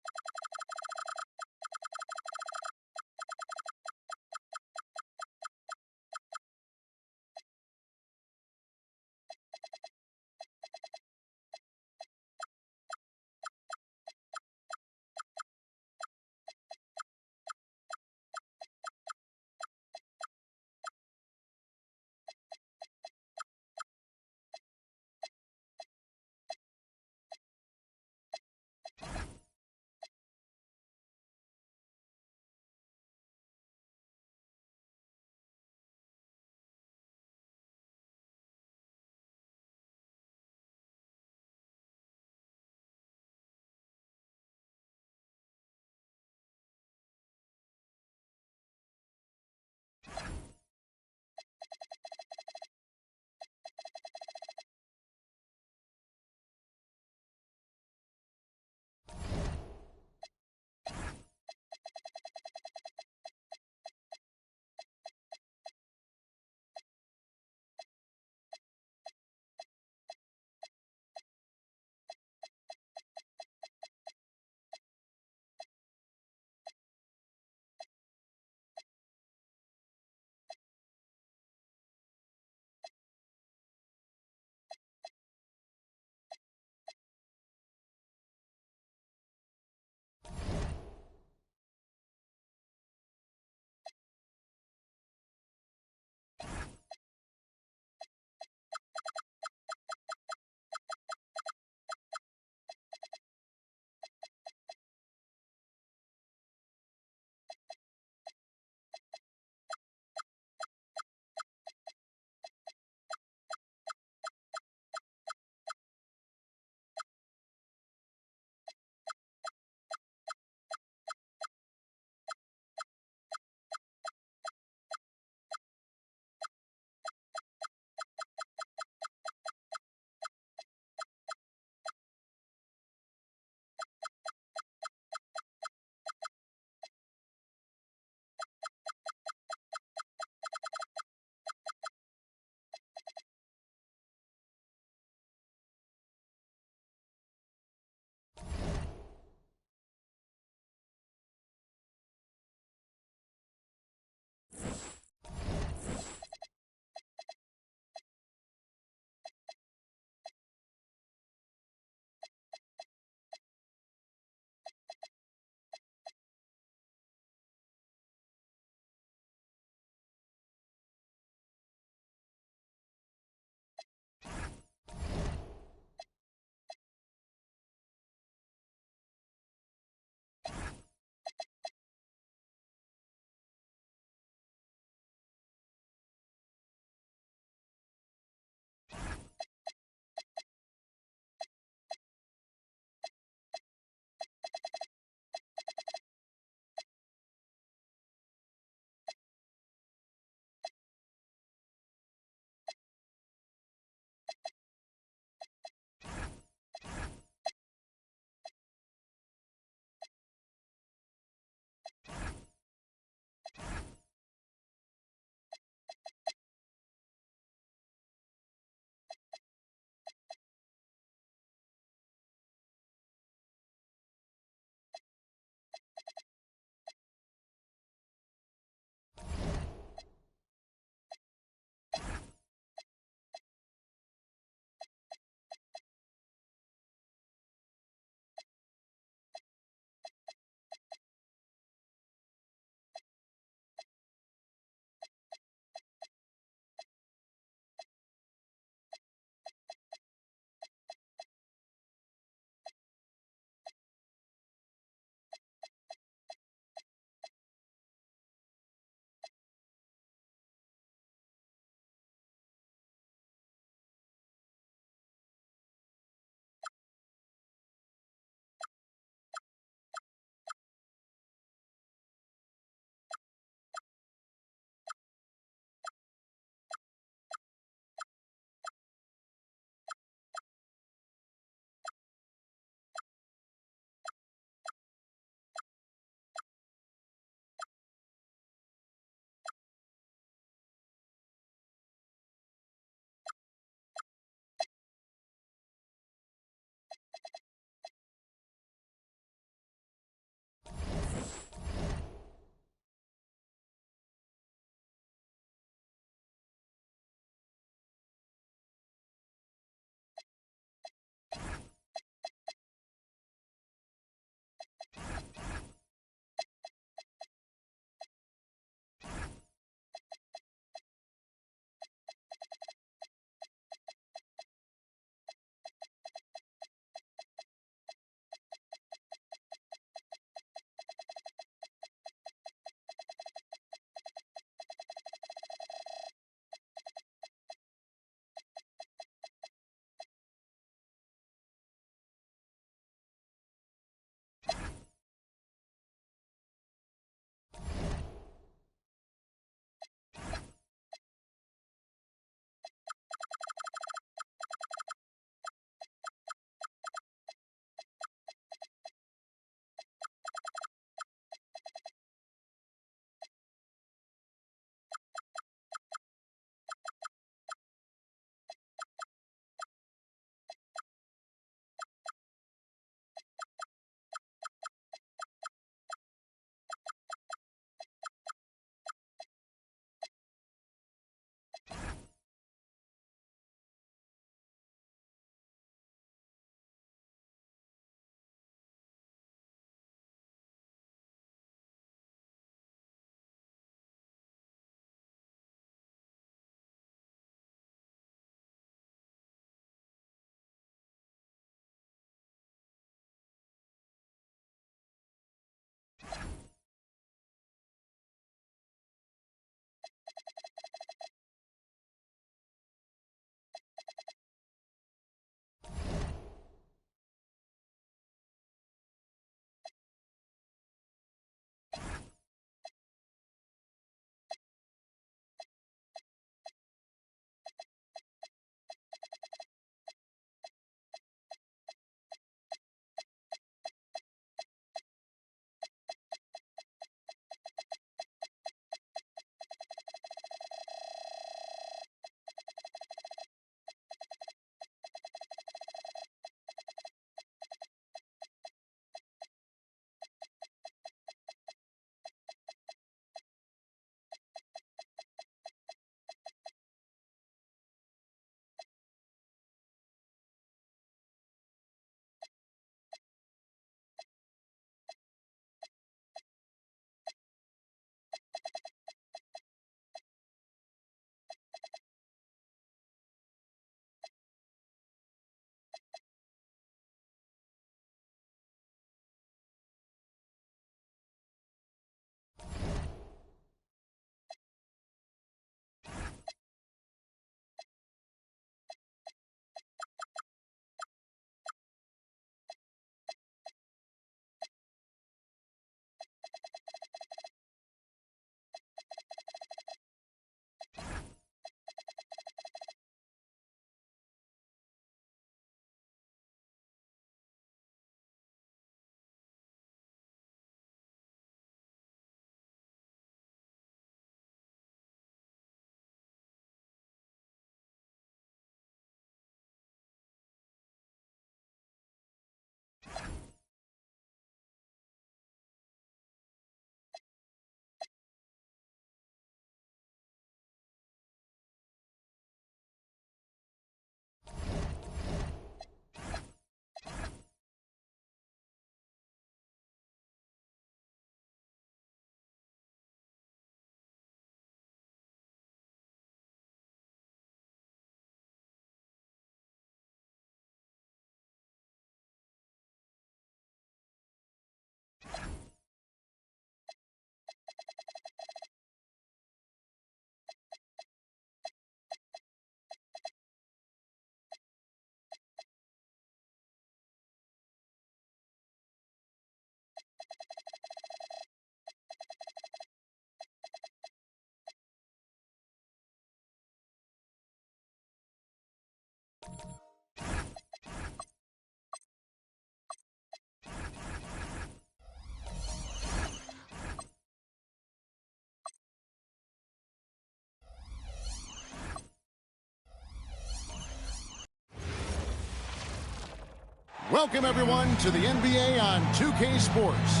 Welcome, everyone, to the NBA on 2K Sports.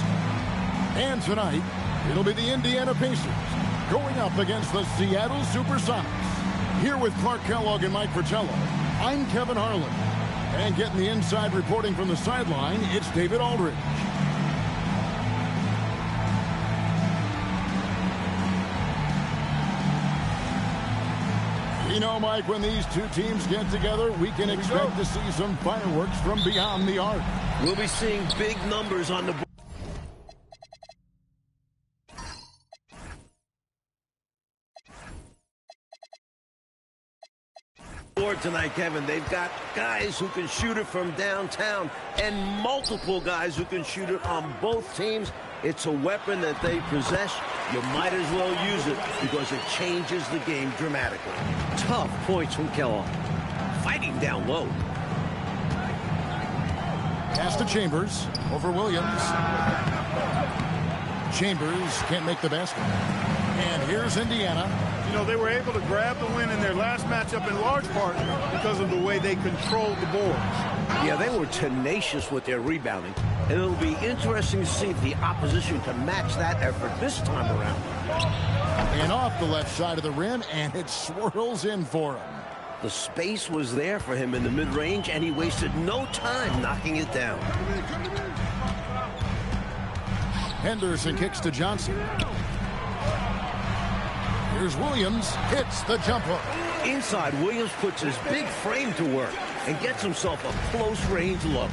And tonight, it'll be the Indiana Pacers going up against the Seattle Supersonics. Here with Clark Kellogg and Mike Fratello, I'm Kevin Harlan. And getting the inside reporting from the sideline, it's David Aldridge. You know, Mike, when these two teams get together, we can expect to see some fireworks from beyond the arc. We'll be seeing big numbers on the board tonight, Kevin. They've got guys who can shoot it from downtown and multiple guys who can shoot it on both teams. It's a weapon that they possess. You might as well use it because it changes the game dramatically. Tough points from Kellogg. Fighting down low. Pass to Chambers over Williams. Chambers can't make the basket. And here's Indiana. You know, they were able to grab the win in their last matchup in large part because of the way they controlled the boards. Yeah, they were tenacious with their rebounding, and it'll be interesting to see if the opposition can match that effort this time around. And off the left side of the rim, and it swirls in for him. The space was there for him in the mid-range, and he wasted no time knocking it down. Henderson kicks to Johnson. Here's Williams, hits the jumper. Inside, Williams puts his big frame to work and gets himself a close-range look.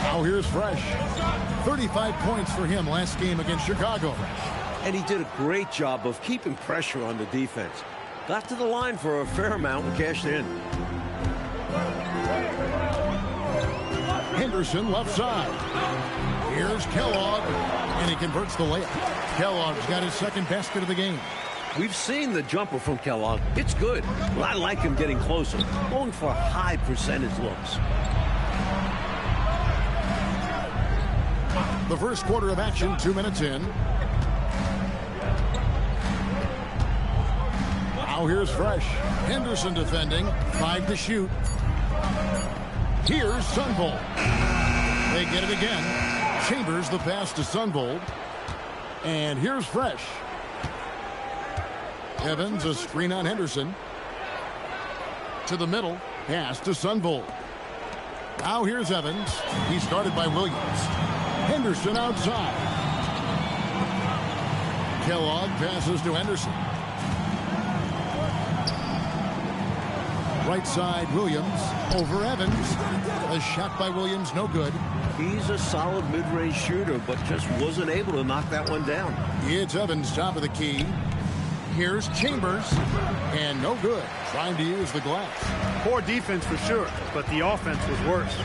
Now here's Fresh. 35 points for him last game against Chicago. And he did a great job of keeping pressure on the defense. Got to the line for a fair amount and cashed in. Henderson left side. Here's Kellogg, and he converts the layup. Kellogg's got his second basket of the game. We've seen the jumper from Kellogg. It's good. Well, I like him getting closer, going for high percentage looks. The first quarter of action, 2 minutes in. Now here's Fresh. Henderson defending, 5 to shoot. Here's Sunvold. They get it again. Chambers the pass to Sunvold. And here's Fresh. Evans a screen on Henderson. To the middle. Pass to Sunvold. Now here's Evans. He's guarded by Williams. Henderson outside. Kellogg passes to Henderson. Right side, Williams over Evans. A shot by Williams, no good. He's a solid mid-range shooter, but just wasn't able to knock that one down. It's Evans, top of the key. Here's Chambers, and no good. Trying to use the glass. Poor defense for sure, but the offense was worse.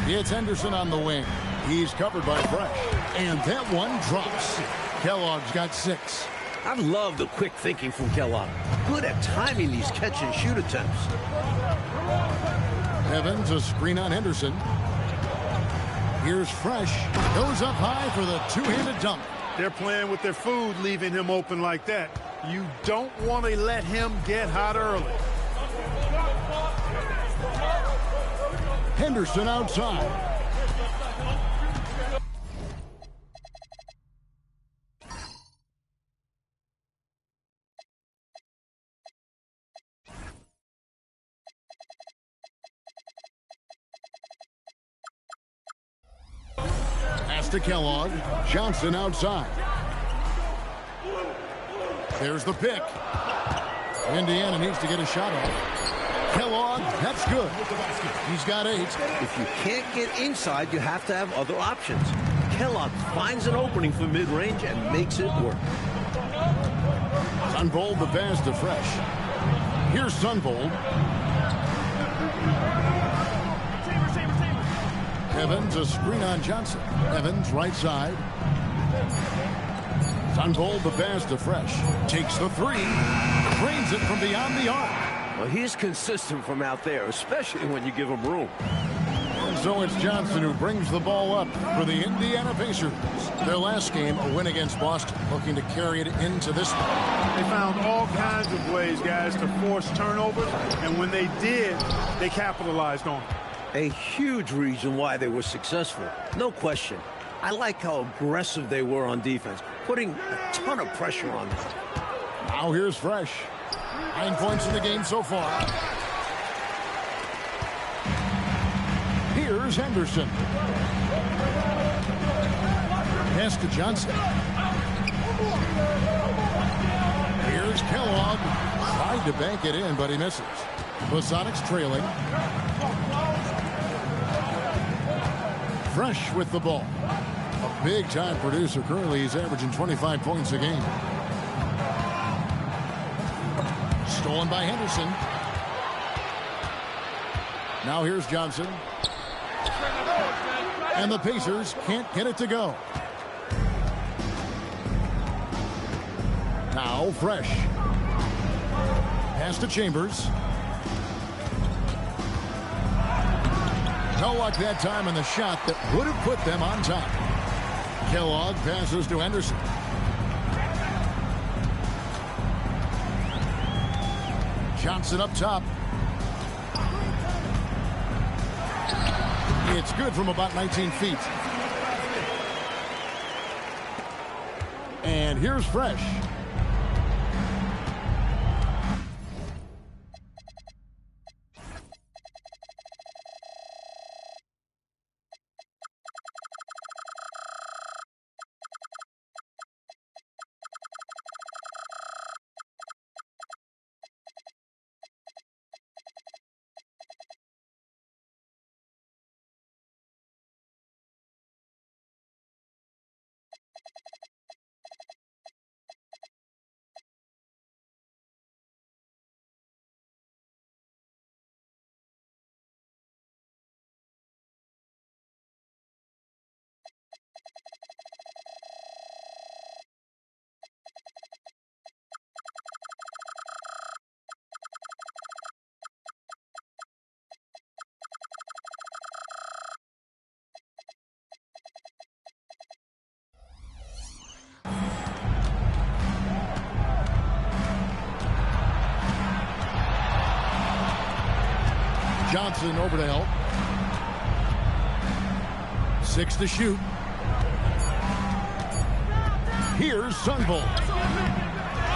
It's Henderson on the wing. He's covered by Fresh. And that one drops. Kellogg's got 6. I love the quick thinking from Kellogg. Good at timing these catch-and-shoot attempts. Evans a screen on Henderson. Here's Fresh. Goes up high for the two-handed dunk. They're playing with their food, leaving him open like that. You don't want to let him get hot early. Henderson outside. Pass to Kellogg. Johnson outside. There's the pick. Indiana needs to get a shot off. Kellogg, that's good. He's got 8. If you can't get inside, you have to have other options. Kellogg finds an opening for mid-range and makes it work. Sunvold the pass to Fresh. Here's Sunvold. Evans a screen on Johnson. Evans right side. Sunvold the pass to Fresh. Takes the 3. Drains it from beyond the arc. Well, he's consistent from out there, especially when you give him room. And so it's Johnson who brings the ball up for the Indiana Pacers. Their last game, a win against Boston, looking to carry it into this one. They found all kinds of ways, guys, to force turnovers, and when they did, they capitalized on it. A huge reason why they were successful. No question. I like how aggressive they were on defense, putting a ton of pressure on them. Now here's Fresh. 9 points in the game so far. Here's Henderson. Pass to Johnson. Here's Kellogg. Tried to bank it in, but he misses. The Sonics trailing. Fresh with the ball. A big-time producer. Currently, he's averaging 25 points a game. Stolen by Henderson. Now here's Johnson. And the Pacers can't get it to go. Now Fresh. Pass to Chambers. No luck that time in the shot that would have put them on top. Kellogg passes to Henderson. Johnson up top. It's good from about 19 feet. And here's Fresh. Johnson over to help. 6 to shoot. Here's Sunbull.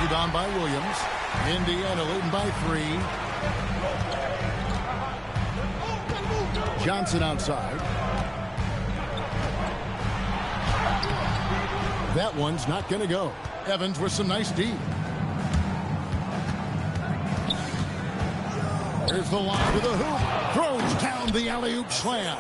Rebound by Williams. Indiana leading by 3. Johnson outside. That one's not going to go. Evans with some nice D. Here's the line to the hoop. Throws down the alley-oop slam.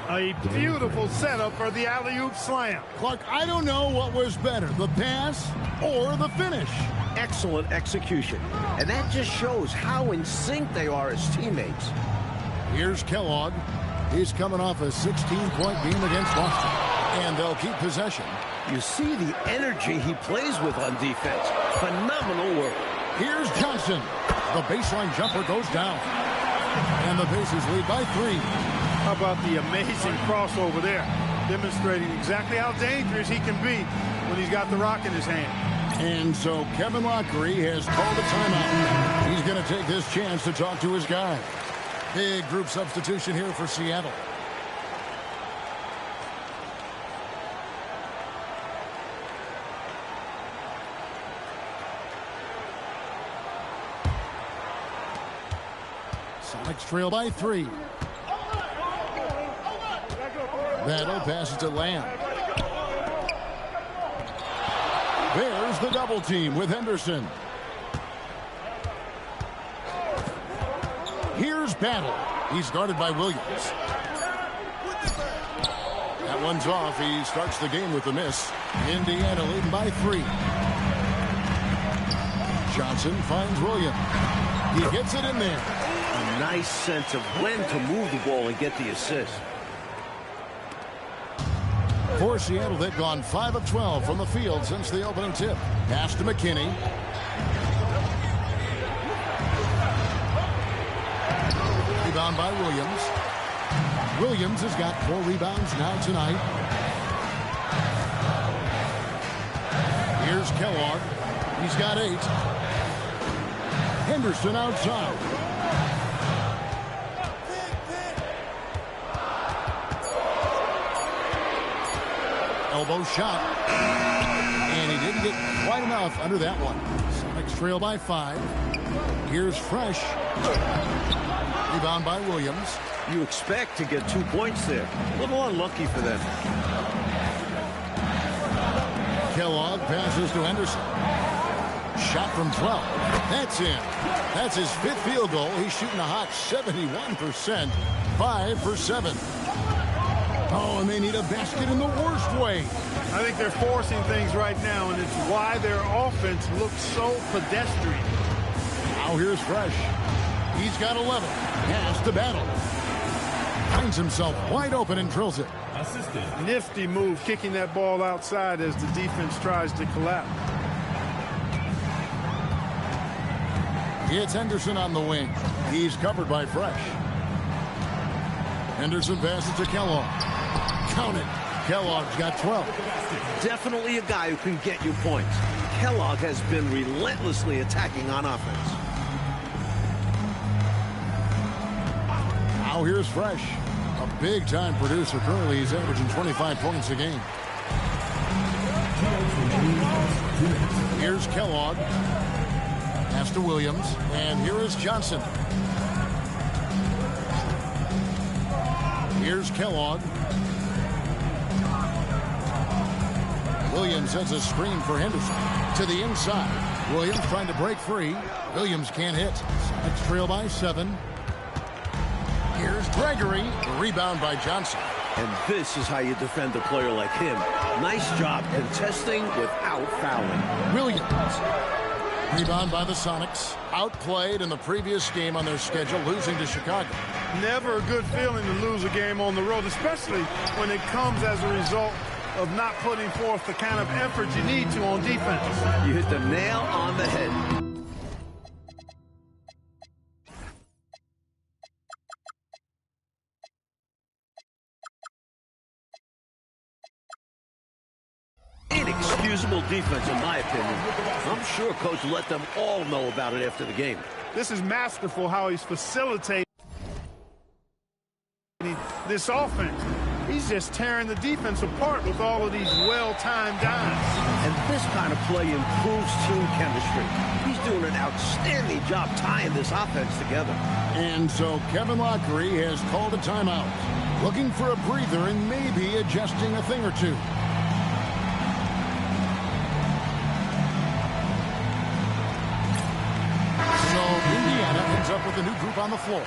A beautiful setup for the alley-oop slam. Clark, I don't know what was better, the pass or the finish. Excellent execution. And that just shows how in sync they are as teammates. Here's Kellogg. He's coming off a 16-point game against Boston. And they'll keep possession. You see the energy he plays with on defense. Phenomenal work. Here's Johnson. The baseline jumper goes down. And the Pacers lead by 3. How about the amazing crossover there? Demonstrating exactly how dangerous he can be when he's got the rock in his hand. And so Kevin Lockery has called a timeout. He's going to take this chance to talk to his guy. Big group substitution here for Seattle. Sonics trail by 3. Battle passes to Lamb. There's the double team with Henderson. Here's Battle. He's guarded by Williams. That one's off. He starts the game with a miss. Indiana leading by 3. Johnson finds Williams. He gets it in there. A nice sense of when to move the ball and get the assist. For Seattle, they've gone 5 of 12 from the field since the opening tip. Pass to McKinney. Rebound by Williams. Williams has got 4 rebounds now tonight. Here's Kellogg. He's got 8. Henderson outside. Elbow shot. And he didn't get quite enough under that one. Sonics trail by 5. Here's Fresh. Rebound by Williams. You expect to get 2 points there. A little unlucky for them. Kellogg passes to Henderson. Shot from 12. That's in. That's his 5th field goal. He's shooting a hot 71%. 5 for 7. Oh, and they need a basket in the worst way. I think they're forcing things right now, and it's why their offense looks so pedestrian. Now here's Fresh. He's got 11. Has to battle. Finds himself wide open and drills it. Assistant. Nifty move, kicking that ball outside as the defense tries to collapse. It's Henderson on the wing. He's covered by Fresh. Henderson passes to Kellogg. Count it. Kellogg's got 12. Definitely a guy who can get you points. Kellogg has been relentlessly attacking on offense. Now here's Fresh. A big-time producer. Currently, he's averaging 25 points a game. Here's Kellogg. Pass to Williams. And here is Johnson. Here's Kellogg. Williams sends a screen for Henderson. To the inside. Williams trying to break free. Williams can't hit. Sonics trail by 7. Here's Gregory. The rebound by Johnson. And this is how you defend a player like him. Nice job contesting without fouling. Williams. Rebound by the Sonics. Outplayed in the previous game on their schedule, losing to Chicago. Never a good feeling to lose a game on the road, especially when it comes as a result of not putting forth the kind of effort you need to on defense. You hit the nail on the head. Inexcusable defense, in my opinion. I'm sure Coach let them all know about it after the game. This is masterful how he's facilitating this offense. He's just tearing the defense apart with all of these well-timed dimes. And this kind of play improves team chemistry. He's doing an outstanding job tying this offense together. And so Kevin Lockery has called a timeout. Looking for a breather and maybe adjusting a thing or two. So Indiana ends up with a new group on the floor.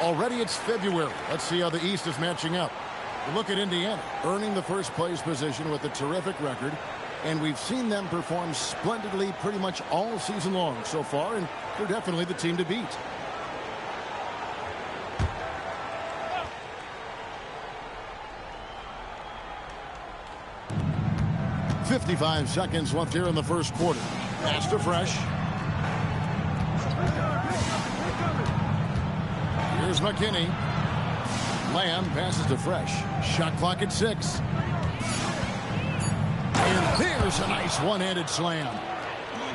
Already it's February. Let's see how the East is matching up. Look at Indiana, earning the first place position with a terrific record. And we've seen them perform splendidly pretty much all season long so far, and they're definitely the team to beat. .55 seconds left here in the first quarter. Pass to Fresh. Here's McKinney. Lamb passes to Fresh. Shot clock at 6. And there's a nice one-handed slam.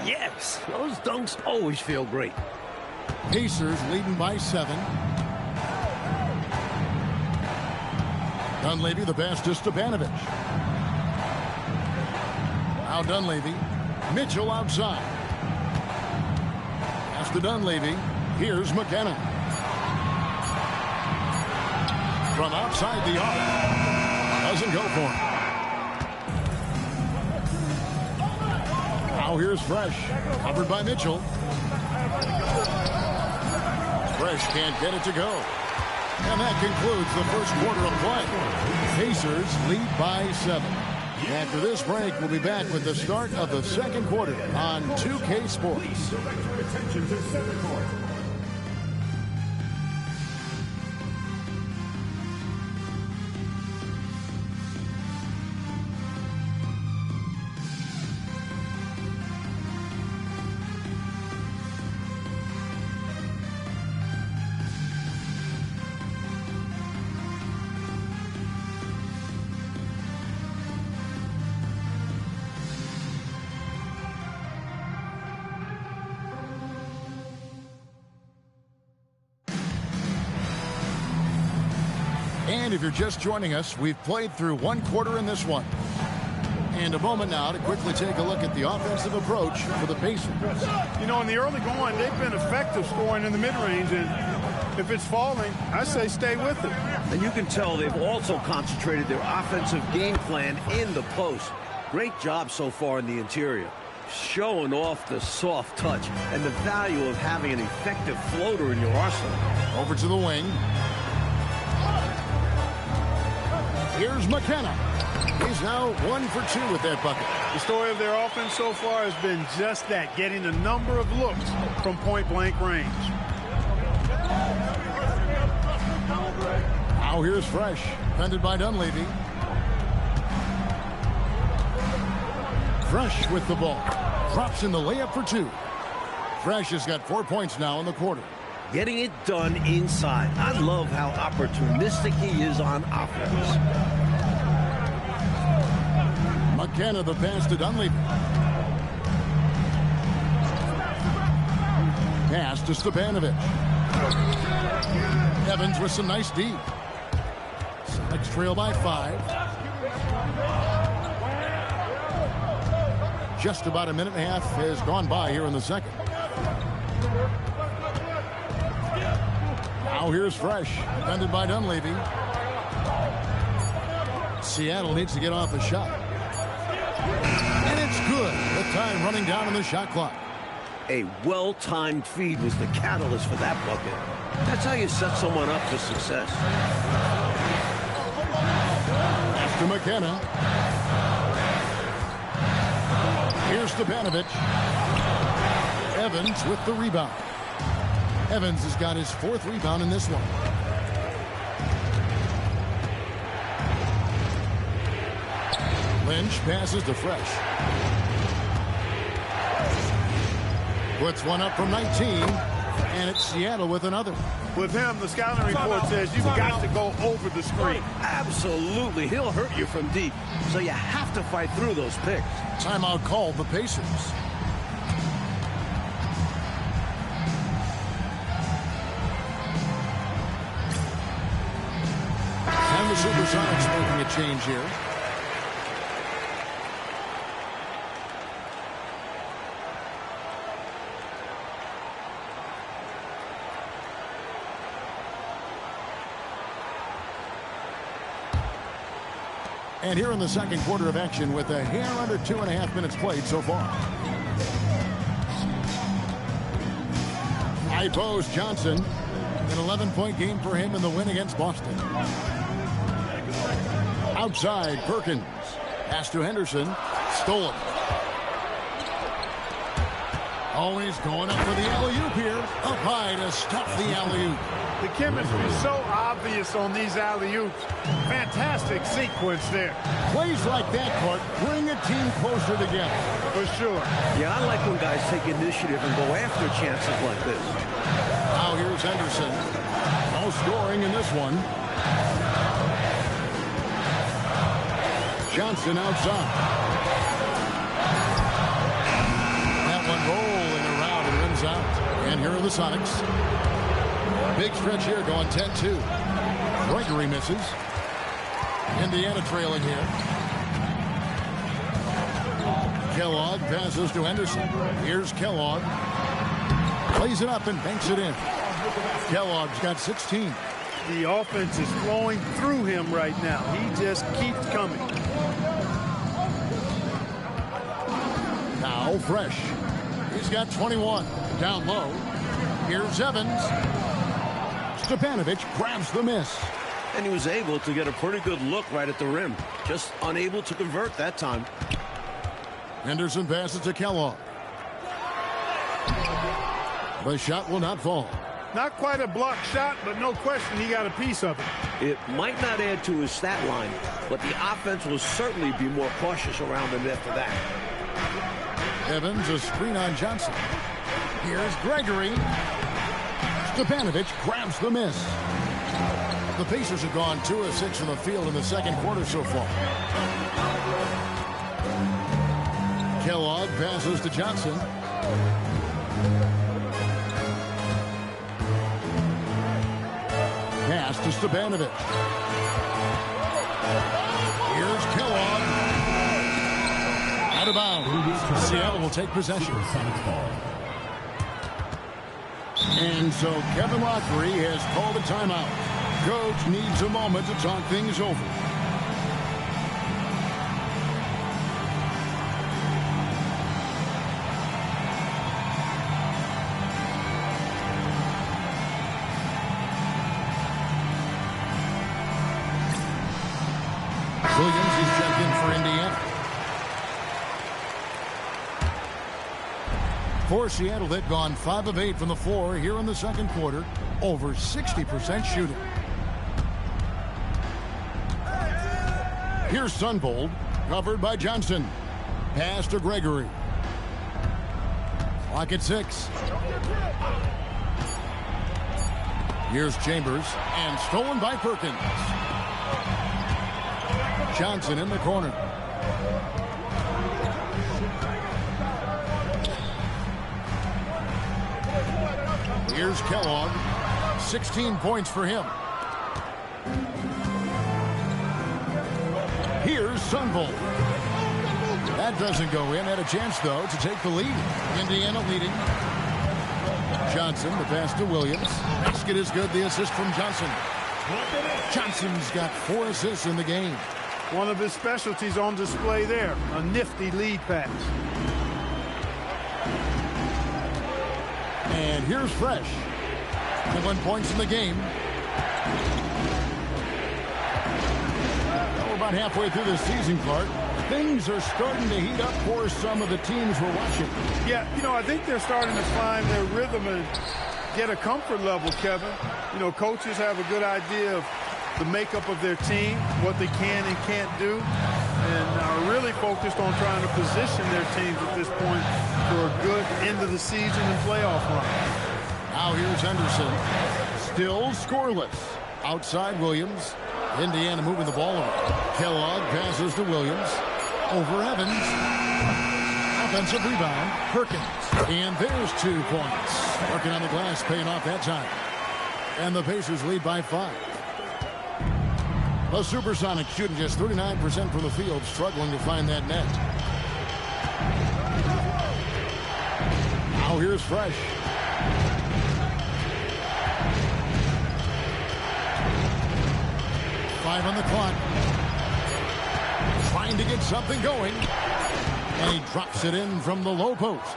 Yes, those dunks always feel great. Pacers leading by 7. Dunleavy the pass to Stepanovic. Now Dunleavy. Mitchell outside. Pass to Dunleavy. Here's McKenna. From outside the arc. Doesn't go for it. Now here's Fresh. Covered by Mitchell. Fresh can't get it to go. And that concludes the first quarter of play. Pacers lead by 7. After this break, we'll be back with the start of the second quarter on 2K Sports. And if you're just joining us, we've played through one quarter in this one. And a moment now to quickly take a look at the offensive approach for the Pacers. You know, in the early going, they've been effective scoring in the mid-range, and if it's falling, I say stay with it. And you can tell they've also concentrated their offensive game plan in the post. Great job so far in the interior. Showing off the soft touch and the value of having an effective floater in your arsenal. Over to the wing. Here's McKenna. He's now 1 for 2 with that bucket. The story of their offense so far has been just that, getting a number of looks from point-blank range. Now here's Fresh, defended by Dunleavy. Fresh with the ball. Drops in the layup for 2. Fresh has got 4 points now in the quarter. Getting it done inside. I love how opportunistic he is on offense. McKenna the pass to Dunleavy. Pass to Stepanovic. Evans with some nice D. Sonics trail by 5. Just about a minute and a half has gone by here in the second. Now here's Fresh, defended by Dunleavy. Seattle needs to get off a shot. And it's good. The time running down on the shot clock. A well-timed feed was the catalyst for that bucket. That's how you set someone up for success. To McKenna. Here's Stepanovic. Evans with the rebound. Evans has got his 4th rebound in this one. Lynch passes to Fresh. Puts one up from 19, and it's Seattle with another. With him, the scouting report says you've got to go over the screen. Absolutely. He'll hurt you from deep, so you have to fight through those picks. Timeout called the Pacers. And the Supersonics making a change here. And here in the second quarter of action with a hair under 2.5 minutes played so far. High post Johnson. An 11-point game for him in the win against Boston. Outside Perkins. Pass to Henderson. Stolen. Always going up for the alley-oop here. Up high to stop the alley-oop. The chemistry is so obvious on these alley-oops. Fantastic sequence there. Plays like that, Court, bring a team closer together. For sure. Yeah, I like when guys take initiative and go after chances like this. Now here's Henderson. No scoring in this one. Johnson outside. That one rolling around and rims out. And here are the Sonics. Big stretch here going 10-2. Gregory misses. Indiana trailing here. Kellogg passes to Henderson. Here's Kellogg. Plays it up and banks it in. Kellogg's got 16. The offense is flowing through him right now. He just keeps coming. Now Fresh. He's got 21. Down low. Here's Evans. Stepanovic grabs the miss. And he was able to get a pretty good look right at the rim. Just unable to convert that time. Henderson passes to Kellogg. The shot will not fall. Not quite a block shot, but no question he got a piece of it. It might not add to his stat line, but the offense will certainly be more cautious around him after that. Evans, a screen on Johnson. Here's Gregory. Stepanovic grabs the miss. The Pacers have gone 2 of 6 from the field in the second quarter so far. Kellogg passes to Johnson. Pass to Stepanovic. out of bounds. Seattle will take possession. And so Kevin Lockery has called a timeout. Coach needs a moment to talk things over. Williams is checked in for Indiana. For Seattle, they've gone 5 of 8 from the floor here in the second quarter. Over 60% shooting. Here's Sunvold, covered by Johnson. Pass to Gregory. Clock at 6. Here's Chambers, and stolen by Perkins. Johnson in the corner. Here's Kellogg. 16 points for him. Here's Sunvold. That doesn't go in. Had a chance, though, to take the lead. Indiana leading. Johnson, the pass to Williams. Basket is good. The assist from Johnson. Johnson's got 4 assists in the game. One of his specialties on display there. A nifty lead pass. And here's Fresh. 1 points in the game. We're about halfway through the season, Clark. Things are starting to heat up for some of the teams we're watching. Yeah, I think they're starting to find their rhythm and get a comfort level, Kevin. Coaches have a good idea of the makeup of their team, what they can and can't do, and are really focused on trying to position their teams at this point for a good end of the season and playoff run. Now here's Henderson. Still scoreless. Outside Williams. Indiana moving the ball over. Kellogg passes to Williams. Over Evans. Offensive rebound. Perkins. And there's 2 points. Working on the glass, paying off that time. And the Pacers lead by 5. The Supersonics shooting just 39% from the field, struggling to find that net. Now here's Fresh. Five on the clock. Trying to get something going. And he drops it in from the low post.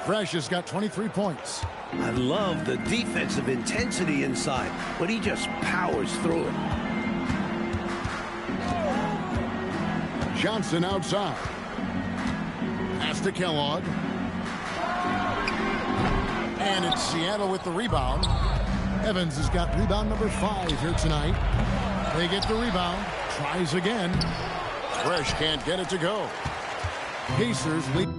Fresh has got 23 points. I love the defensive intensity inside, but he just powers through it. Johnson outside. Pass to Kellogg. And it's Seattle with the rebound. Evans has got rebound number 5 here tonight. They get the rebound. Tries again. Fresh can't get it to go. Pacers lead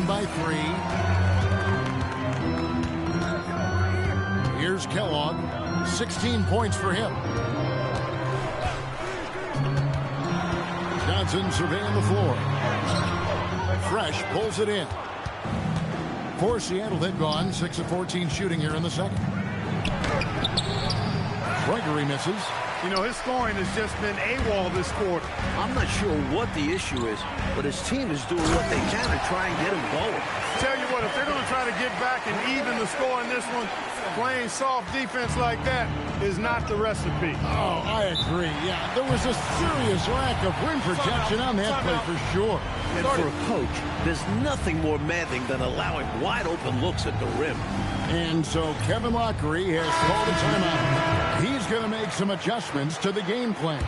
by 3. Here's Kellogg. 16 points for him. Johnson surveying the floor. Fresh pulls it in. For Seattle, they've gone 6 of 14 shooting here in the second. Gregory misses. His scoring has just been AWOL this quarter. I'm not sure what the issue is, but his team is doing what they can to try and get him going. Tell you what, if they're going to try to get back and even the score in this one, playing soft defense like that is not the recipe. Oh, I agree. Yeah, there was a serious lack of rim protection on that play for sure. And for a coach, there's nothing more maddening than allowing wide open looks at the rim. And so Kevin Lockery has called a timeout. He's going to make some adjustments to the game plan.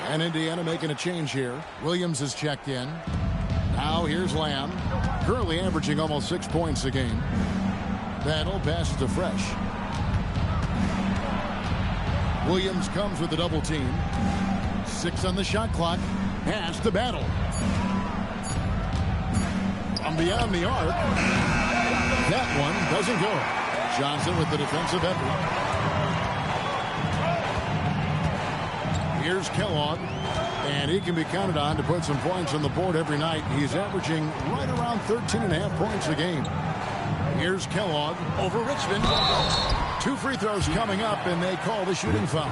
And Indiana making a change here. Williams is checked in. Now here's Lamb. Currently averaging almost 6 points a game. Battle passes to Fresh. Williams comes with a double team. 6 on the shot clock. Pass to Battle. From beyond the arc. That one doesn't go. Johnson with the defensive effort. Here's Kellogg. And he can be counted on to put some points on the board every night. He's averaging right around 13.5 points a game. Here's Kellogg over Richmond. 2 free throws coming up, and they call the shooting foul.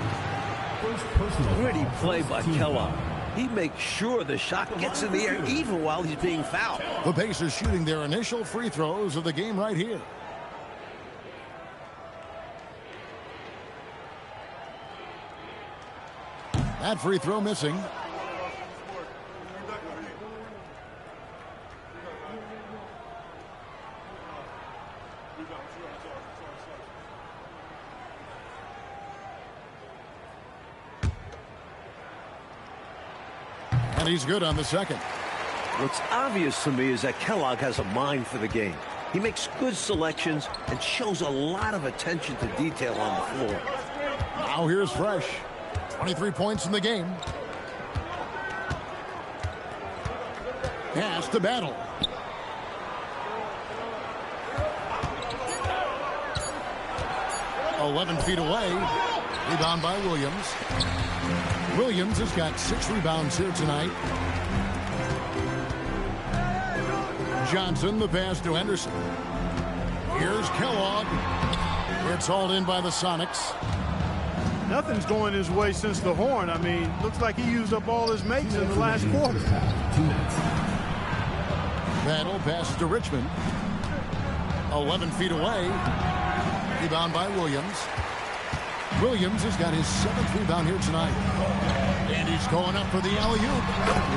Gritty play by Kellogg. He makes sure the shot gets in the air even while he's being fouled. The Pacers shooting their initial free throws of the game right here. That free throw missing. And he's good on the second. What's obvious to me is that Kellogg has a mind for the game. He makes good selections and shows a lot of attention to detail on the floor. Now here's Fresh. 23 points in the game. Pass to Battle. "11 feet away." Rebound by Williams. Williams has got 6 rebounds here tonight. Johnson, the pass to Henderson. Here's Kellogg. It's hauled in by the Sonics. Nothing's going his way since the horn. I mean, looks like he used up all his mates in the last quarter. Battle passes to Richmond. 11 feet away. Rebound by Williams. Williams has got his 7th rebound here tonight. And he's going up for the alley-oop.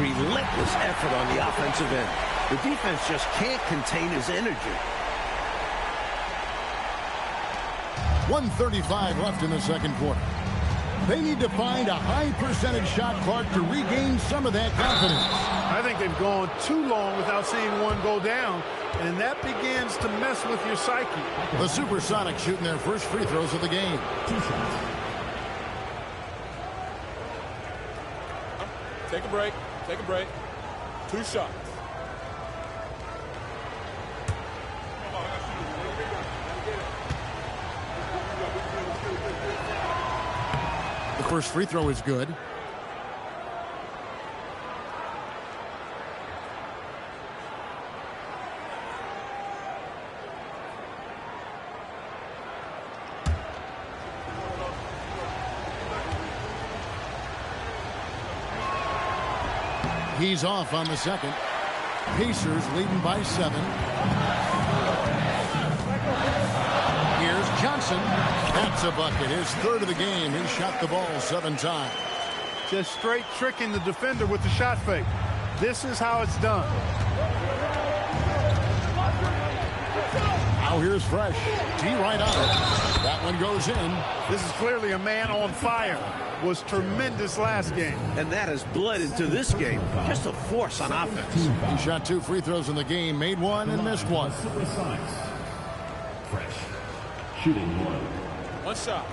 Relentless effort on the offensive end. The defense just can't contain his energy. 1:35 left in the second quarter. They need to find a high percentage shot clock to regain some of that confidence. I think they've gone too long without seeing one go down, and that begins to mess with your psyche. The Supersonics shooting their first free throws of the game. Take a break. Take a break. 2 shots. The first free throw is good. He's off on the second. Pacers leading by 7. Here's Johnson. That's a bucket. His 3rd of the game. He shot the ball 7 times. Just straight tricking the defender with the shot fake. This is how it's done. Now here's Fresh. T right on it. That one goes in. This is clearly a man on fire. Was tremendous last game. And that has bled into this game. Just a force on offense. He shot 2 free throws in the game, made 1 and missed 1. Fresh. Shooting 1. 1 shot.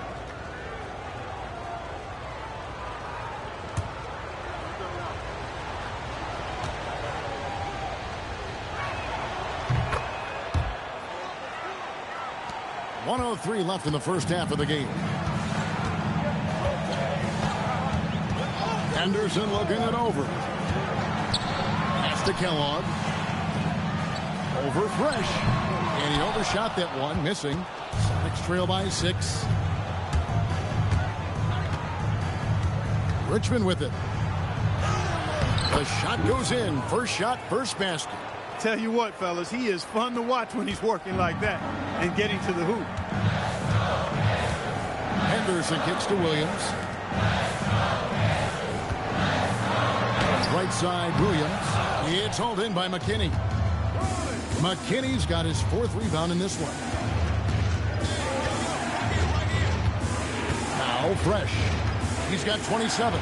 .103 left in the first half of the game. Henderson looking it over. Pass to Kellogg. Over Fresh. And he overshot that one, missing. Sonics trail by 6. Richmond with it. The shot goes in. First shot, first basket. Tell you what, fellas, he is fun to watch when he's working like that and getting to the hoop. Henderson kicks to Williams. Right side, Williams. It's hauled in by McKinney. McKinney's got his 4th rebound in this one. Now Fresh. He's got 27.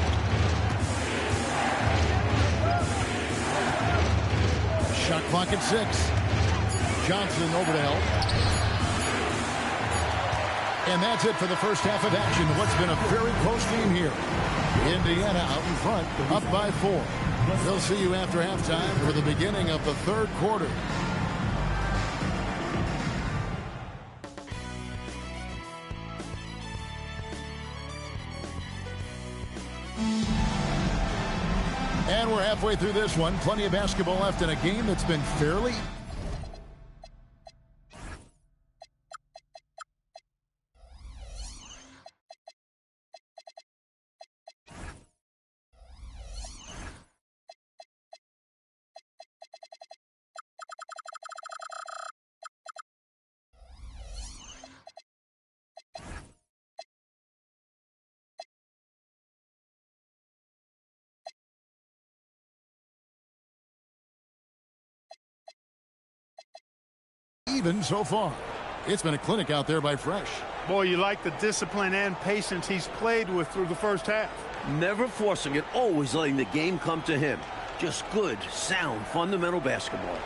Shot clock at 6. Johnson over to help. And that's it for the first half of action. What's been a very close game here. Indiana out in front, up by 4. They'll see you after halftime for the beginning of the 3rd quarter. And we're halfway through this one. Plenty of basketball left in a game that's been fairly... even so far. It's been a clinic out there by Fresh. Boy, you like the discipline and patience he's played with through the first half. Never forcing it, always letting the game come to him. Just good, sound, fundamental basketball.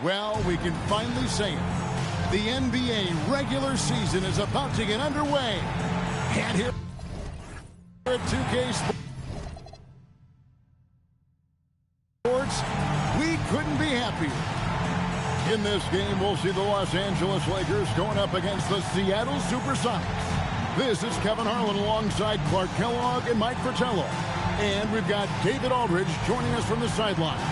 Well, we can finally say it. The NBA regular season is about to get underway. And here at 2K Sports, we couldn't be happier. In this game, we'll see the Los Angeles Lakers going up against the Seattle Supersonics. This is Kevin Harlan alongside Clark Kellogg and Mike Fratello. And we've got David Aldridge joining us from the sideline.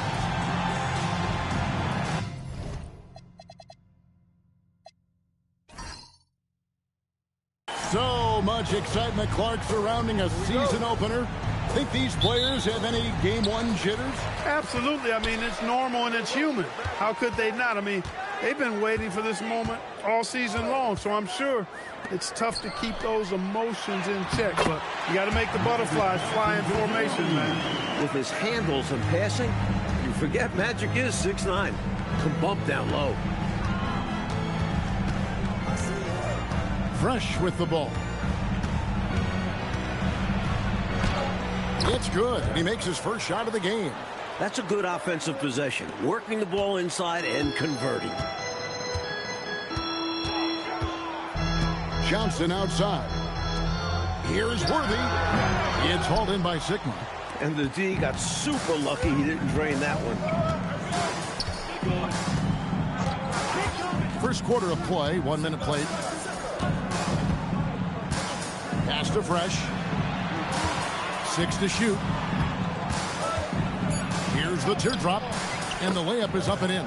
So much excitement, Clark, surrounding a season opener. Think these players have any game one jitters? Absolutely. I mean, it's normal and it's human. How could they not? I mean, they've been waiting for this moment all season long, so I'm sure it's tough to keep those emotions in check, but you got to make the butterflies fly in formation, man. With his handles and passing, you forget Magic is 6'9". Can bump down low. Fresh with the ball. It's good. He makes his first shot of the game. That's a good offensive possession. Working the ball inside and converting. Johnson outside. Here's Worthy. It's hauled in by Sigma. And the D got super lucky he didn't drain that one. First quarter of play, 1 minute played. Pass to Fresh. 6 to shoot. Here's the teardrop. And the layup is up and in.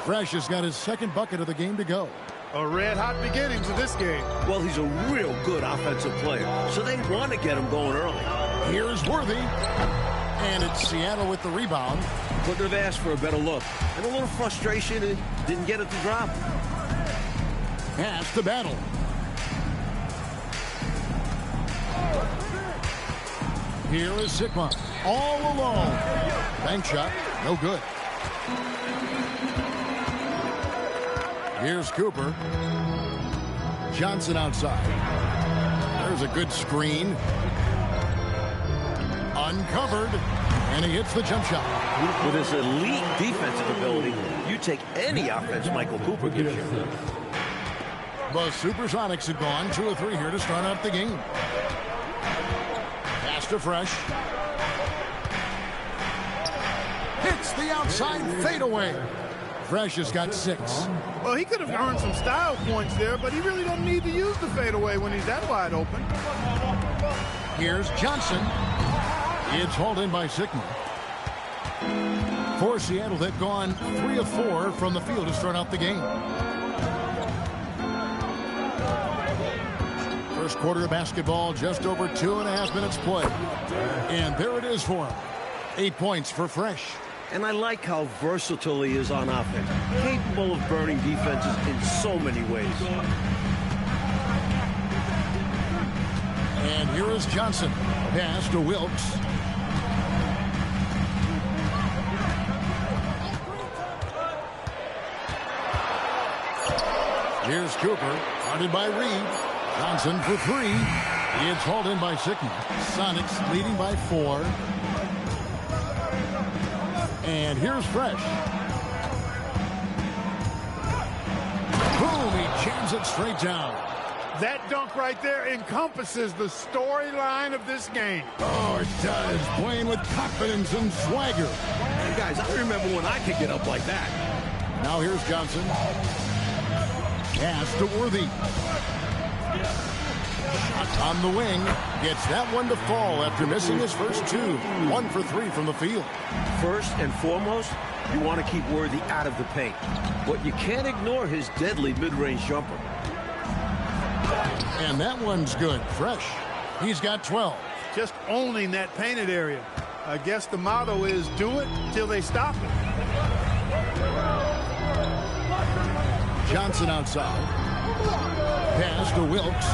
Fresh has got his second bucket of the game to go. A red-hot beginning to this game. Well, he's a real good offensive player, so they want to get him going early. Here's Worthy. And it's Seattle with the rebound. Couldn't have asked for a better look. And a little frustration and didn't get it to drop. Pass to Battle. Here is Sigma. All alone. Bank shot. No good. Here's Cooper. Johnson outside. There's a good screen. Uncovered. And he hits the jump shot. With his elite defensive ability, you take any offense Michael Cooper gives you. The Supersonics have gone 2 of 3 here to start out the game. Pass to Fresh. Hits the outside fadeaway. Fresh has got 6. Well, he could have earned some style points there, but he really don't need to use the fadeaway when he's that wide open. Here's Johnson. It's hauled in by Sigma. For Seattle, they've gone 3 of 4 from the field to start out the game. First quarter of basketball, just over 2.5 minutes played. And there it is for him. 8 points for Fresh. And I like how versatile he is on offense. Capable of burning defenses in so many ways. And here is Johnson. Pass to Wilkes. Here's Cooper. Guarded by Reed. Johnson for 3. It's hauled in by Sigma. Sonics leading by 4. And here's Fresh. Boom, he jams it straight down. That dunk right there encompasses the storyline of this game. Oh, it does. Playing with confidence and swagger. Hey guys, I remember when I could get up like that. Now here's Johnson. Pass to Worthy. Shot on the wing. Gets that one to fall after missing his first 2. 1 for 3 from the field. First and foremost, you want to keep Worthy out of the paint. But you can't ignore his deadly mid-range jumper. And that one's good. Fresh. He's got 12. Just owning that painted area. I guess the motto is do it till they stop it. Johnson outside. Pass to Wilkes.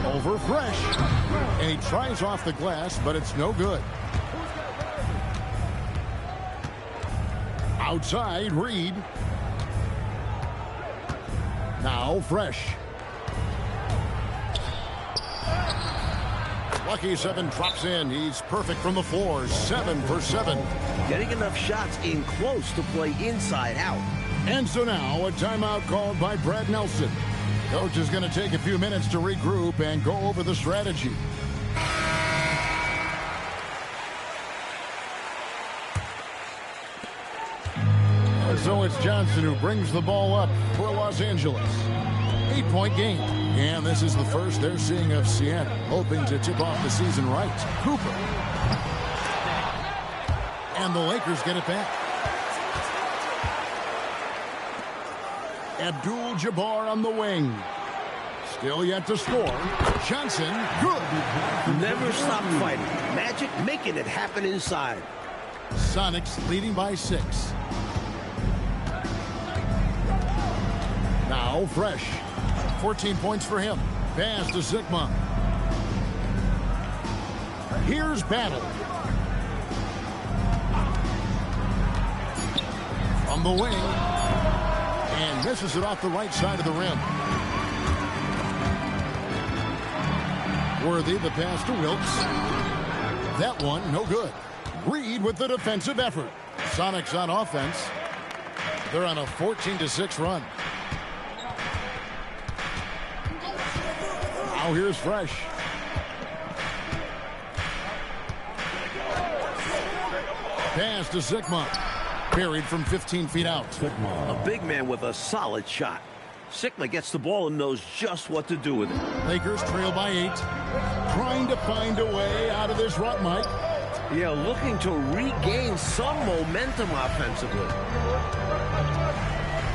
Over Fresh. And he tries off the glass, but it's no good. Outside, Reed. Now Fresh. Lucky 7 drops in. He's perfect from the floor. 7 for 7. Getting enough shots in close to play inside out. And so now a timeout called by Brad Nelson. Coach is going to take a few minutes to regroup and go over the strategy. And so it's Johnson who brings the ball up for Los Angeles. 8-point game. And this is the first they're seeing of Seattle, hoping to tip off the season right. Cooper. And the Lakers get it back. Abdul-Jabbar on the wing. Still yet to score. Johnson, good. Never stop fighting. Magic making it happen inside. Sonics leading by 6. Now Fresh. 14 points for him. Pass to Sigma. Here's Battle. From the wing. And misses it off the right side of the rim. Worthy the pass to Wilkes. That one, no good. Reed with the defensive effort. Sonics on offense. They're on a 14-6 run. Now here's Fresh. Pass to Sigma. Buried from 15 feet out. A big man with a solid shot. Sigma gets the ball and knows just what to do with it. Lakers trail by 8. Trying to find a way out of this rut, Mike. Yeah, looking to regain some momentum offensively.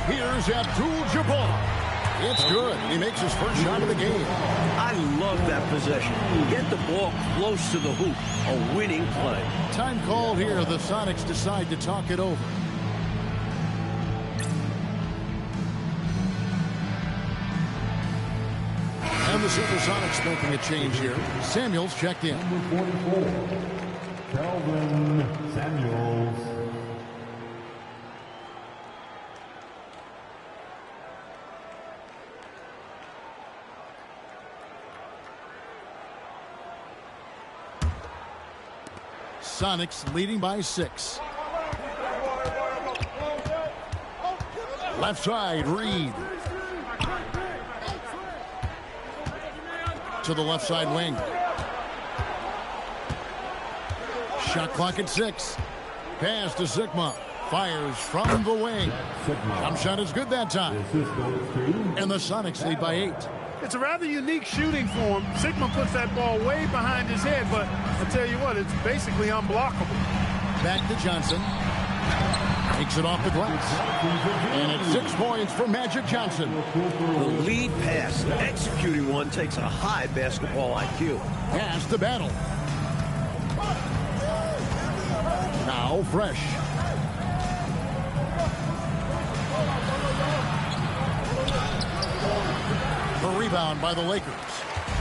Here's Abdul-Jabbar. It's good. He makes his first shot of the game. I love that possession. Get the ball close to the hoop. A winning play. Time called here. The Sonics decide to talk it over. And the Supersonics making a change here. Samuels checked in. Number 44, Calvin Samuels. Sonics leading by 6. Left side, Reed. To the left side wing. Shot clock at 6. Pass to Sigma. Fires from the wing. Jump shot is good that time. And the Sonics lead by 8. It's a rather unique shooting for him. Sigma puts that ball way behind his head, but I'll tell you what, it's basically unblockable. Back to Johnson. Takes it off the glass. And it's 6 points for Magic Johnson. The lead pass, executing one, takes a high basketball IQ. Pass to Battle. Now Fresh. The rebound by the Lakers.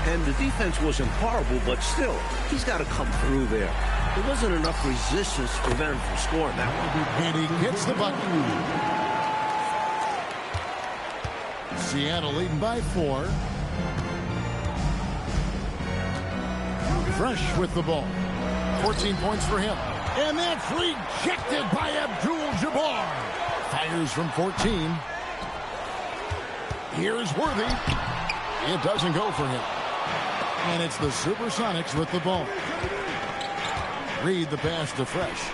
And the defense wasn't horrible, but still, he's got to come through there. There wasn't enough resistance to prevent him from scoring that one. And he gets the bucket. Seattle leading by 4. Fresh with the ball. 14 points for him. And that's rejected by Abdul-Jabbar. Fires from 14. Here's Worthy. It doesn't go for him. And it's the Supersonics with the ball. Reed the pass to Fresh.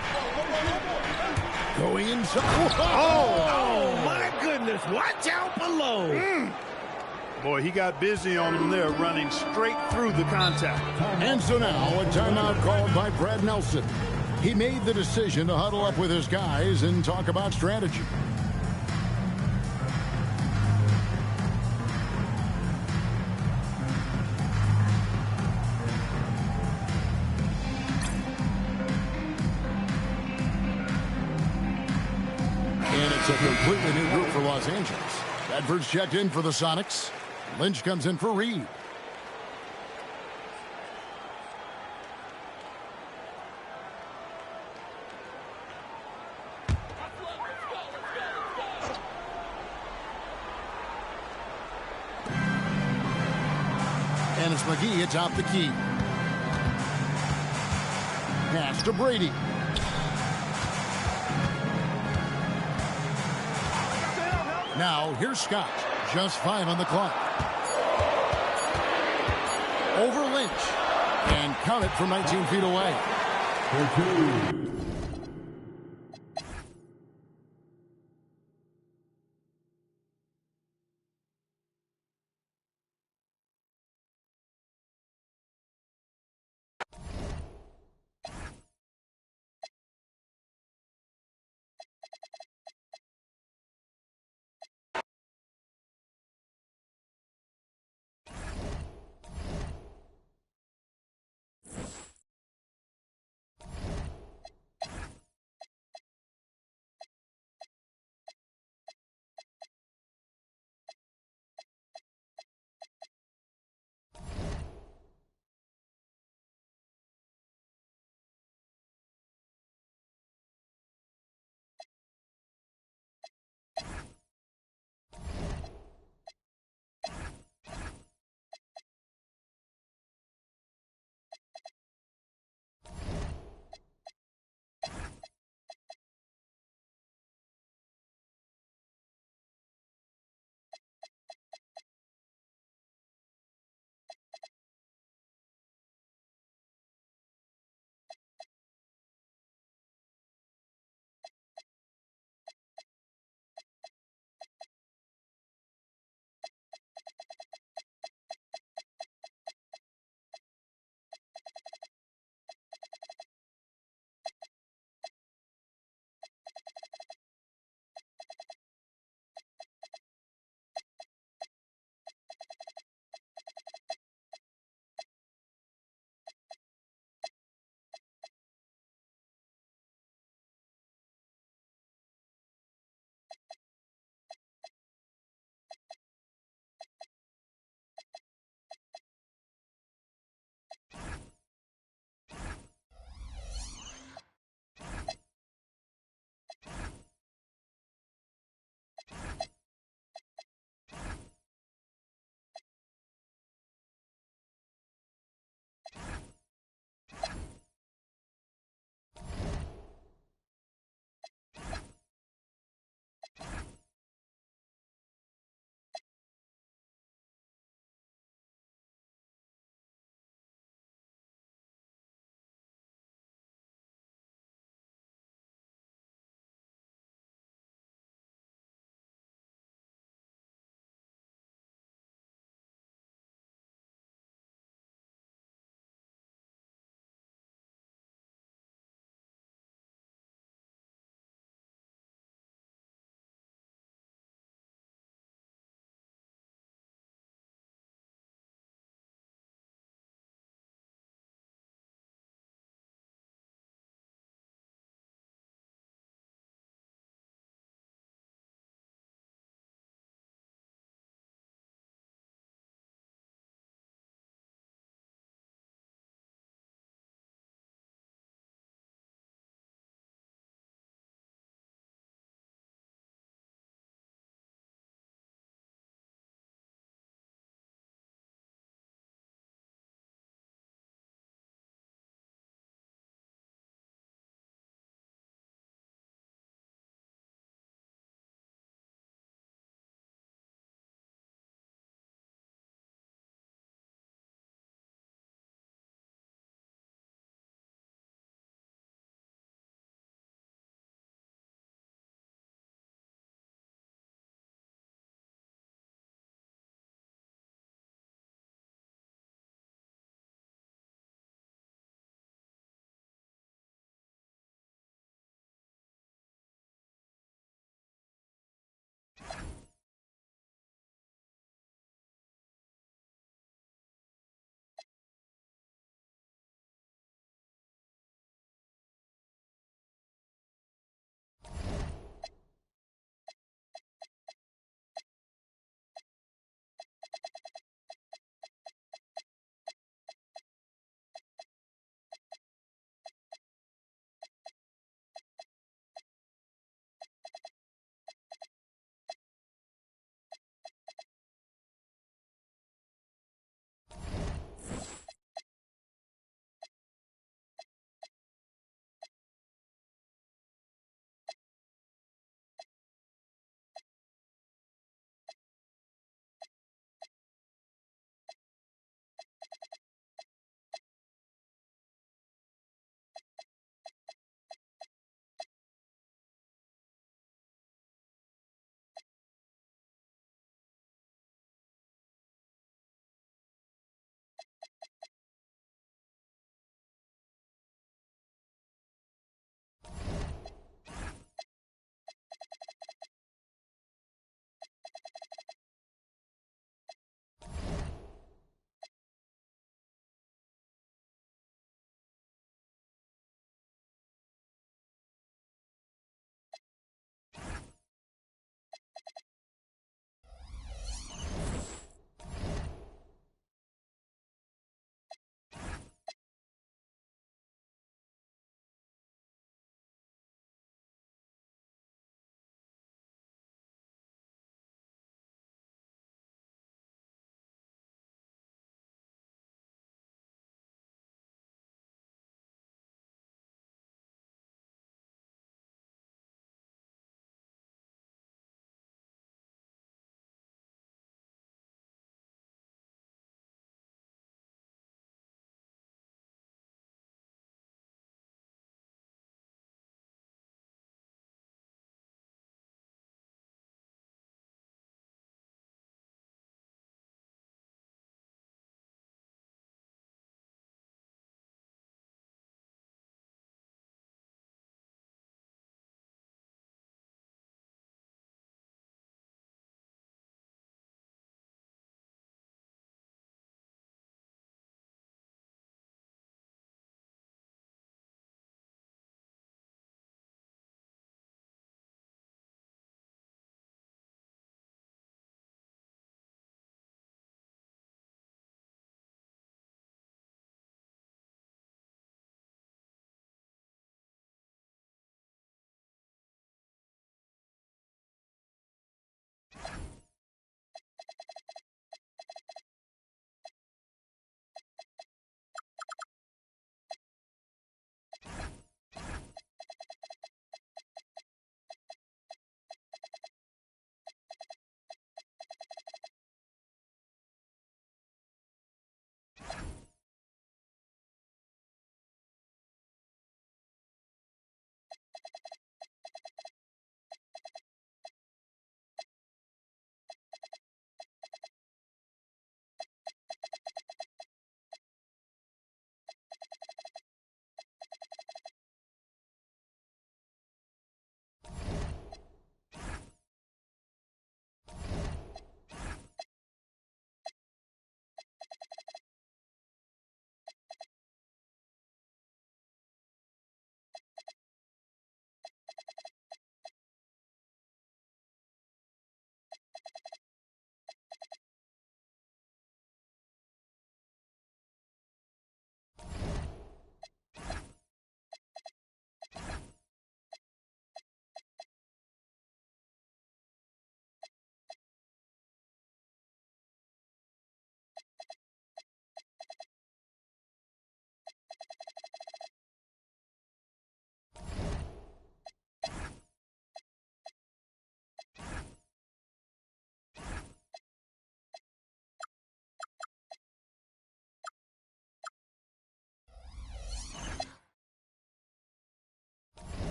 Going inside. Oh, my goodness. Watch out below. Boy, he got busy on him there, running straight through the contact. And so now a timeout called by Brad Nelson. He made the decision to huddle up with his guys and talk about strategy. And it's a completely new group for Los Angeles. Bedford's checked in for the Sonics. Lynch comes in for Reed. And it's McGee atop the key. Pass to Brady. Now, here's Scott. Just 5 on the clock. Over Lynch. And count it from 19 feet away. For 2.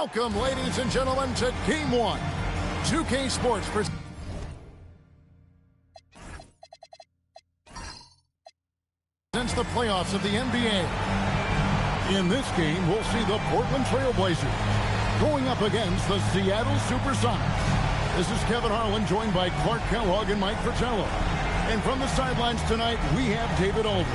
Welcome, ladies and gentlemen, to Game 1. 2K Sports presents the playoffs of the NBA. In this game, we'll see the Portland Trail Blazers going up against the Seattle Supersonics. This is Kevin Harlan, joined by Clark Kellogg and Mike Fratello. And from the sidelines tonight, we have David Aldridge.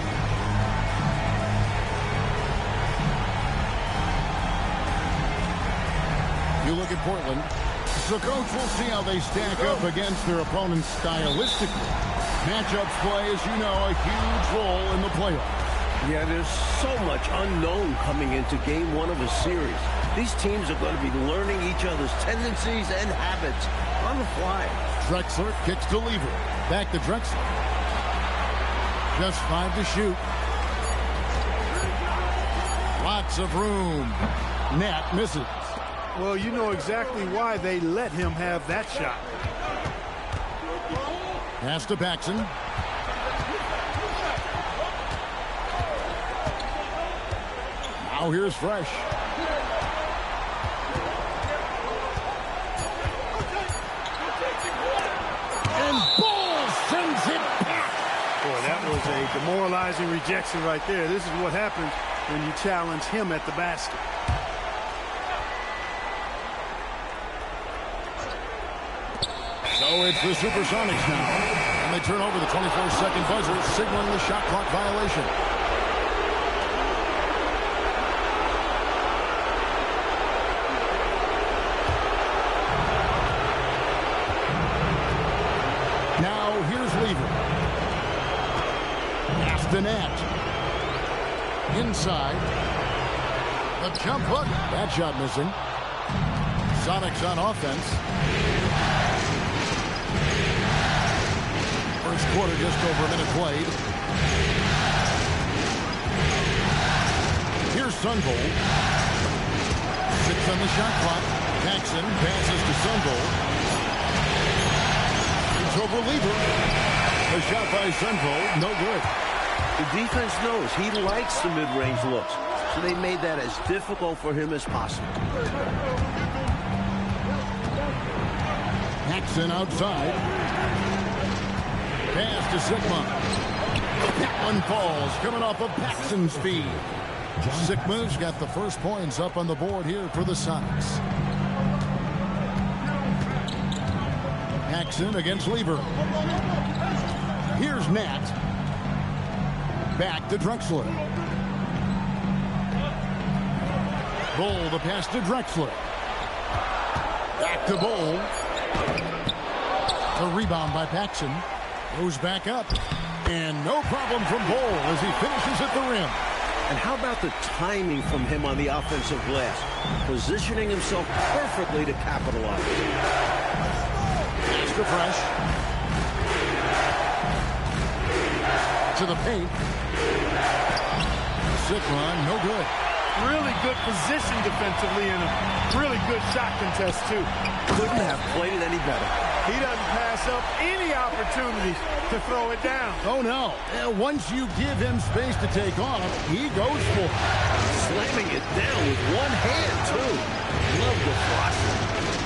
You look at Portland, so coach will see how they stack up against their opponents stylistically. Matchups play, as you know, a huge role in the playoffs. Yeah, there's so much unknown coming into game 1 of a series. These teams are going to be learning each other's tendencies and habits on the fly. Drexler kicks to Lever. Back to Drexler. Just 5 to shoot. Lots of room. Nat misses. Well, you know exactly why they let him have that shot. Pass to Paxson. Now here's Fresh. And Ball sends it back. Boy, that was a demoralizing rejection right there. This is what happens when you challenge him at the basket. So it's the Supersonics now. And they turn over the 24-second buzzer, signaling the shot clock violation. Now here's Lever. Pass to Nat. Inside. The jump hook. That shot missing. Sonics on offense. First quarter, just over a minute played. Here's Sunvold. 6 on the shot clock. Paxson passes to Sunvold. It's over Lever. The shot by Sunvold, no good. The defense knows he likes the mid-range looks, so they made that as difficult for him as possible. Paxson outside. Pass to Sigma. That one falls, coming off of Paxson's speed. Sigma's got the first points up on the board here for the Sonics. Paxson against Lever. Here's Nat. Back to Drexler. Bull, the pass to Drexler. Back to Bull. The rebound by Paxson. Goes back up. And no problem from Bull as he finishes at the rim. And how about the timing from him on the offensive glass? Positioning himself perfectly to capitalize. Pass to Fresh. To the paint. Sigma, no good. Really good position defensively and a really good shot contest, too. Couldn't have played it any better. He doesn't pass up any opportunities to throw it down. Oh, no. Once you give him space to take off, he goes for it. Slamming it down with one hand, too. Love the process.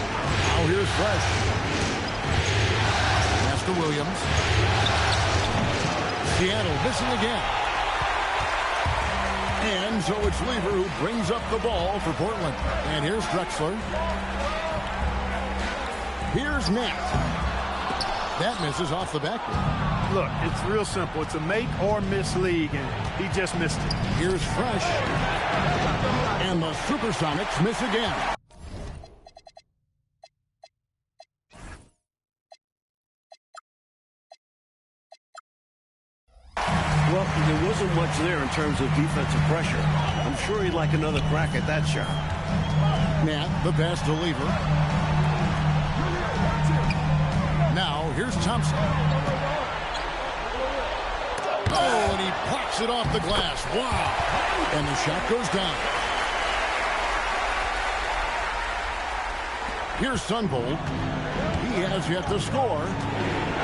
Now here's Fresh. Pass to Williams. Seattle missing again. And so it's Lever who brings up the ball for Portland. And here's Drexler. Here's Nat. That misses off the backboard. Look, it's real simple. It's a make or miss league, and he just missed it. Here's Fresh. And the Supersonics miss again. Well, there wasn't much there in terms of defensive pressure. I'm sure he'd like another crack at that shot. Nat, the pass to Lever. Now, here's Thompson. Oh, and he pops it off the glass. Wow. And the shot goes down. Here's Sunvold. He has yet to score.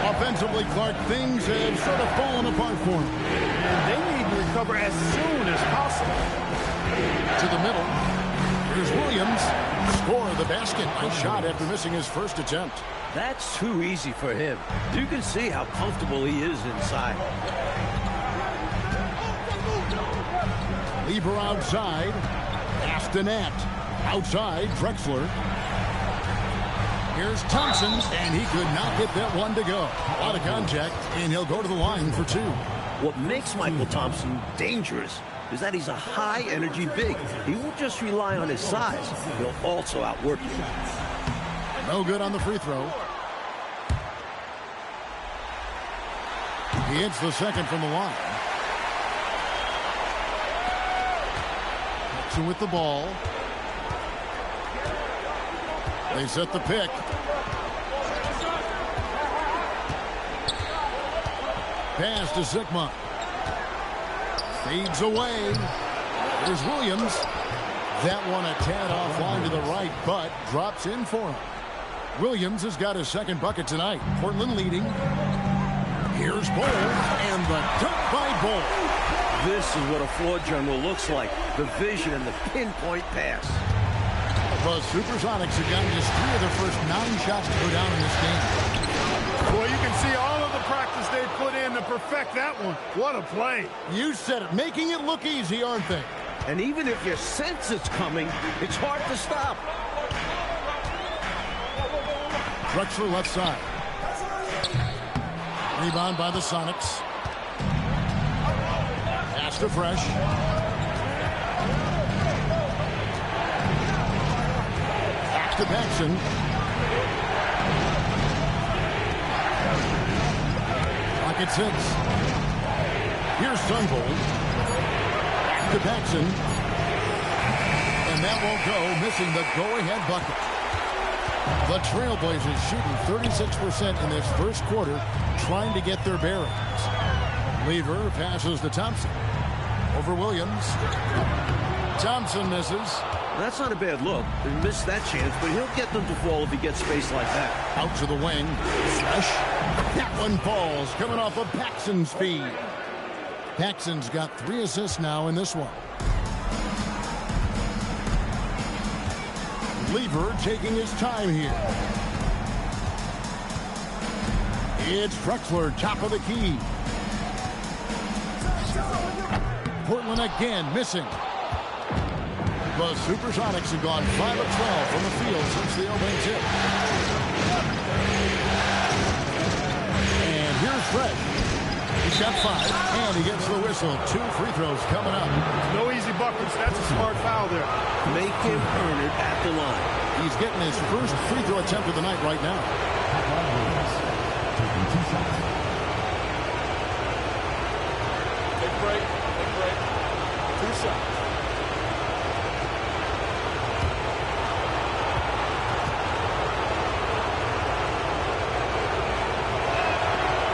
Offensively, Clark, things have sort of fallen apart for him. And they need to recover as soon as possible. To the middle. Here's Williams. Score the basket. Nice shot after missing his first attempt. That's too easy for him. You can see how comfortable he is inside. Lever outside. Pass to Nat. Outside, Drexler. Here's Thompson, and he could not get that one to go. Out of contact, and he'll go to the line for two. What makes Michael Thompson dangerous is that he's a high-energy big. He won't just rely on his size. He'll also outwork you. No good on the free throw. He hits the second from the line. Jackson with the ball. They set the pick. Pass to Sigma. Fades away. Here's Williams. That one a tad offline to the right, but drops in for him. Williams has got his second bucket tonight. Portland leading. Here's Bowles, and the dunk by Bowles. This is what a floor general looks like. The vision and the pinpoint pass. The Supersonics have gotten just 3 of their first 9 shots to go down in this game. Well, you can see all of the practice they put in to perfect that one. What a play. You said it. Making it look easy, aren't they? And even if you sense it's coming, it's hard to stop. Drexler left side. Rebound by the Sonics. Pass to Fresh. Back to Paxson. Clock at 6. Here's Sunvold. Back to Paxson. And that won't go, missing the go-ahead bucket. The Trailblazers shooting 36% in this first quarter, trying to get their bearings. Lever passes to Thompson. Over Williams. Thompson misses. That's not a bad look. He missed that chance, but he'll get them to fall if he gets space like that. Out to the wing. Fresh. That one falls, coming off of Paxson's feed. Paxson's got 3 assists now in this one. Lever taking his time here. It's Drexler, top of the key. Portland again missing. The Supersonics have gone 5 of 12 from the field since the opening tip. And here's Fresh. He's got 5, and he gets the whistle. 2 free throws coming up. No easy buckets. That's a smart foul there. Make him earn it at the line. He's getting his first free throw attempt of the night right now. Take a break. Take a break. 2 shots.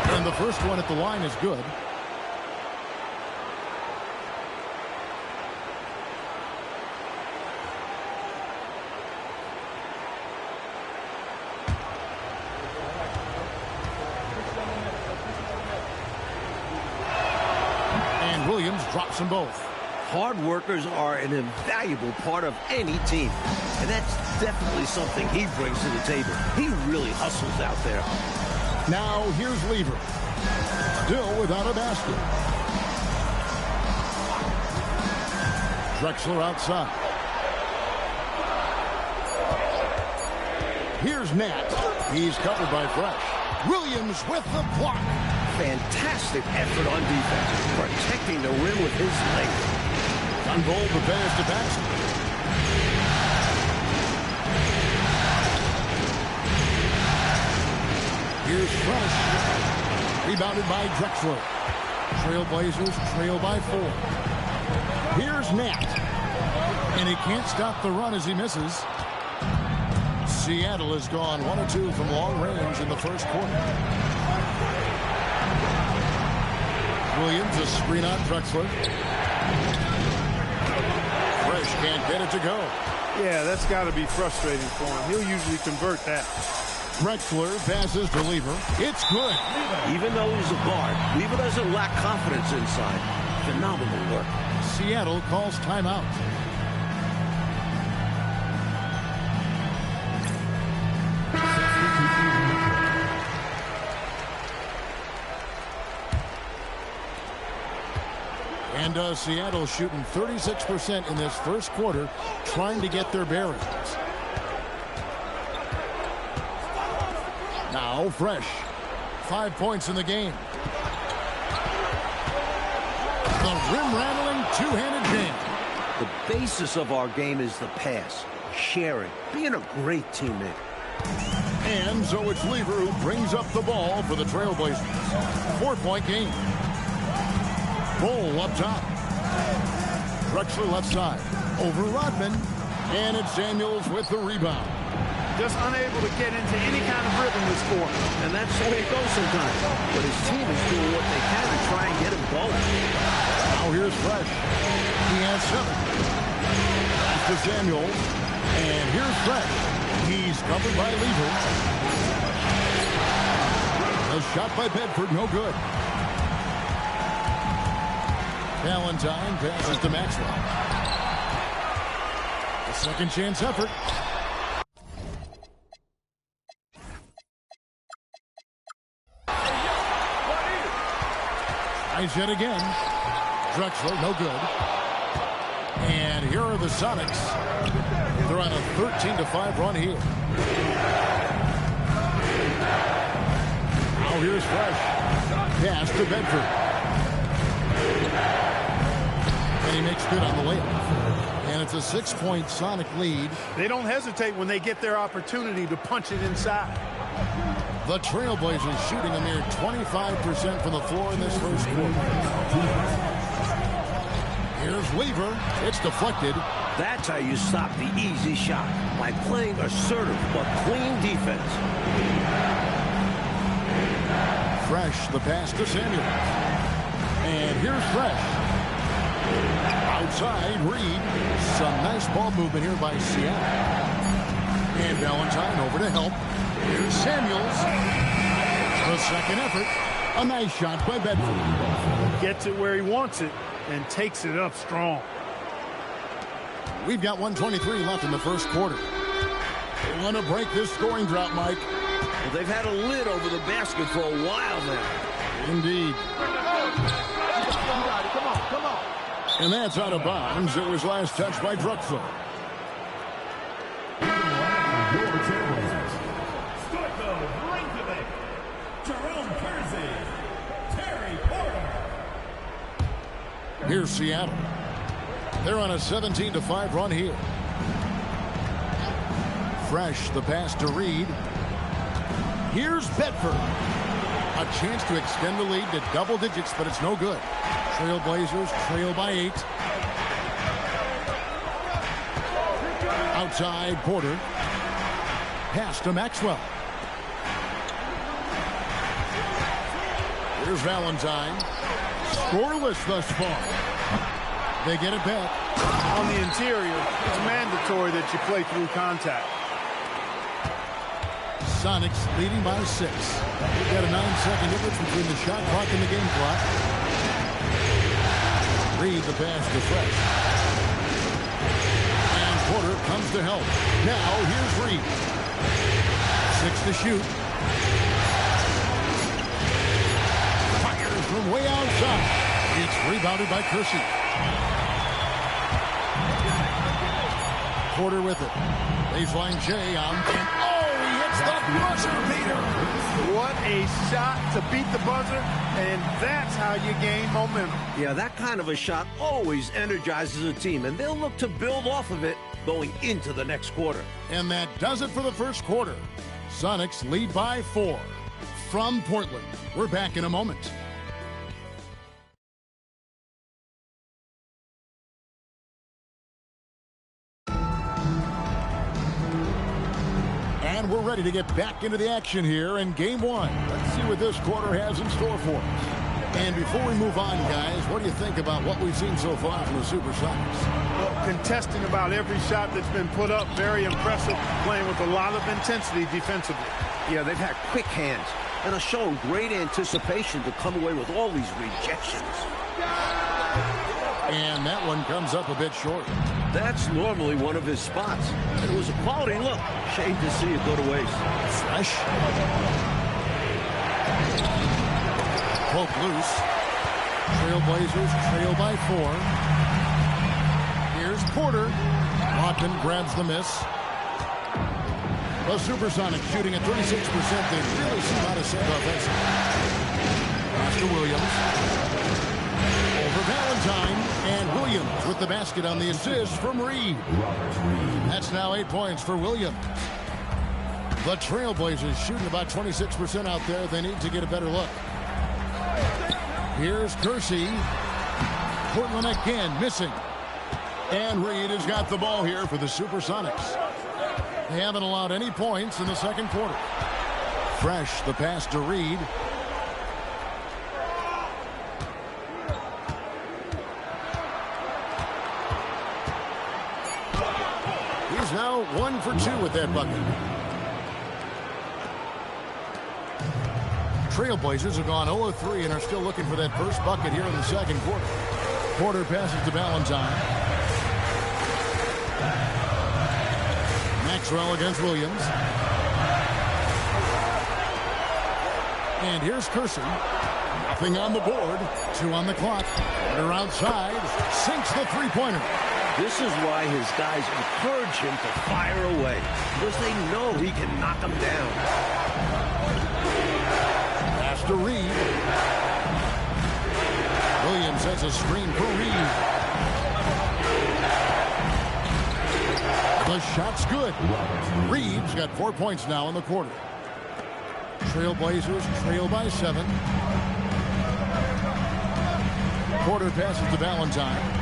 And the first one at the line is good. And Williams drops them both. Hard workers are an invaluable part of any team. And that's definitely something he brings to the table. He really hustles out there. Now here's Lever. Still without a basket. Drexler outside. Here's Nat. He's covered by Fresh. Williams with the block. Fantastic effort on defense, protecting the rim with his length. Unbold the pass to Paxson. Here's Fresh. Rebounded by Drexler. Trailblazers trail by 4. Here's Nat. And he can't stop the run as he misses. Seattle has gone 1 of 2 from long range in the first quarter. Williams, a screen on Drexler. Fresh can't get it to go. Yeah, that's got to be frustrating for him. He'll usually convert that. Drexler passes to Lever. It's good. Even though he's a guard, Lever doesn't lack confidence inside. Phenomenal work. Seattle calls timeout. And Seattle shooting 36% in this first quarter, trying to get their bearings. Now Fresh. 5 points in the game. The rim-rattling two-handed jam. The basis of our game is the pass, sharing, being a great teammate. And so it's Lever who brings up the ball for the Trailblazers. 4-point game. Bull up top. Drexler left side. Over Rodman. And it's Samuels with the rebound. Just unable to get into any kind of rhythm this quarter. And that's the way it goes sometimes. But his team is doing what they can to try and get him going. Now here's Fresh. He has 7. To Samuels. And here's Fresh. He's covered by Lever. A shot by Bedford, no good. Valentine passes to Maxwell. A second chance effort. Tries yet again. Drexler, no good. And here are the Sonics. They're on a 13-5 run here. Now here's Fresh. Pass to Bedford. And he makes good on the layup. And it's a 6-point Sonic lead. They don't hesitate when they get their opportunity to punch it inside. The Trailblazers shooting a mere 25% from the floor in this first quarter. Here's Lever. It's deflected. That's how you stop the easy shot, by playing assertive but clean defense. Fresh, the pass to Samuels. And here's Fresh. Outside, Reed. Some nice ball movement here by Seattle. And Valentine over to help. Here's Samuels. The second effort. A nice shot by Bedford. Gets it where he wants it and takes it up strong. We've got 1:23 left in the first quarter. They want to break this scoring drought, Mike. Well, they've had a lid over the basket for a while now. Indeed. Come on. And that's out of bounds. It was last touched by Drexler. Here's Seattle. They're on a 17-5 run here. Fresh, the pass to Reed. Here's Bedford. A chance to extend the lead to double digits, but it's no good. Trailblazers trail by 8. Outside, Porter. Pass to Maxwell. Here's Valentine. Scoreless thus far. They get it back. On the interior, it's mandatory that you play through contact. Sonics leading by 6. We've got a 9-second difference between the shot clock and the game clock. Reed the pass to Fresh. And Porter comes to help. Now here's Reed. 6 to shoot. Fires from way outside. It's rebounded by Kersey. Porter with it. Baseline Jay on. And he hits the buzzer beater. What a shot to beat the buzzer, and that's how you gain momentum. Yeah, that kind of a shot always energizes a team, and they'll look to build off of it going into the next quarter. And that does it for the first quarter. Sonics lead by 4. From Portland, we're back in a moment. And we're ready to get back into the action here in Game 1. Let's see what this quarter has in store for us. And before we move on, guys, what do you think about what we've seen so far from the Supersonics? Well, contesting about every shot that's been put up. Very impressive, playing with a lot of intensity defensively. Yeah, they've had quick hands and are showing great anticipation to come away with all these rejections. And that one comes up a bit short. That's normally one of his spots. It was a quality look. Shame to see it go to waste. Fresh. Poke loose. Trailblazers trail by 4. Here's Porter. Rodman grabs the miss. The Supersonics shooting at 36%. They really seem out of sync offensively. Pass to Williams. Over Valentine. And Williams with the basket on the assist from Reed. That's now 8 points for Williams. The Trailblazers shooting about 26% out there. They need to get a better look. Here's Kersey. Portland again missing. And Reed has got the ball here for the Supersonics. They haven't allowed any points in the second quarter. Fresh, the pass to Reed. He's now 1 for 2 with that bucket. Trailblazers have gone 0 of 3 and are still looking for that first bucket here in the second quarter. Porter passes to Valentine. Maxwell against Williams. And here's Kersey. Nothing on the board. 2 on the clock. Porter outside. Sinks the three-pointer. This is why his guys encourage him to fire away, because they know he can knock them down. Pass to Reed. Williams has a screen for Reed. The shot's good. Reed's got 4 points now in the quarter. Trailblazers trail by 7. Porter passes to Valentine.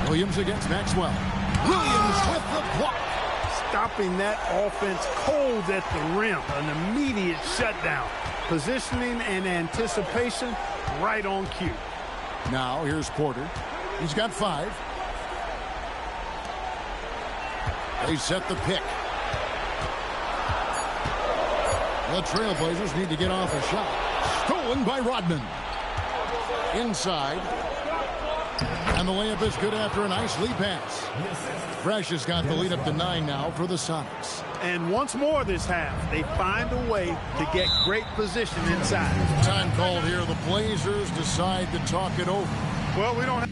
Williams against Maxwell. Williams with the block. Stopping that offense cold at the rim. An immediate shutdown. Positioning and anticipation right on cue. Now here's Porter. He's got 5. They set the pick. The Trailblazers need to get off a shot. Stolen by Rodman. Inside. And the layup is good after a nice lead pass. Fresh has got the lead up to 9 now for the Sonics. And once more this half, they find a way to get great position inside. Time called here. The Blazers decide to talk it over. Well, we don't have